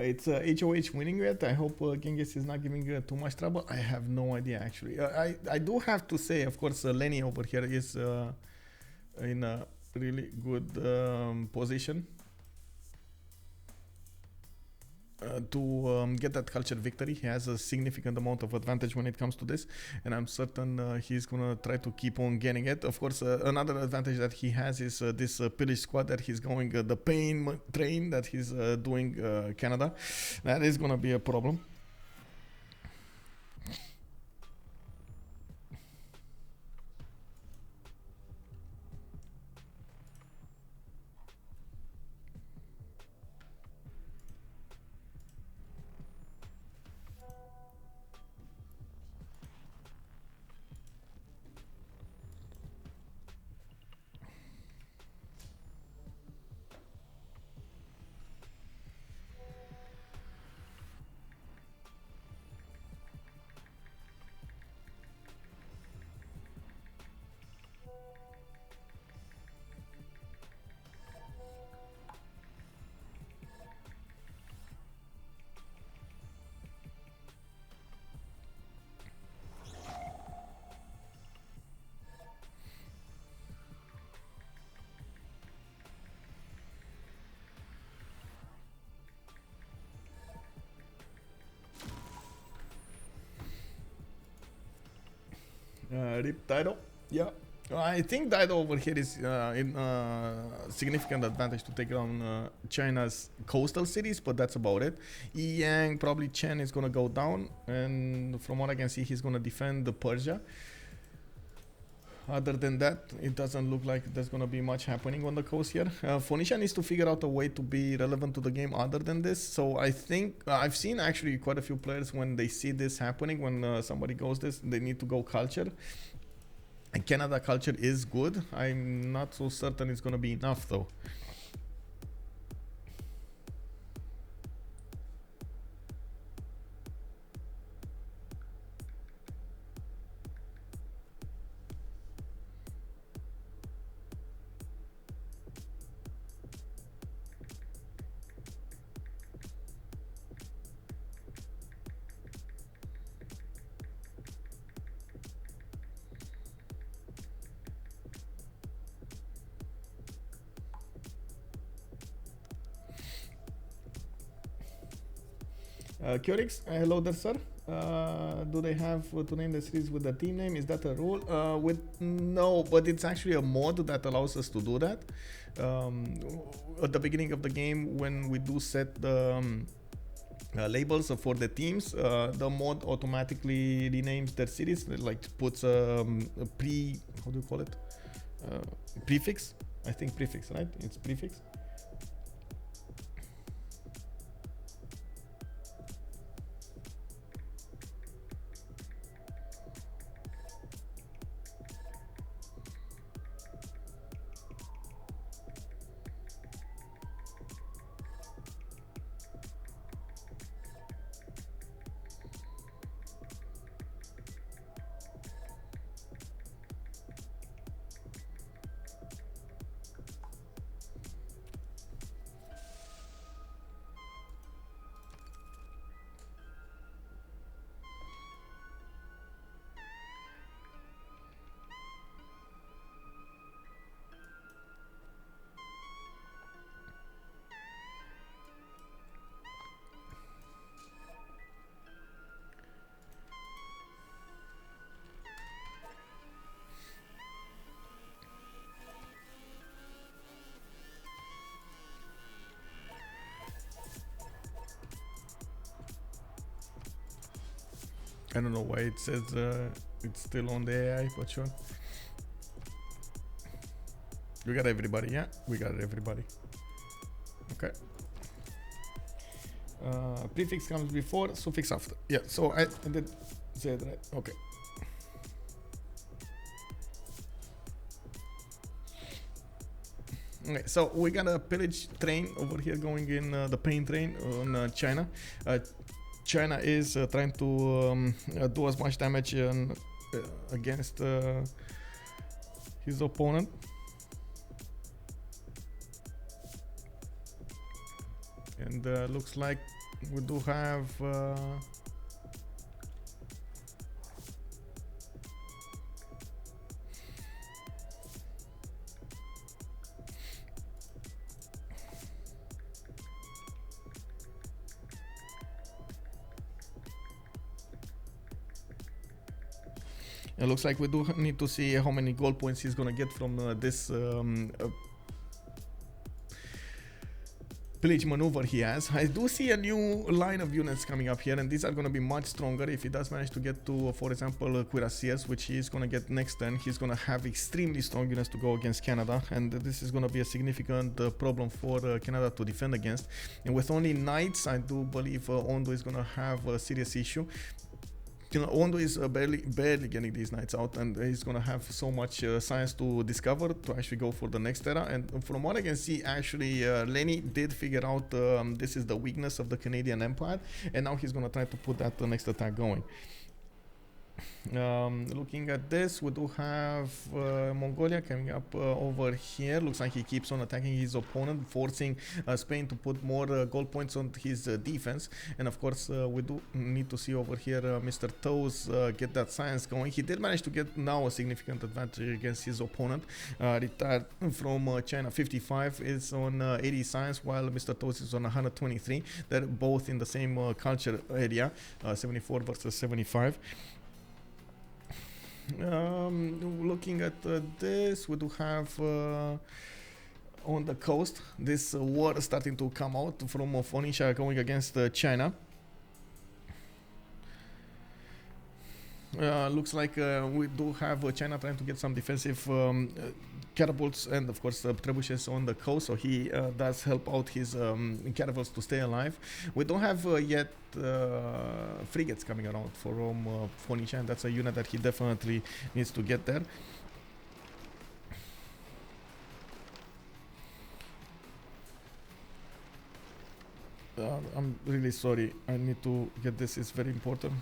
It's HOH winning yet. I hope Ghenghis is not giving too much trouble. I have no idea actually. I do have to say, of course, Lenny over here is in a really good position to get that culture victory. He has a significant amount of advantage when it comes to this, and I'm certain he's gonna try to keep on getting it. Of course, another advantage that he has is this pillage squad that he's going, the pain train that he's doing Canada. That is gonna be a problem. Rip Dido. Yeah. I think Dido over here is in significant advantage to take down China's coastal cities, but that's about it. Yang, probably Chen is gonna go down, and from what I can see, he's gonna defend the Persia. Other than that, it doesn't look like there's gonna be much happening on the coast here. Phoenicia needs to figure out a way to be relevant to the game other than this. So I think I've seen actually quite a few players when they see this happening, when somebody goes this, they need to go culture. And Canada culture is good. I'm not so certain it's gonna be enough though. Curix, hello there, sir. Do they have to name the series with the team name? Is that a rule? No, but it's actually a mod that allows us to do that. At the beginning of the game, when we do set the labels for the teams, the mod automatically renames their series, like puts a how do you call it? Prefix. I think prefix, right? It's prefix. I don't know why it says it's still on the AI, but sure. We got everybody, yeah? We got everybody. Okay. Prefix comes before, suffix after. Yeah, so I did say it right. Okay. Okay, so we got a pillage train over here going in the pain train on China. China is trying to do as much damage against his opponent. And looks like we do have it looks like we do need to see how many gold points he's gonna get from this pillage maneuver he has. I do see a new line of units coming up here, and these are going to be much stronger if he does manage to get to, for example, cuirassiers, which he is going to get next turn. He's going to have extremely strong units to go against Canada, and this is going to be a significant problem for Canada to defend against. And with only knights, I do believe Ondu is going to have a serious issue. You know, Ondu is barely getting these knights out, and he's gonna have so much science to discover to actually go for the next era. And from what I can see, actually, Lenny did figure out this is the weakness of the Canadian Empire, and now he's gonna try to put that next attack going. Looking at this, we do have Mongolia coming up over here. Looks like he keeps on attacking his opponent, forcing Spain to put more gold points on his defense. And of course, we do need to see over here Mr. Toes get that science going. He did manage to get now a significant advantage against his opponent. Retired from China, 55 is on 80 science, while Mr. Toes is on 123. They're both in the same culture area, 74 versus 75. Looking at this, we do have on the coast this war starting to come out from Phoenicia going against China. Looks like we do have China trying to get some defensive catapults and of course trebuchets on the coast, so he does help out his catapults to stay alive. We don't have yet frigates coming around from Phoenicia, and that's a unit that he definitely needs to get there. I'm really sorry, I need to get this, it's very important.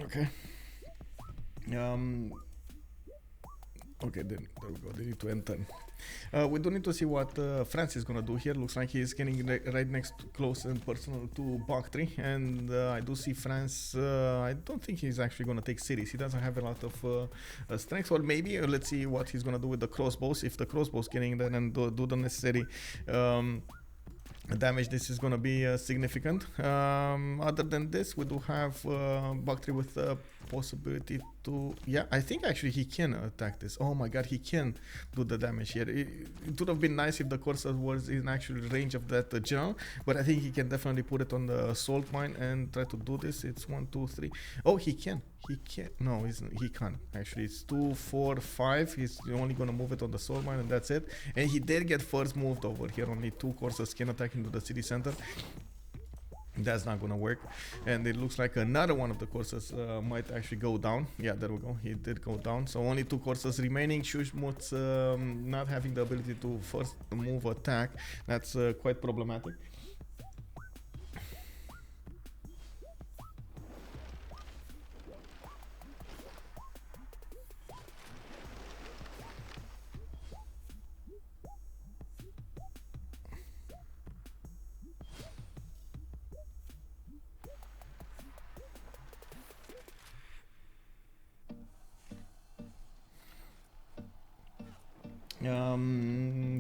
Okay. Okay, then there we go. They need to enter. We do need to see what France is gonna do here. Looks like he's getting right next, close and personal to Bactri, and I do see France. I don't think he's actually gonna take cities. He doesn't have a lot of strength, or maybe let's see what he's gonna do with the crossbows. If the crossbows getting there and do the necessary damage, this is gonna be significant. Other than this, we do have Bactri with the possibility to, yeah, I think actually he can attack this. Oh my god, he can do the damage here. It would have been nice if the Corsair was in actual range of that general, but I think he can definitely put it on the assault mine and try to do this. It's 1, 2, 3. Oh, he can. He can't. No, he can't. Actually, it's 2, 4, 5. He's only gonna move it on the assault mine, and that's it. And he did get first moved over here. Only 2 Corsairs can attack into the city center. That's not gonna work, and it looks like another one of the Corsairs might actually go down. Yeah, there we go. He did go down. So only 2 Corsairs remaining. Schuhmut's not having the ability to first move attack. That's quite problematic.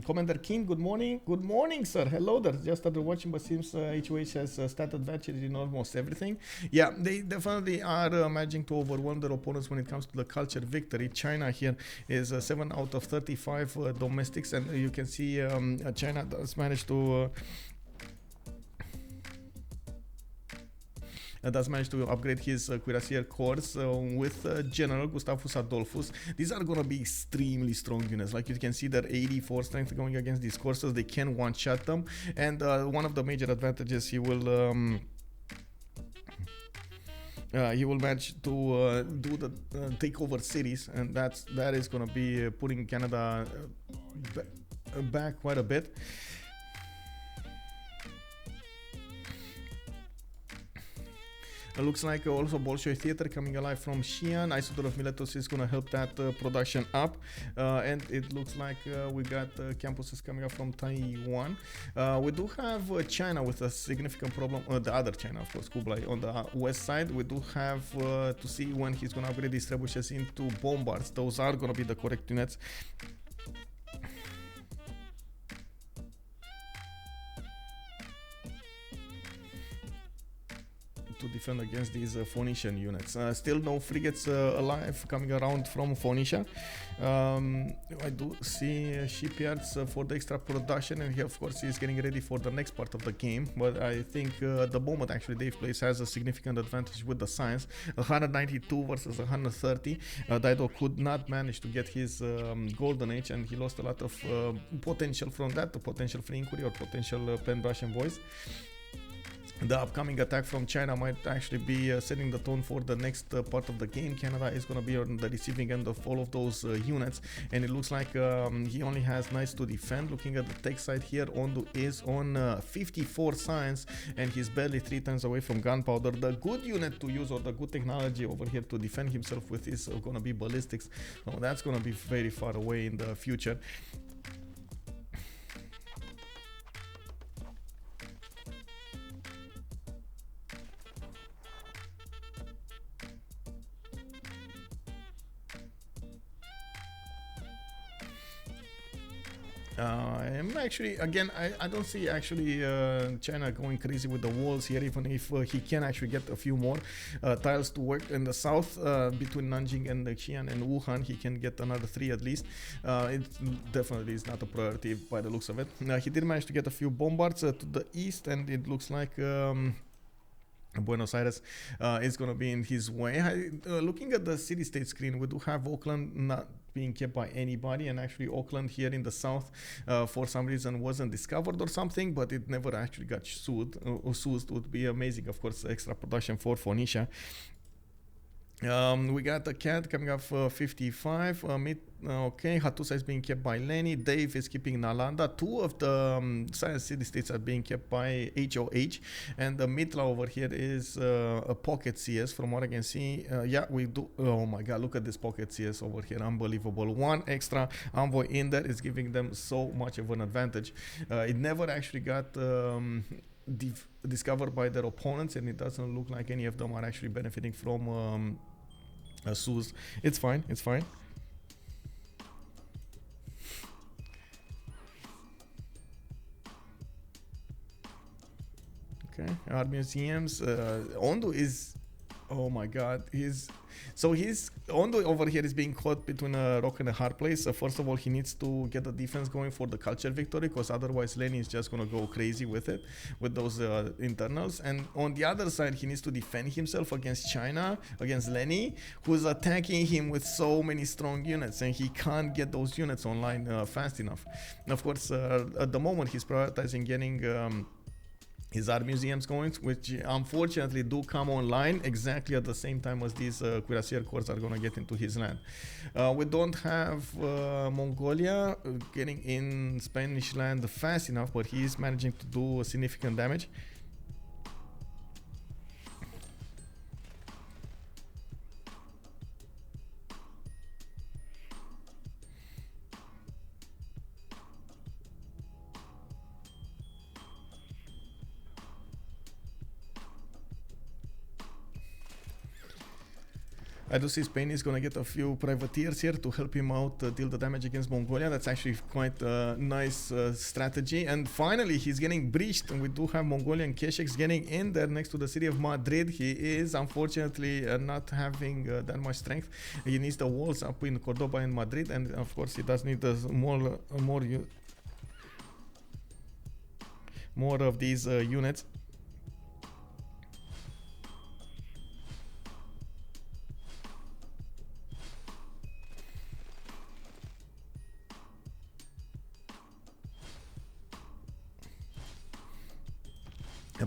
Commander King, good morning. Good morning, sir. Hello there. Just started watching, but seems HOH has stat advantage in almost everything. Yeah, they definitely are managing to overwhelm their opponents when it comes to the culture victory. China here is 7 out of 35 domestics, and you can see China does manage to does manage to upgrade his cuirassier corps with General Gustavus Adolphus. These are gonna be extremely strong units. Like you can see, they're 84 strength going against these corsairs. They can one-shot them, and one of the major advantages, he will manage to do the take over cities, and that is gonna be putting Canada back quite a bit. It looks like also Bolshoi Theater coming alive from Xi'an. Isodor of Miletus is going to help that production up. And it looks like we got campuses coming up from Taiwan. We do have China with a significant problem. The other China, of course, Kublai on the west side. We do have to see when he's going to upgrade these trebuchets into bombards. Those are going to be the correct units. To defend against these Phoenician units. Still no frigates alive coming around from Phoenicia. I do see shipyards for the extra production, and he of course is getting ready for the next part of the game, but I think at the moment actually DavePlays has a significant advantage with the science. 192 versus 130. Dido could not manage to get his golden age, and he lost a lot of potential from that, the potential free inquiry or potential pen brush and voice. The upcoming attack from China might actually be setting the tone for the next part of the game. Canada is going to be on the receiving end of all of those units, and it looks like he only has knights to defend. Looking at the tech side here, Ondu is on 54 science, and he's barely 3 times away from gunpowder. The good unit to use, or the good technology over here to defend himself with, is going to be ballistics. So that's going to be very far away in the future. Actually, again, I don't see actually China going crazy with the walls here, even if he can actually get a few more tiles to work in the south between Nanjing and Xi'an and Wuhan. He can get another 3 at least. It definitely is not a priority by the looks of it. He did manage to get a few bombards to the east, and it looks like Buenos Aires is going to be in his way. Looking at the city-state screen, we do have Auckland not being kept by anybody, and actually Auckland here in the south for some reason wasn't discovered or something, but it never actually got sued. Would be amazing, of course, extra production for Phoenicia. We got the cat coming up for 55. Okay, Hattusa is being kept by Lenny. Dave is keeping Nalanda. Two of the Science City states are being kept by HOH. And the Mitla over here is a pocket CS from what I can see. Yeah, we do. Oh my god, look at this pocket CS over here. Unbelievable. One extra envoy in there is giving them so much of an advantage. It never actually got discovered by their opponents, and it doesn't look like any of them are actually benefiting from Suze. It's fine, it's fine. Okay, art museums. Ondu is, oh my god, he's Ondu over here is being caught between a rock and a hard place. First of all, he needs to get the defense going for the culture victory, because otherwise Lenny is just gonna go crazy with it, with those internals. And on the other side, he needs to defend himself against China, against Lenny, who's attacking him with so many strong units, and he can't get those units online fast enough. And of course, at the moment, he's prioritizing getting his art museums going, which unfortunately do come online exactly at the same time as these cuirassier corps are going to get into his land. We don't have Mongolia getting in Spanish land fast enough, but he is managing to do significant damage. I do see Spain is going to get a few privateers here to help him out deal the damage against Mongolia. That's actually quite a nice strategy. And finally, he's getting breached, and we do have Mongolian Kesheks getting in there next to the city of Madrid. He is unfortunately not having that much strength. He needs the walls up in Cordoba and Madrid, and of course he does need more of these units.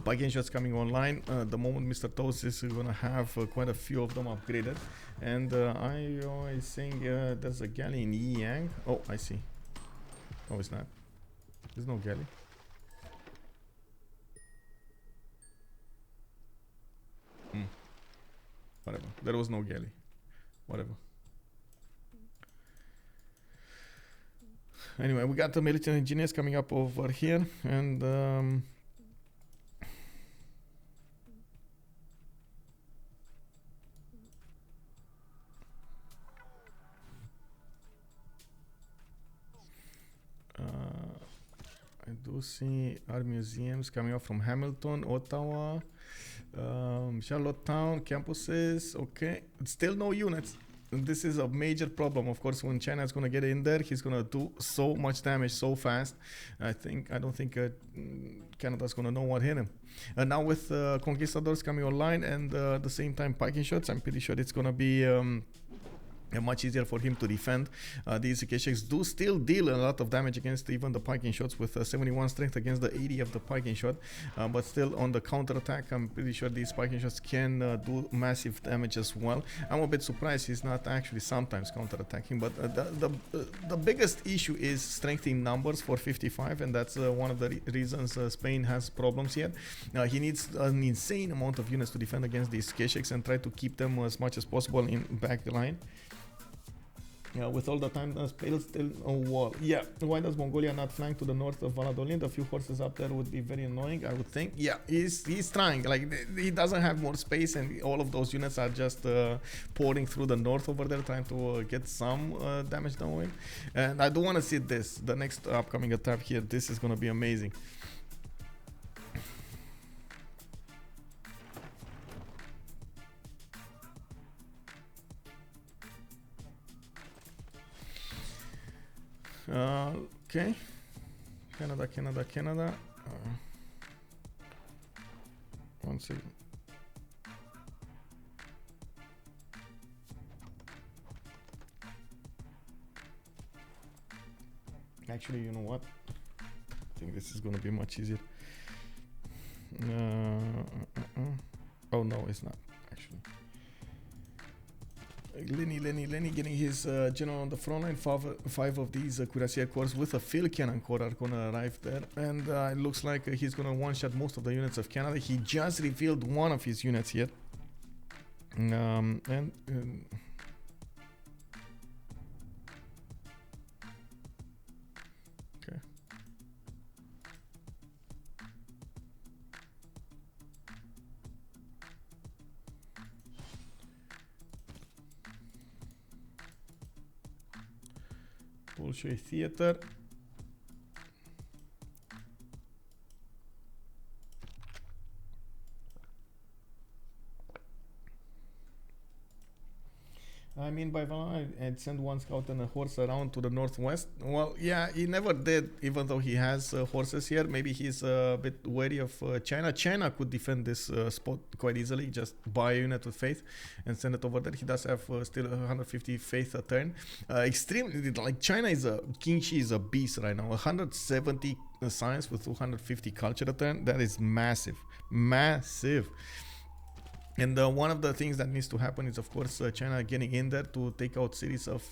Pike shots coming online. The moment Mr. Toast is gonna have quite a few of them upgraded, and I always think there's a galley in Yang. Oh, I see. Oh, it's not. There's no galley. Whatever. There was no galley. Whatever. Anyway, we got the military engineers coming up over here, and I do see art museums coming up from Hamilton, Ottawa, Charlottetown, campuses. Okay, still no units. This is a major problem. Of course, when China is going to get in there, he's going to do so much damage so fast. I don't think Canada's going to know what hit him. Now with Conquistadors coming online, and at the same time Piking shots, I'm pretty sure it's going to be much easier for him to defend. These Kesheks do still deal a lot of damage against even the Piking shots, with 71 strength against the 80 of the Piking shot, but still on the counter attack, I'm pretty sure these Piking shots can do massive damage as well. I'm a bit surprised he's not actually sometimes counter attacking, but the biggest issue is strength in numbers for 55, and that's one of the reasons Spain has problems here. He needs an insane amount of units to defend against these Kesheks and try to keep them as much as possible in back line. Yeah, with all the time still on wall. Yeah, why does Mongolia not flank to the north of Valladolid? A few horses up there would be very annoying, I would think. Yeah, he's trying. Like, he doesn't have more space, and all of those units are just pouring through the north over there, trying to get some damage done. And I do want to see this, the next upcoming attack here. This is going to be amazing. Okay, Canada. One second. Actually, you know what? I think this is gonna be much easier. Oh no, it's not actually. Lenny getting his general on the front line. Five of these Cuirassier corps with a field cannon corps are gonna arrive there, and it looks like he's gonna one-shot most of the units of Canada. He just revealed one of his units here, okay. Bolshoi Theater. I mean, by Valhalla, I'd send one scout and a horse around to the northwest. Well, yeah, he never did, even though he has horses here. Maybe he's a bit wary of China. China could defend this spot quite easily. Just buy a unit with faith and send it over there. He does have still 150 faith a turn. Extremely, like China is a, Qin Shi is a beast right now. 170 science with 250 culture a turn. That is massive. Massive. And one of the things that needs to happen is, of course, China getting in there to take out cities of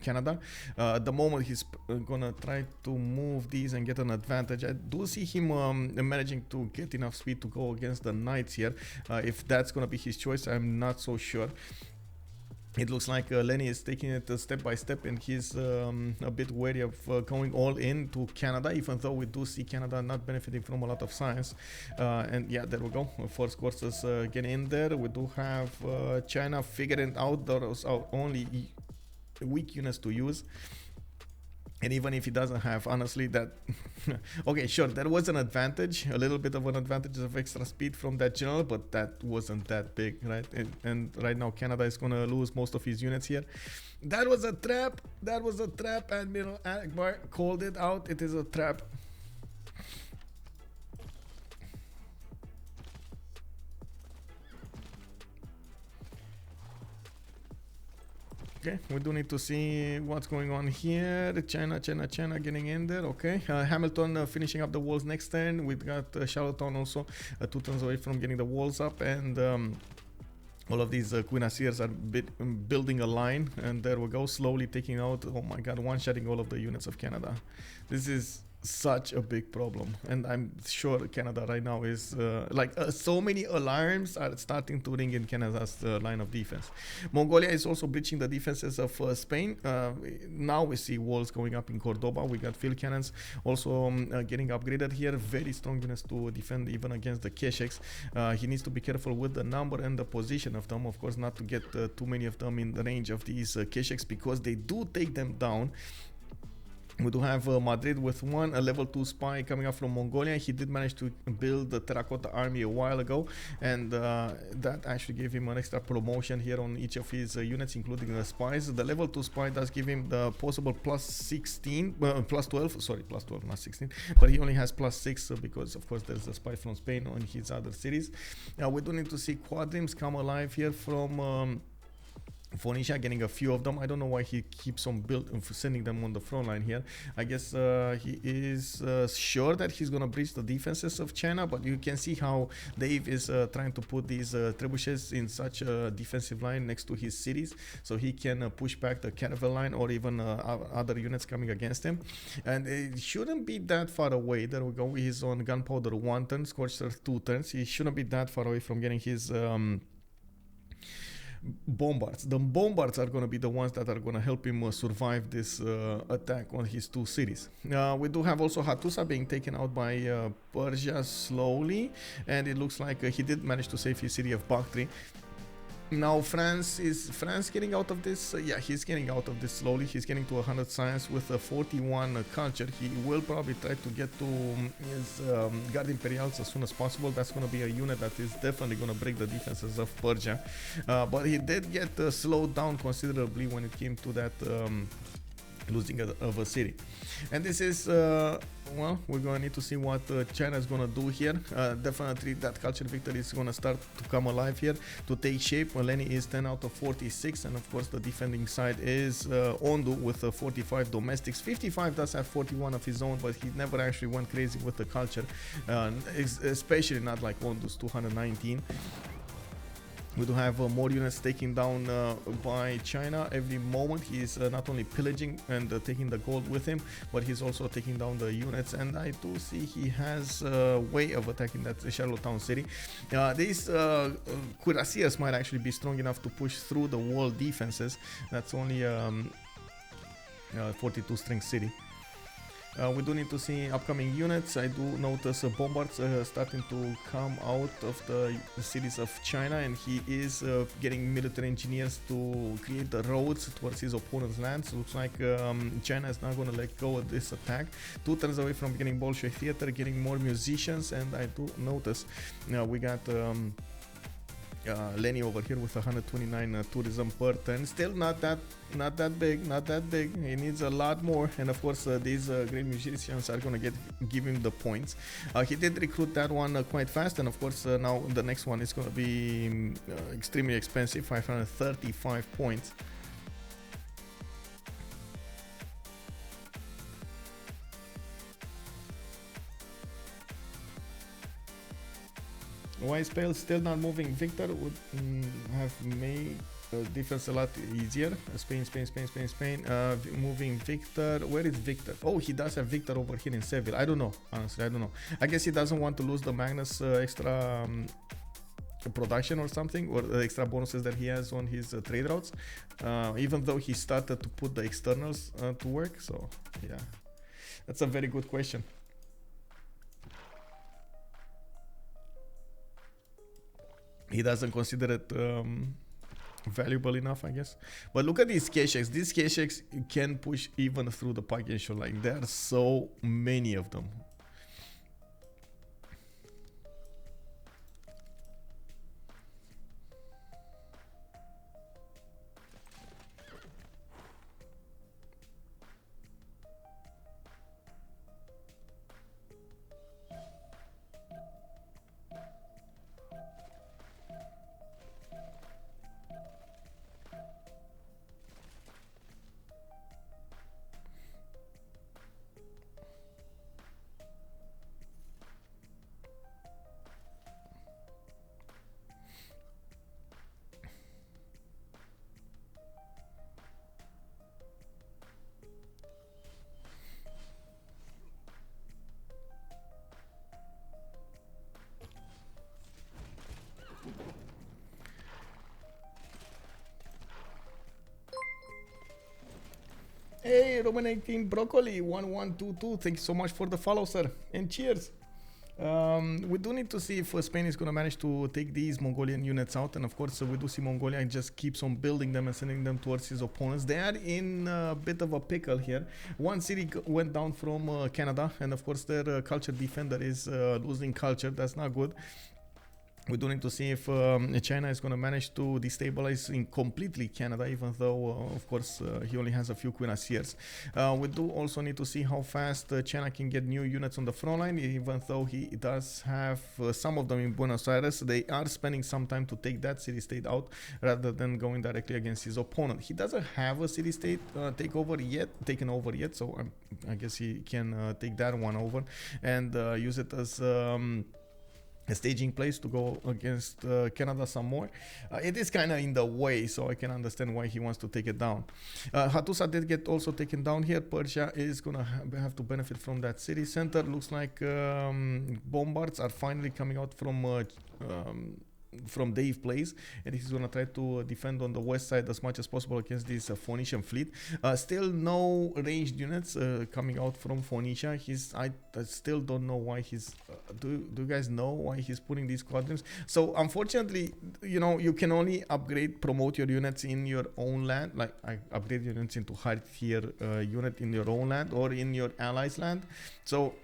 Canada. At the moment, he's gonna try to move these and get an advantage. I do see him managing to get enough speed to go against the knights here. If that's gonna be his choice, I'm not so sure. It looks like Lenny is taking it step by step, and he's a bit wary of going all in to Canada, even though we do see Canada not benefiting from a lot of science. And yeah, there we go. Force courses get in there. We do have China figuring out those are only weak units to use. And even if he doesn't have, honestly, that... okay, sure, there was an advantage, a little bit of an advantage of extra speed from that general, but that wasn't that big, right? And right now, Canada is going to lose most of his units here. That was a trap. That was a trap. Admiral Akbar called it out. It is a trap. Okay, we do need to see what's going on here. China getting in there. Okay, Hamilton finishing up the walls next turn. We've got Charlottetown also 2 turns away from getting the walls up, and all of these cuirassiers are building a line, and there we go, slowly taking out, oh my god, one-shotting all of the units of Canada. This is such a big problem, and I'm sure Canada right now is so many alarms are starting to ring in Canada's line of defense. Mongolia is also breaching the defenses of Spain. Now we see walls going up in Cordoba. We got field cannons also getting upgraded here. Very strong units to defend even against the Kesheks. He needs to be careful with the number and the position of them, of course, not to get too many of them in the range of these Kesheks, because they do take them down. We do have Madrid with a level 2 spy coming up from Mongolia. He did manage to build the terracotta army a while ago, and that actually gave him an extra promotion here on each of his units, including the spies. The level 2 spy does give him the possible plus 12, sorry, plus 12, not 16, but he only has plus 6 because, of course, there's a spy from Spain on his other cities. We do need to see quadrims come alive here from Phoenicia, getting a few of them. I don't know why he keeps on sending them on the front line here. I guess he is sure that he's gonna breach the defenses of China, but you can see how Dave is trying to put these trebuchets in such a defensive line next to his cities, so he can push back the caravel line or even other units coming against him. And it shouldn't be that far away. There we go. He's on gunpowder 1 turn, scorcher 2 turns. He shouldn't be that far away from getting his bombards. The bombards are going to be the ones that are going to help him survive this attack on his 2 cities. We do have also Hattusa being taken out by Persia slowly, and it looks like he did manage to save his city of Bactri. Now France getting out of this? Yeah, he's getting out of this slowly. He's getting to 100 science with a 41 culture. He will probably try to get to his Guard Imperials as soon as possible. That's going to be a unit that is definitely going to break the defenses of Persia. But he did get slowed down considerably when it came to that losing of a city. And this is well, we're gonna need to see what China is gonna do here. Definitely that culture victory is gonna start to come alive here, to take shape. Lenny is 10 out of 46, and of course the defending side is Ondu with 45 domestics. Fiftyfive does have 41 of his own, but he never actually went crazy with the culture, especially not like Ondu's 219. We do have more units taken down by China every moment. He's not only pillaging and taking the gold with him, but he's also taking down the units. And I do see he has a way of attacking that Charlottetown city. These cuirassiers might actually be strong enough to push through the wall defenses. That's only 42 strength city. We do need to see upcoming units. I do notice bombards starting to come out of the cities of China, and he is getting military engineers to create the roads towards his opponent's lands. Looks like China is not going to let go of this attack. 2 turns away from getting Bolshoi theater, getting more musicians, and I do notice we got Lenny over here with 129 tourism per turn. Still not that big. He needs a lot more, and of course these great musicians are gonna give him the points. He did recruit that one quite fast, and of course now the next one is gonna be extremely expensive, 535 points. Why is Pale still not moving? Victor would have made defense a lot easier. Spain. Moving Victor. Where is Victor? Oh, he does have Victor over here in Seville. I don't know. Honestly, I don't know. I guess he doesn't want to lose the Magnus extra production or something, or the extra bonuses that he has on his trade routes. Even though he started to put the externals to work. So, yeah. That's a very good question. He doesn't consider it valuable enough, I guess. But look at these Kesheks. These Kesheks can push even through the Pagyensho line. There are so many of them. Hey, Roman 18 Broccoli 1122. Thank you so much for the follow, sir, and cheers. We do need to see if Spain is going to manage to take these Mongolian units out, and of course we do see Mongolia just keeps on building them and sending them towards his opponents. They are in a bit of a pickle here. One city went down from Canada, and of course their culture defender is losing culture. That's not good. We do need to see if China is going to manage to destabilize in completely Canada, even though, of course, he only has a few cuirassiers. We do also need to see how fast China can get new units on the front line, even though he does have some of them in Buenos Aires. They are spending some time to take that city-state out rather than going directly against his opponent. He doesn't have a city-state taken over yet, so I guess he can take that one over and use it as a staging place to go against Canada some more. It is kind of in the way, so I can understand why he wants to take it down. Hattusa did get also taken down here. Persia is gonna have to benefit from that city center. Looks like bombards are finally coming out from DavePlays, and he's gonna try to defend on the west side as much as possible against this Phoenician fleet. Still no ranged units coming out from Phoenicia. I still don't know why he's do you guys know why he's putting these squadrons? So unfortunately, you know, you can only promote your units in your own land. Like I upgrade units into high tier unit in your own land or in your allies' land. So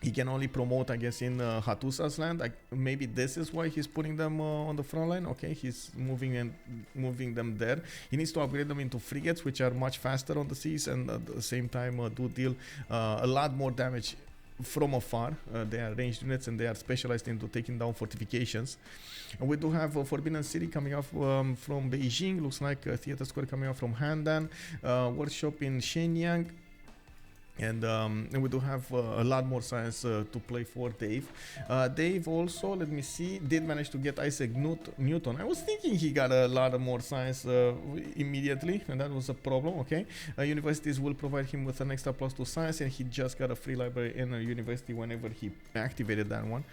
he can only promote, I guess, in Hattusa's land. Maybe this is why he's putting them on the front line. Okay, he's moving them there. He needs to upgrade them into frigates, which are much faster on the seas and at the same time do deal a lot more damage from afar. They are ranged units and they are specialized into taking down fortifications. And we do have a Forbidden City coming off from Beijing. Looks like Theater Square coming off from Handan. Workshop in Shenyang. And we do have a lot more science to play for Dave. Dave also, let me see, did manage to get Isaac Newton. I was thinking he got a lot of more science immediately, and that was a problem. Okay, universities will provide him with an extra plus 2 science, and he just got a free library in a university whenever he activated that one.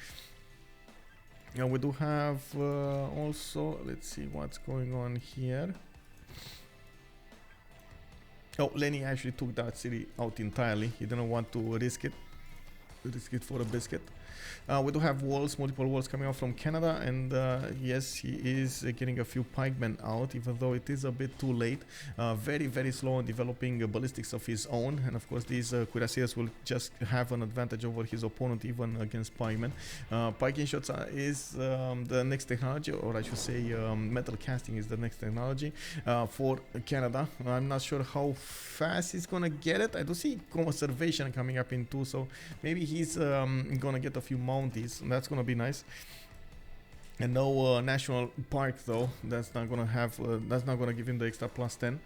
And we do have also, let's see what's going on here. Oh, Lenny actually took that city out entirely. He didn't want to risk it for a biscuit. We do have walls, multiple walls coming out from Canada, and yes, he is getting a few pikemen out, even though it is a bit too late. Very, very slow on developing ballistics of his own, and of course these cuirassiers will just have an advantage over his opponent even against pikemen. Piking shots is the next technology, or I should say metal casting is the next technology for Canada. I'm not sure how fast he's gonna get it. I do see conservation coming up in 2, so maybe he's gonna get a few mounties, and that's gonna be nice. And no national park though. That's not gonna give him the extra plus 10.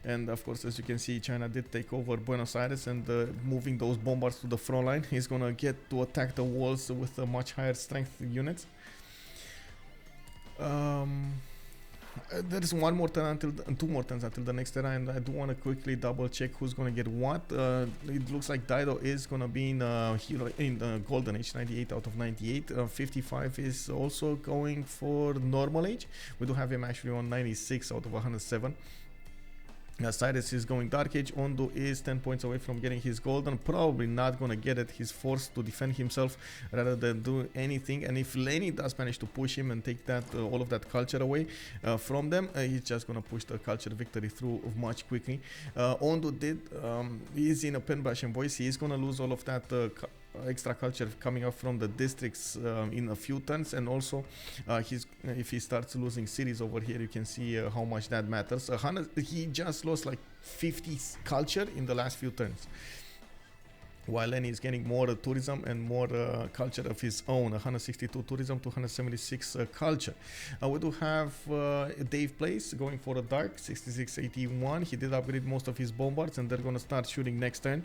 And of course, as you can see, China did take over Buenos Aires, and moving those bombards to the front line, he's gonna get to attack the walls with a much higher strength units. There is one more turn two more turns until the next era, and I do want to quickly double check who's gonna get what. It looks like Dido is gonna be in hero in the Golden Age, 98 out of 98. 55 is also going for Normal Age. We do have him actually on 96 out of 107. Cyrus is going Dark Age. Ondu is 10 points away from getting his golden. Probably not gonna get it. He's forced to defend himself rather than do anything. And if Lenny does manage to push him and take that all of that culture away from them, he's just gonna push the culture victory through much quickly. Ondu did. He is in a Penbash and voice. He is gonna lose all of that extra culture coming up from the districts in a few turns, and also if he starts losing cities over here, you can see how much that matters. He just lost like 50 culture in the last few turns, while Lenny is getting more tourism and more culture of his own. 162 tourism to 176 culture. We do have DavePlays going for a dark, 6681. He did upgrade most of his bombards, and they're going to start shooting next turn.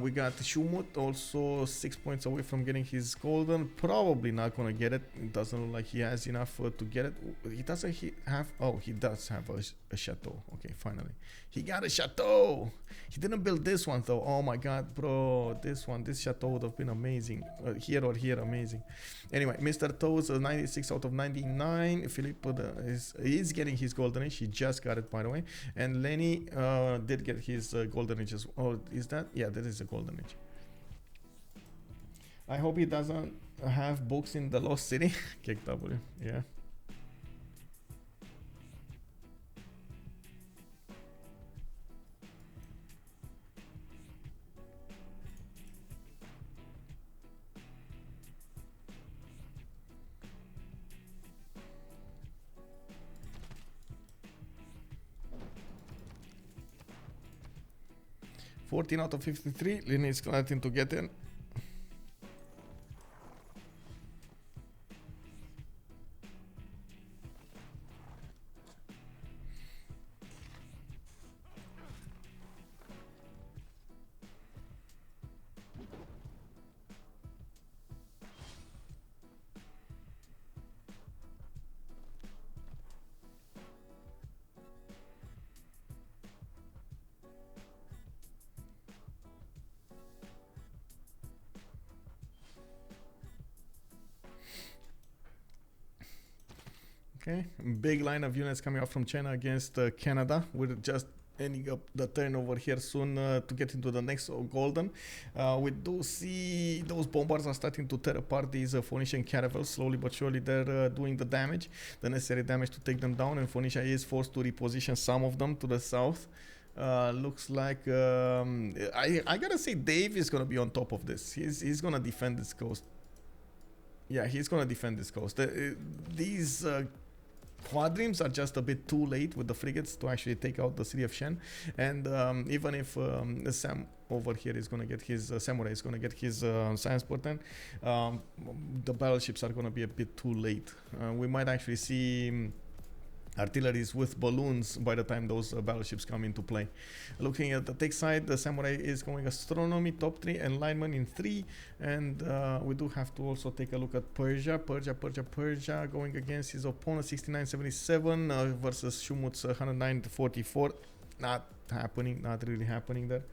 We got Schuhmut also 6 points away from getting his golden. Probably not going to get it. It doesn't look like he has enough to get it. He doesn't have, oh, he does have a chateau. Okay, finally. He got a chateau. He didn't build this one though. Oh my god, bro. This chateau would have been amazing. Here or here, amazing. Anyway, Mr. Toes, 96 out of 99. Philippe is getting his golden age. He just got it, by the way. And Lenny did get his golden age as well. Oh, is that? Yeah, that is a golden age. I hope he doesn't have books in the Lost City. Kick W, yeah. $14 out of 53. Lenny is starting to get in. Okay, big line of units coming out from China against Canada. We're just ending up the turn over here soon to get into the next golden. We do see those bombards are starting to tear apart these Phoenician caravels. Slowly but surely they're doing the damage, the necessary damage to take them down, and Phoenicia is forced to reposition some of them to the south. Looks like I gotta say Dave is gonna be on top of this. He's gonna defend this coast. Yeah, he's gonna defend this coast. These quadrims are just a bit too late with the frigates to actually take out the city of Shen, and even if Sam over here is gonna get his samurai is gonna get his science portent, the battleships are gonna be a bit too late. We might actually see artilleries with balloons by the time those battleships come into play. Looking at the tech side, the samurai is going astronomy top 3, enlightenment in 3, and we do have to also take a look at Persia going against his opponent 6977 versus Schuhmut's 109-44. Not happening, not really happening there.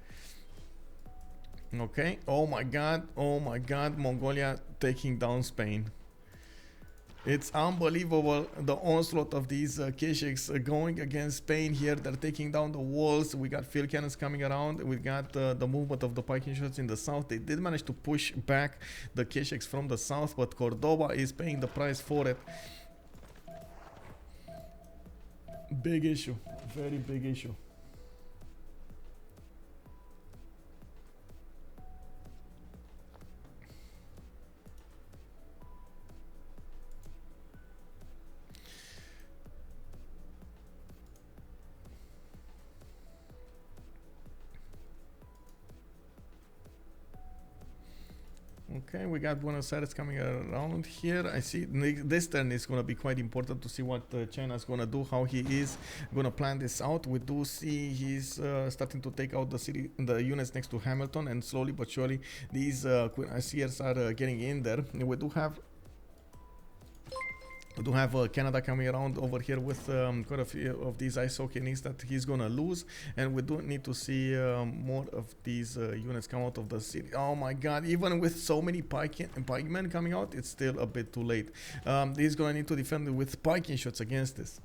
Okay, oh my god, Mongolia taking down Spain. It's unbelievable, the onslaught of these Keshiks going against Spain here. They're taking down the walls. We got field cannons coming around. We got the movement of the Viking shots in the south. They did manage to push back the Keshiks from the south, but Cordoba is paying the price for it. Big issue, very big issue. Okay, we got Buenos Aires coming around here. I see this turn is going to be quite important to see what China is going to do, how he is going to plan this out. We do see he's starting to take out the units next to Hamilton, and slowly but surely these Sears are getting in there. We do have Canada coming around over here with quite a few of these ice hockey that he's gonna lose, and we do need to see more of these units come out of the city. Oh my god, even with so many pikemen coming out, it's still a bit too late. He's gonna need to defend with piking shots against this.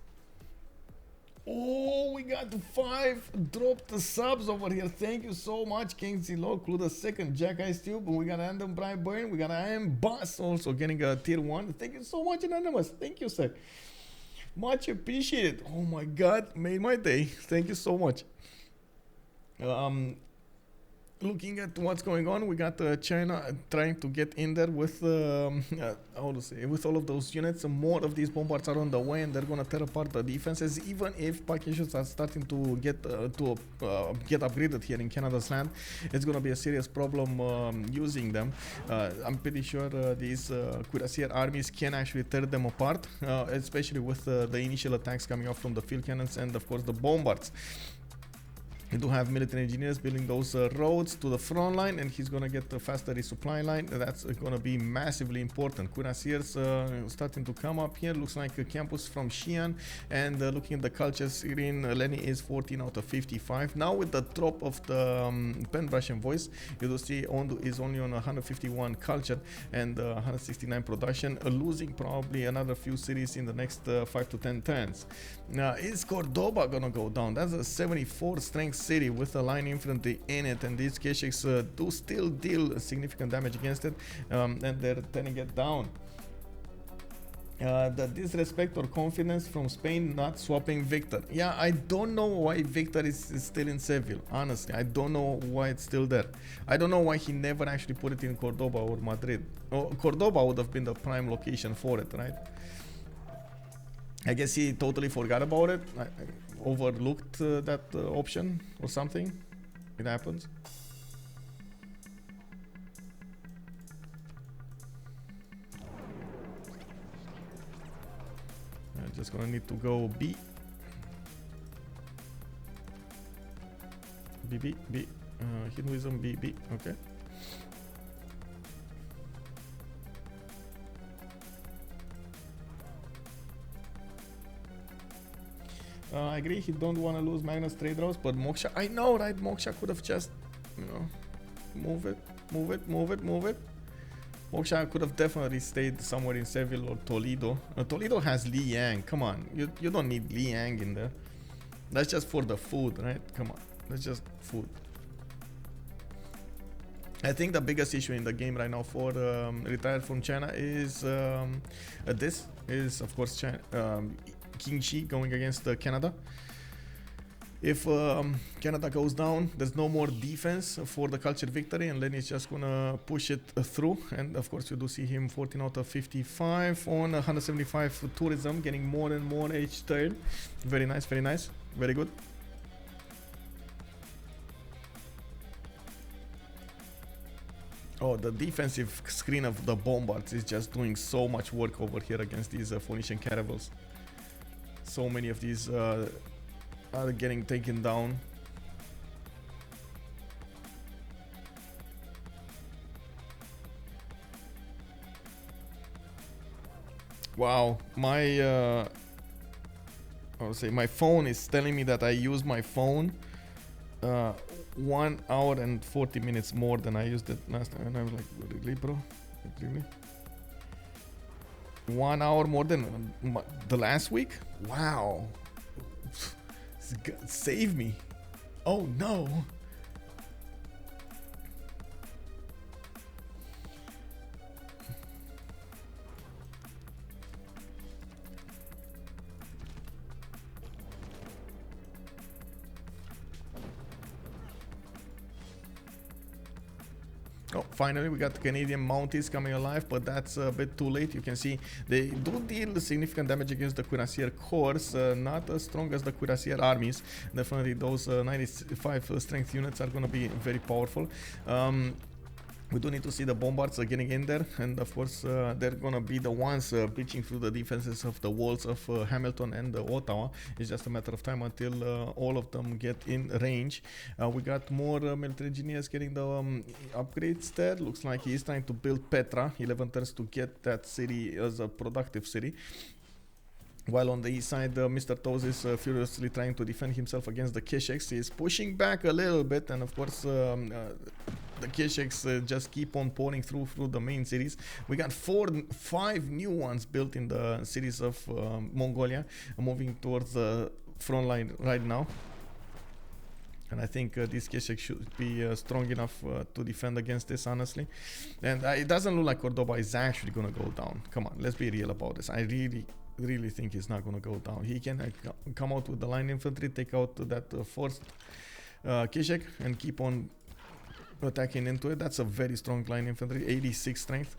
Oh, we got 5 drop the subs over here. Thank you so much, King Zilo. Clue the second Jack Ice Tube. We got Random Brian Burn. We got I Am Boss also getting a tier 1. Thank you so much, Anonymous. Thank you, sir. Much appreciated. Oh my god, made my day. Thank you so much. Looking at what's going on, we got China trying to get in there with how to say, with all of those units. More of these bombards are on the way, and they're gonna tear apart the defenses. Even if Pakistans are starting to get upgraded here in Canada's land, it's gonna be a serious problem using them. I'm pretty sure these cuirassier armies can actually tear them apart, especially with the initial attacks coming off from the field cannons and of course the bombards. We do have military engineers building those roads to the front line, and he's gonna get a faster resupply line. That's gonna be massively important. Cuirassiers starting to come up here. Looks like a campus from Xi'an, and looking at the culture screen, Lenny is 14 out of 55. Now with the drop of the pen Russian voice, you do see Ondu is only on 151 culture and 169 production, losing probably another few cities in the next 5 to 10 turns. Now, is Cordoba gonna go down? That's a 74 strength city with a line infantry in it, and these Keshiks do still deal significant damage against it, and they're turning it down. The disrespect or confidence from Spain not swapping Victor. Yeah, I don't know why Victor is still in Seville. Honestly, I don't know why it's still there. I don't know why he never actually put it in Cordoba or Madrid. Cordoba would have been the prime location for it, right? I guess he totally forgot about it. I overlooked that option or something. It happens. I'm just gonna need to go B. B. Hinduism, B. Okay. I agree, he don't want to lose Magnus trade routes, but Moksha, I know, right? Moksha could have just, you know, move it. Moksha could have definitely stayed somewhere in Seville or Toledo. Toledo has Li Yang, come on. You don't need Li Yang in there. That's just for the food, right? Come on, that's just food. I think the biggest issue in the game right now for retired from China is this is of course China, Qin Shi going against Canada. If Canada goes down, there's no more defense for the culture victory, and Lenny is just gonna push it through. And of course, you do see him 14 out of 55 on 175 tourism, getting more and more each turn. Very nice, very good. Oh, the defensive screen of the bombards is just doing so much work over here against these Phoenician caravels. So many of these are getting taken down. Wow, my I would say my phone is telling me that I use my phone 1 hour and 40 minutes more than I used it last time, and I was like, really, bro? Like, really? 1 hour more than the last week? Wow. Save me. Oh no. Oh, finally we got Canadian Mounties coming alive, but that's a bit too late. You can see they do deal significant damage against the Cuirassier corps, not as strong as the Cuirassier armies. Definitely those 95 strength units are going to be very powerful. We do need to see the bombards getting in there, and of course they're gonna be the ones breaching through the defenses of the walls of Hamilton and Ottawa. It's just a matter of time until all of them get in range. We got more military engineers getting the upgrades there. Looks like he is trying to build Petra, 11 turns to get that city as a productive city. While on the east side, Mr. Toes is furiously trying to defend himself against the Kesheks. He is pushing back a little bit, and of course the Kesheks just keep on pouring through the main cities. We got 5 new ones built in the cities of Mongolia, moving towards the front line right now. And I think these Kesheks should be strong enough to defend against this, honestly. And it doesn't look like Cordoba is actually going to go down. Come on, let's be real about this. I really think he's not going to go down. He can come out with the line infantry, take out that first Keshek, and keep on attacking into it. That's a very strong line infantry, 86 strength.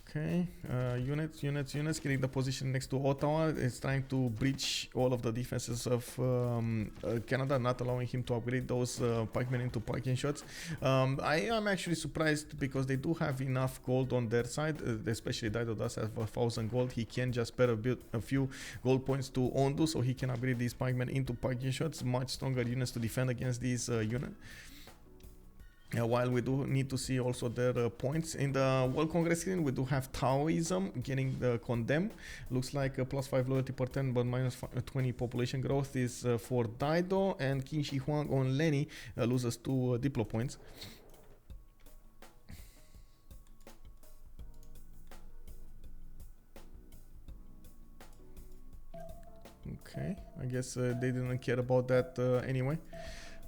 Okay, units, getting the position next to Ottawa. It's trying to breach all of the defenses of Canada, not allowing him to upgrade those pikemen into piking shots. I am actually surprised because they do have enough gold on their side, especially Dido does have 1,000 gold. He can just better build a few gold points to Ondu, so he can upgrade these pikemen into piking shots. Much stronger units to defend against these units. While we do need to see also their points in the World Congress screen, we do have Taoism getting condemned. Looks like a +5 loyalty per 10 but -20 population growth is for Daido, and Qin Shi Huang on Leni loses 2 diplo points. Okay, I guess they didn't care about that anyway.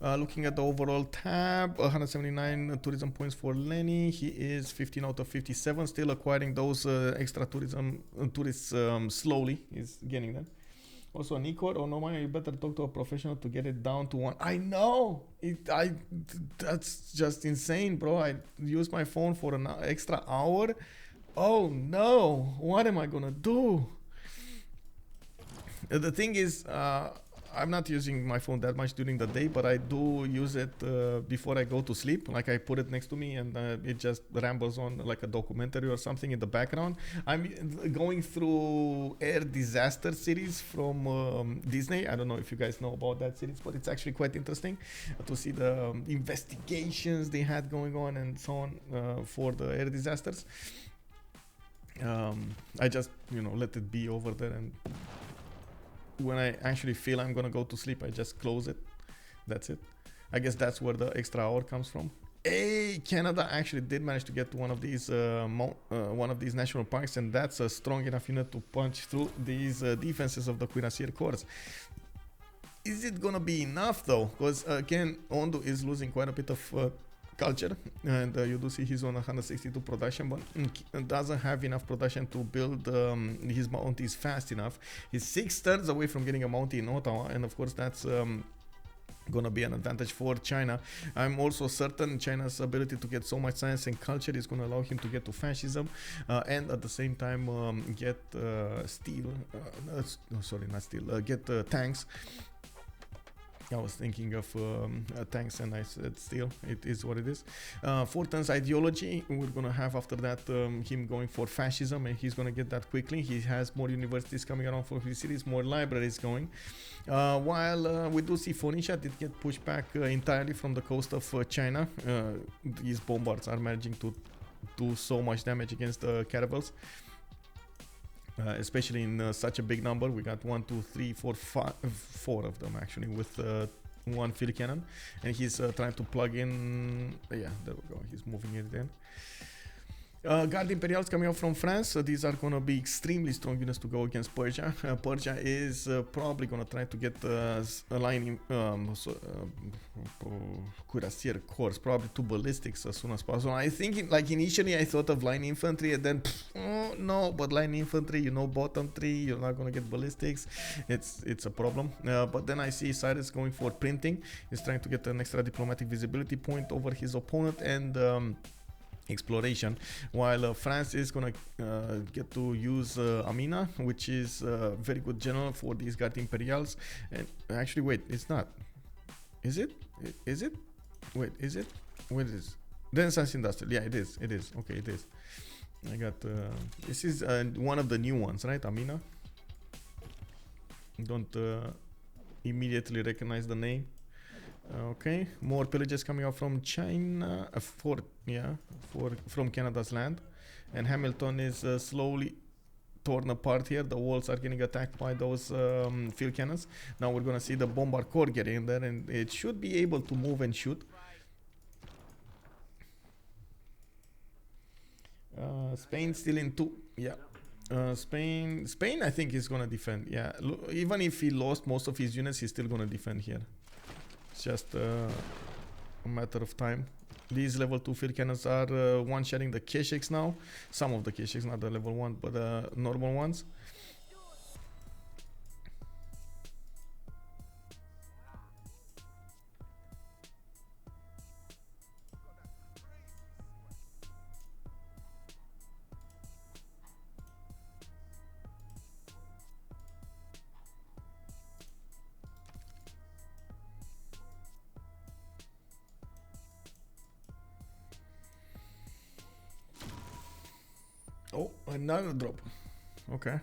Looking at the overall tab, 179 tourism points for Lenny. He is 15 out of 57, still acquiring those extra tourists slowly. He's getting them. Also, Nikor, oh no, man, you better talk to a professional to get it down to 1. I know! That's just insane, bro. I used my phone for an extra hour. Oh no! What am I gonna do? The thing is, I'm not using my phone that much during the day, but I do use it before I go to sleep. Like, I put it next to me and it just rambles on like a documentary or something in the background. I'm going through Air Disaster series from Disney. I don't know if you guys know about that series, but it's actually quite interesting to see the investigations they had going on and so on for the air disasters. I just, let it be over there, and when I actually feel I'm gonna go to sleep, I just close it. That's it. I guess that's where the extra hour comes from. Hey, Canada actually did manage to get to one of these national parks, and that's a strong enough unit to punch through these defenses of the Cuirassier Corps. Is it gonna be enough though? Because again, Ondu is losing quite a bit of culture, and you do see he's on 162 production, but doesn't have enough production to build his mounties fast enough. He's 6 turns away from getting a mountie in Ottawa, and of course that's gonna be an advantage for China. I'm also certain China's ability to get so much science and culture is gonna allow him to get to fascism and at the same time get get tanks. I was thinking of tanks and I said steel. It is what it is. Fortan's ideology, we're gonna have after that him going for fascism, and he's gonna get that quickly. He has more universities coming around for his cities, more libraries going. While we do see Phoenicia did get pushed back entirely from the coast of China. These bombards are managing to do so much damage against the caravels. Especially in such a big number. We got 1, 2, 3, 4, 5, 4 of them actually with one field cannon, and he's trying to plug in. Yeah, there we go. He's moving it in. Guard Imperials coming out from France. These are going to be extremely strong units to go against Persia. Persia is probably going to try to get a line cuirassier corps, probably 2 ballistics as soon as possible. I think like initially I thought of line infantry, and then oh, no, but line infantry, you know, bottom 3, you're not going to get ballistics. It's a problem. But then I see Cyrus going for printing. He's trying to get an extra diplomatic visibility point over his opponent, and exploration, while France is gonna get to use Amina, which is a very good general for these Guard Imperials. And actually, wait, it's not. Is it? Is it? Wait, is it? What is this? Renaissance Industrial. Yeah, it is. It is. Okay, it is. I got. This is one of the new ones, right? Amina. Don't immediately recognize the name. Okay, more pillages coming out from China, from Canada's land, and Hamilton is slowly torn apart here. The walls are getting attacked by those field cannons. Now we're gonna see the bombard corps get in there, and it should be able to move and shoot. Spain still in 2. Yeah. Spain I think is gonna defend. Yeah, even if he lost most of his units, he's still gonna defend here. It's just a matter of time. These level 2 field cannons are one-shotting the Keshiks now. Some of the Keshiks, not the level 1, but the normal ones. Oh, another drop. Okay.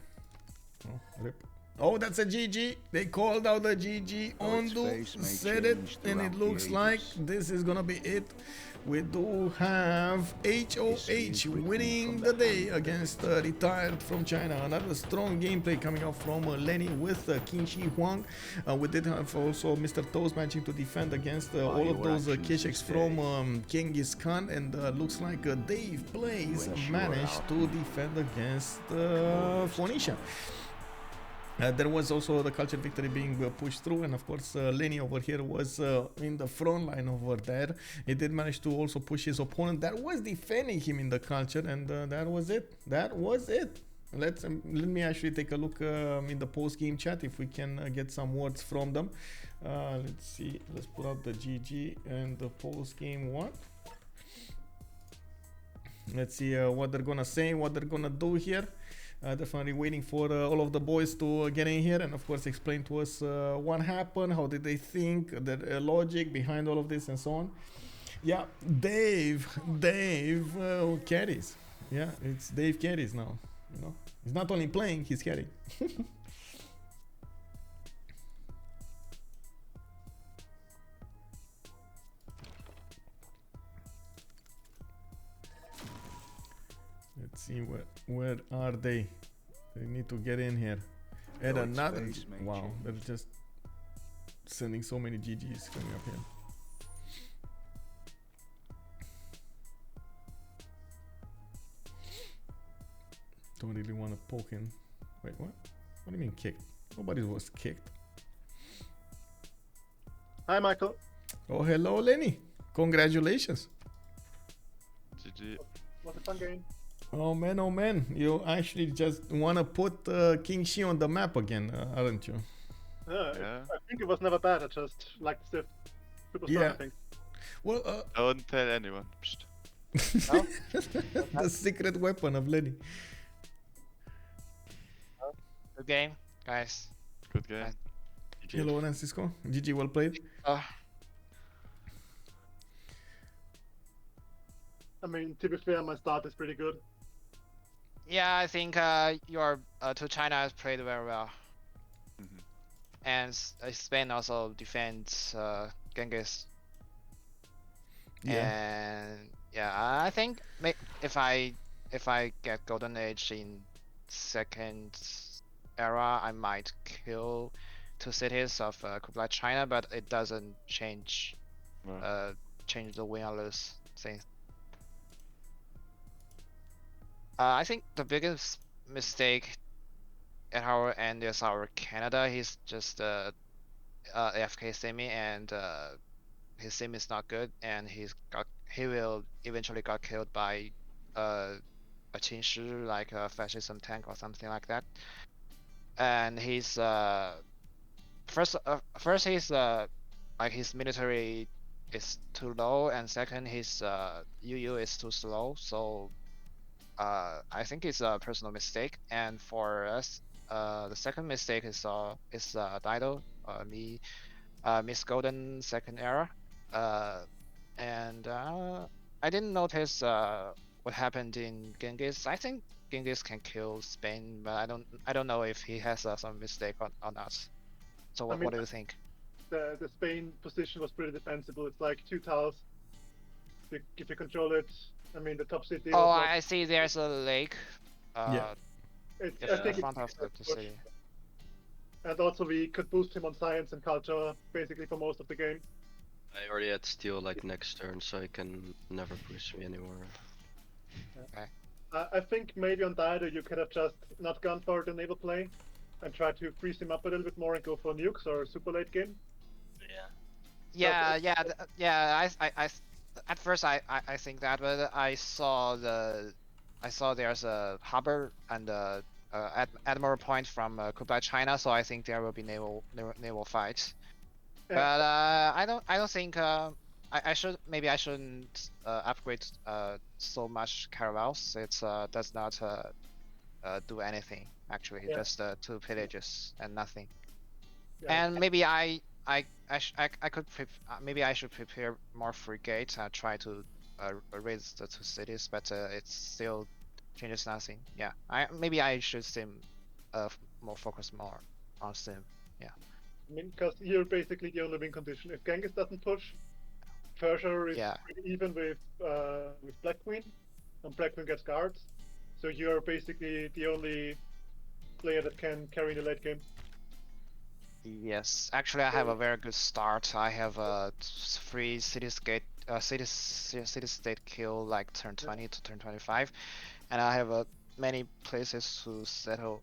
Oh, rip. Oh, that's a GG. They called out the GG. Ondu said it, and it looks like this is gonna be it. We do have HOH winning the day against retired from China. Another strong gameplay coming out from Lenny with Qin Shi Huang. We did have also Mr. Toes managing to defend against all of those Keshiks from Ghenghis Khan, and looks like DavePlays managed to defend against Phoenicia. There was also the culture victory being pushed through, and of course Lenny over here was in the front line over there. He did manage to also push his opponent that was defending him in the culture, and that was it. That was it. Let me actually take a look in the post-game chat if we can get some words from them. Let's see. Let's put out the GG and the post-game one. Let's see what they're gonna say, what they're gonna do here. Definitely waiting for all of the boys to get in here and of course explain to us what happened, how did they think, the logic behind all of this and so on. Yeah, Dave carries. Yeah, it's Dave carries now, you know. He's not only playing, he's carrying. Let's see where are they? They need to get in here. And another. Wow, they're just sending so many GGs coming up here. Don't really want to poke in. Wait, what? What do you mean kicked? Nobody was kicked. Hi, Michael. Oh, hello, Lenny. Congratulations. GG. What a fun game. Oh man, you actually just want to put Qin Shi on the map again, aren't you? Yeah. I think it was never bad, I just liked the super strong thing. Well, Don't tell anyone. Psst. The secret weapon of Lenny. Good game, guys. Good game. Hello, Francisco. GG, well played. I mean, to be fair, my start is pretty good. Yeah, I think your to China has played very well, and Spain also defends Genghis. Yeah. And yeah, I think if I get Golden Age in second era, I might kill 2 cities of Kublai China, but it doesn't change change the win or lose thing. I think the biggest mistake at our end is our Canada. He's just AFK semi, and his sim is not good, and he will eventually got killed by a Qin Shi, like a fascism tank or something like that. And he's first he's like his military is too low, and second his UU is too slow. So I think it's a personal mistake. And for us, the second mistake is Dido, Miss Golden second era. And I didn't notice what happened in Genghis. I think Genghis can kill Spain, but I don't know if he has some mistake or not. So what do you think? The Spain position was pretty defensible. It's like 2 tiles. If you control it, I mean, the top city. Oh, was I see. There's a lake. Yeah. I think in front of the city. And also we could boost him on science and culture basically for most of the game. I already had steal like next turn, so he can never push me anymore. Okay. I think maybe on Dido you could have just not gone for the naval play and try to freeze him up a little bit more and go for nukes or super late game. Yeah, I at first I think that, but I saw there's a harbor and admiral point from Kublai China, so I think there will be naval fights. Yeah. But I don't think I shouldn't upgrade so much caravels. It's does not do anything actually. Yeah. Just 2 pillages and nothing. Yeah. And maybe I could maybe I should prepare more frigate. Try to raise the 2 cities, but it still changes nothing. Yeah, maybe I should sim focus more on sim. Yeah. I mean, because you're basically the only win condition. If Genghis doesn't push, Persia is pretty even with Black Queen, and Black Queen gets guards. So you're basically the only player that can carry the late game. Yes, actually I have a very good start. I have a 3 city-state kill like turn 20 to turn 25, and I have many places to settle.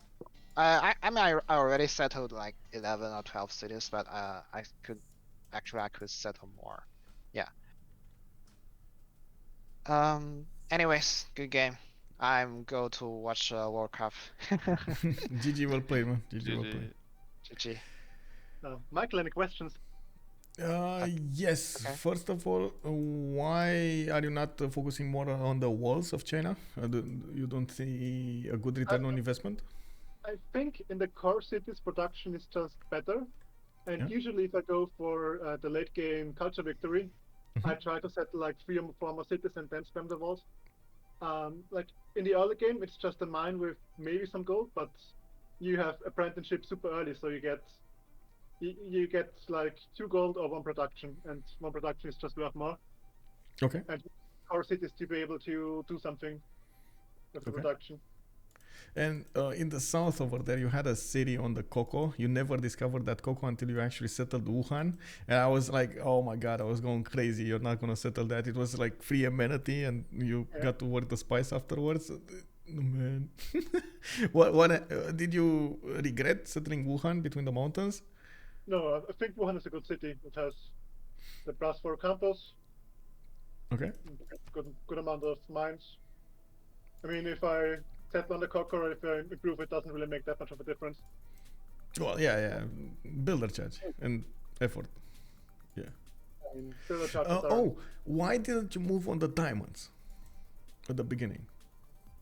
I mean I already settled like 11 or 12 cities, but I could settle more. Yeah. Anyways, good game. I'm go to watch World Cup. GG, well played, man. GG, well played. GG. Michael, any questions? Yes. Okay. First of all, why are you not focusing more on the walls of China? You don't see a good return on investment? I think in the core cities, production is just better. And usually if I go for the late game culture victory, I try to settle like 3 or 4 more cities and then spam the walls. Like in the early game, it's just a mine with maybe some gold, but you have apprenticeship super early, so you get like 2 gold or 1 production, and 1 production is just worth more. Okay. And our cities to be able to do something with the production. And in the south over there, you had a city on the cocoa. You never discovered that cocoa until you actually settled Wuhan. And I was like, oh my God, I was going crazy. You're not going to settle that. It was like free amenity and you got to work the spice afterwards. Man. What did you regret settling Wuhan between the mountains? No, I think Wuhan is a good city. It has the brass for campus. Okay. Good amount of mines. I mean, if I settle on the cocoa or if I improve, it doesn't really make that much of a difference. Well, yeah. Builder charge and effort. Yeah. I mean, builder charges why didn't you move on the diamonds at the beginning?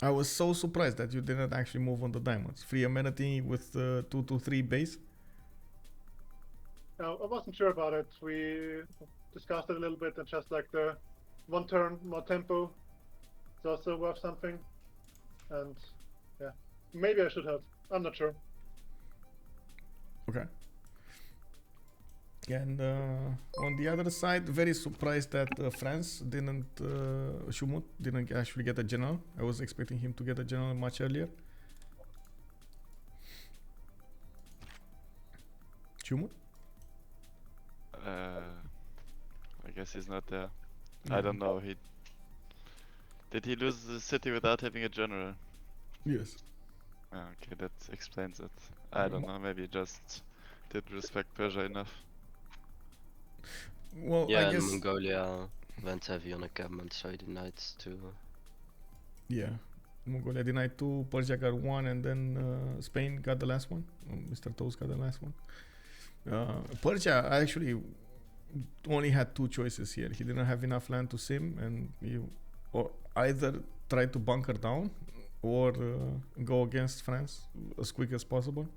I was so surprised that you didn't actually move on the diamonds. Free amenity with 2 to 3 base. I wasn't sure about it. We discussed it a little bit, and just like the one turn more tempo is also worth something. And yeah, maybe I should have. I'm not sure. Okay. And on the other side, very surprised that France didn't, Schuhmut didn't actually get a general. I was expecting him to get a general much earlier. Schuhmut? I guess he's not there. I don't know. Did he lose the city without having a general? Yes. Ah, okay, that explains it. I don't know. Maybe he just didn't respect Persia enough. Well, Yeah, I and guess. Mongolia went heavy on encampment, so he denied two. Yeah. Mongolia denied 2, Persia got 1, and then Spain got the last one. Mr. Toes got the last one. Persia actually only had 2 choices here. He didn't have enough land to sim, and he or either try to bunker down or go against France as quick as possible.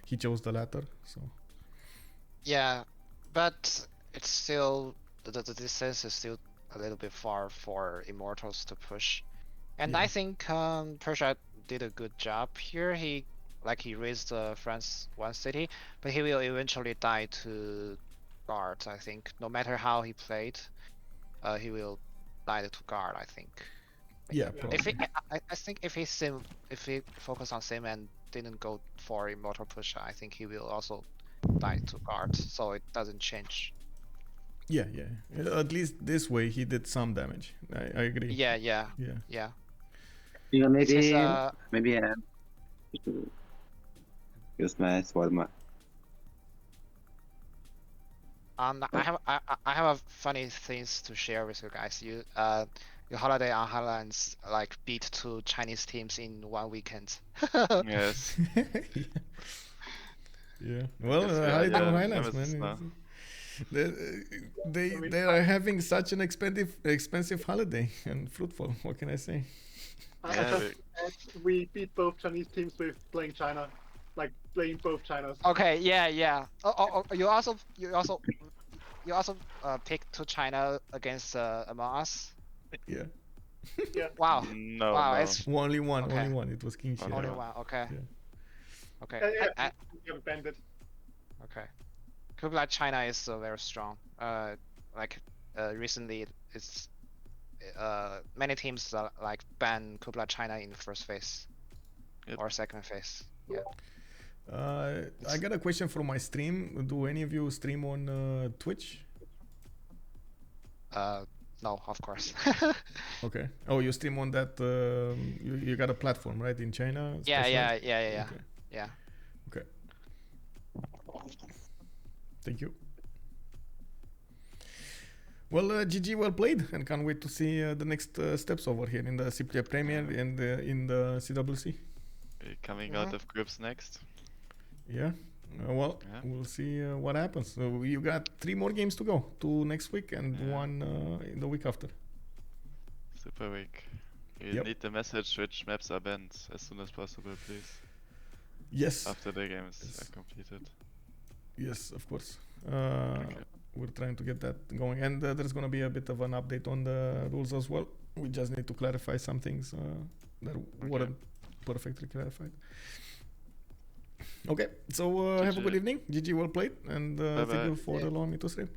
He chose the latter, so. Yeah, but it's still the distance is still a little bit far for Immortals to push, and Yeah. I think Persia did a good job here. He raised France one city, but he will eventually die to guard. I think no matter how he played, he will die to guard. I think. Yeah, If probably. I think if he focused on sim and didn't go for immortal push, I think he will also die to guard. So it doesn't change. Yeah. At least this way he did some damage. I agree. Yeah. Yeah. Yeah. maybe It's maybe use my sword more. I have a funny things to share with you guys. Your holiday on Highlands like beat 2 Chinese teams in one weekend. Yes. Yeah. Well, Guess we are holiday on the Highlands, nemesis man. now. They are having such an expensive holiday and fruitful. What can I say? Yeah, We beat both Chinese teams with playing China, like playing both Chinas. Okay, yeah. Oh, you also picked 2 China against Among Us. Yeah. Wow. No, Wow, no. it's Only one. Okay. Only one. It was Qin Shi. Only only Yeah. one. Okay. Yeah. Okay. Yeah, we have banned it. Okay. Kublai China is very strong. Recently, it's many teams like ban Kublai China in the first phase Yep. or second phase. Yeah. I got a question from my stream. Do any of you stream on Twitch? No, of course. Okay. Oh, you stream on that. You got a platform, right, in China? Yeah. Okay. Yeah. Okay. Thank you. Well, GG, well played, and can't wait to see the next steps over here in the CPL Premier and in the CWC. We're coming out of groups next. Yeah. Well, Yeah. we'll see what happens. So you got 3 more games to go. 2 next week and Yeah. 1 in the week after. Super week. We Yep. need the message which maps are banned as soon as possible, please. Yes. After the games Yes. are completed. Yes, of course. Okay. We're trying to get that going, and there's going to be a bit of an update on the rules as well. We just need to clarify some things that weren't perfectly clarified. Okay, so have a GG. good evening. GG, well played, and thank Bye-bye. you for allowing me to stream.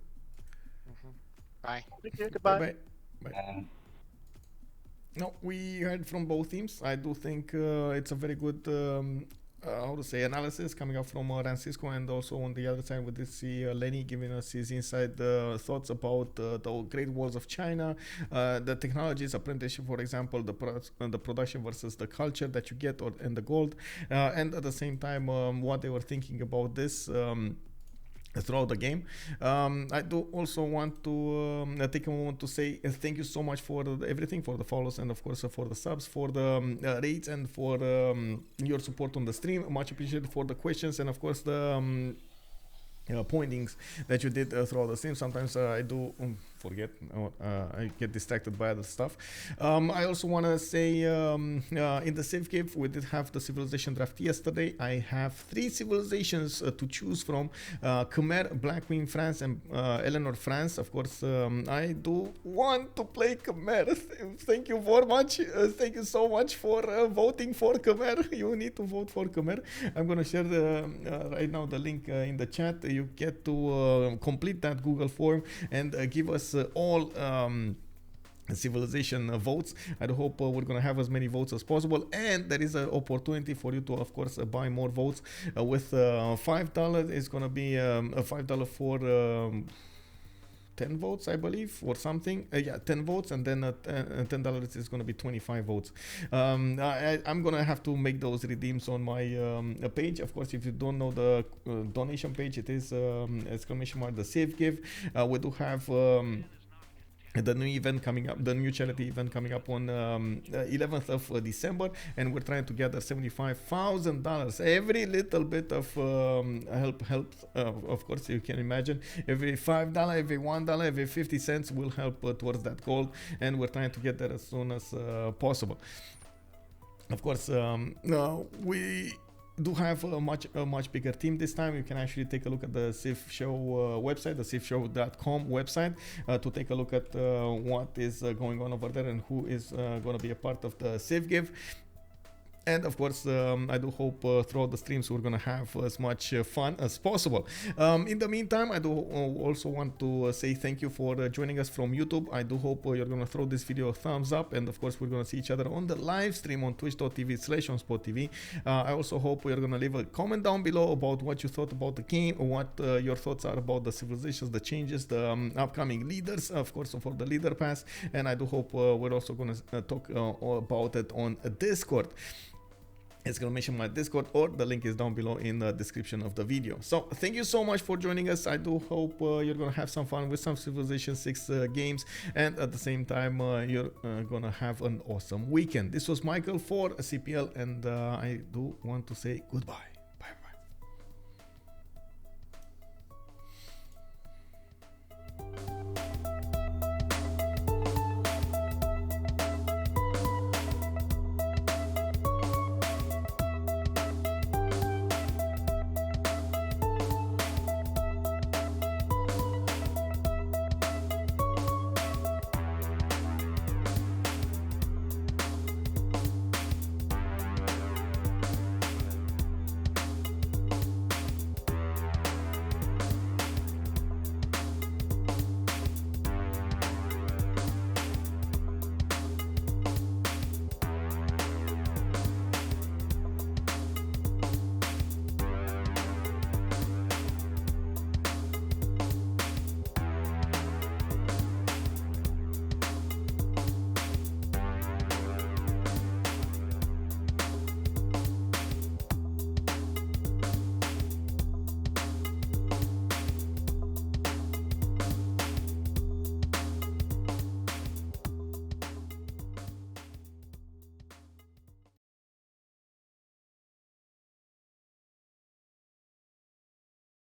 Bye. Thank you. Goodbye. Bye. No, we heard from both teams. I do think it's a very good, how to say, analysis coming up from Francisco, and also on the other side we did see Lenny giving us his inside thoughts about the Great Walls of China, the technologies, apprenticeship, for example, the production versus the culture that you get, and the gold, and at the same time what they were thinking about this. Throughout the game. I do also want to take a moment to say thank you so much for everything, for the follows, and of course for the subs, for the rates, and for your support on the stream. Much appreciated for the questions, and of course the pointings that you did throughout the stream. Sometimes I do forget. I get distracted by other stuff. I also want to say in the Civ Give, we did have the civilization draft yesterday. I have 3 civilizations to choose from: Khmer, Black Queen France, and Eleanor France. Of course, I do want to play Khmer. Thank you very much. Thank you so much for voting for Khmer. You need to vote for Khmer. I'm going to share right now the link in the chat. You get to complete that Google form and give us all civilization votes. I hope we're gonna have as many votes as possible, and there is an opportunity for you to, of course, buy more votes with $5. It's gonna be a $5 for 10 votes, I believe, or something. Yeah, 10 votes, and then $10 is going to be 25 votes. I'm going to have to make those redeems on my page. Of course, if you don't know the donation page, it is !the Civ Give. We do have the new event coming up, the new charity event coming up on 11th of December, and we're trying to gather $75,000. Every little bit of help helps. Of course, you can imagine every $5, every $1, every 50 cents will help towards that goal, and we're trying to get there as soon as possible. Of course, we do have a much bigger team this time. You can actually take a look at the Civ Show website, the civshow.com website, to take a look at what is going on over there and who is going to be a part of the Civ Give. And of course, I do hope throughout the streams we're gonna have as much fun as possible. In the meantime, I do also want to say thank you for joining us from YouTube. I do hope you're gonna throw this video a thumbs up, and of course we're gonna see each other on the live stream on twitch.tv/OnSpotTV. I also hope you're gonna leave a comment down below about what you thought about the game, what your thoughts are about the civilizations, the changes, the upcoming leaders, of course, for the leader pass. And I do hope we're also gonna talk about it on Discord. Exclamation my Discord, or the link is down below in the description of the video. So thank you so much for joining us. I do hope you're gonna have some fun with some Civilization 6 games, and at the same time you're gonna have an awesome weekend. This was Michael for CPL, and I do want to say goodbye.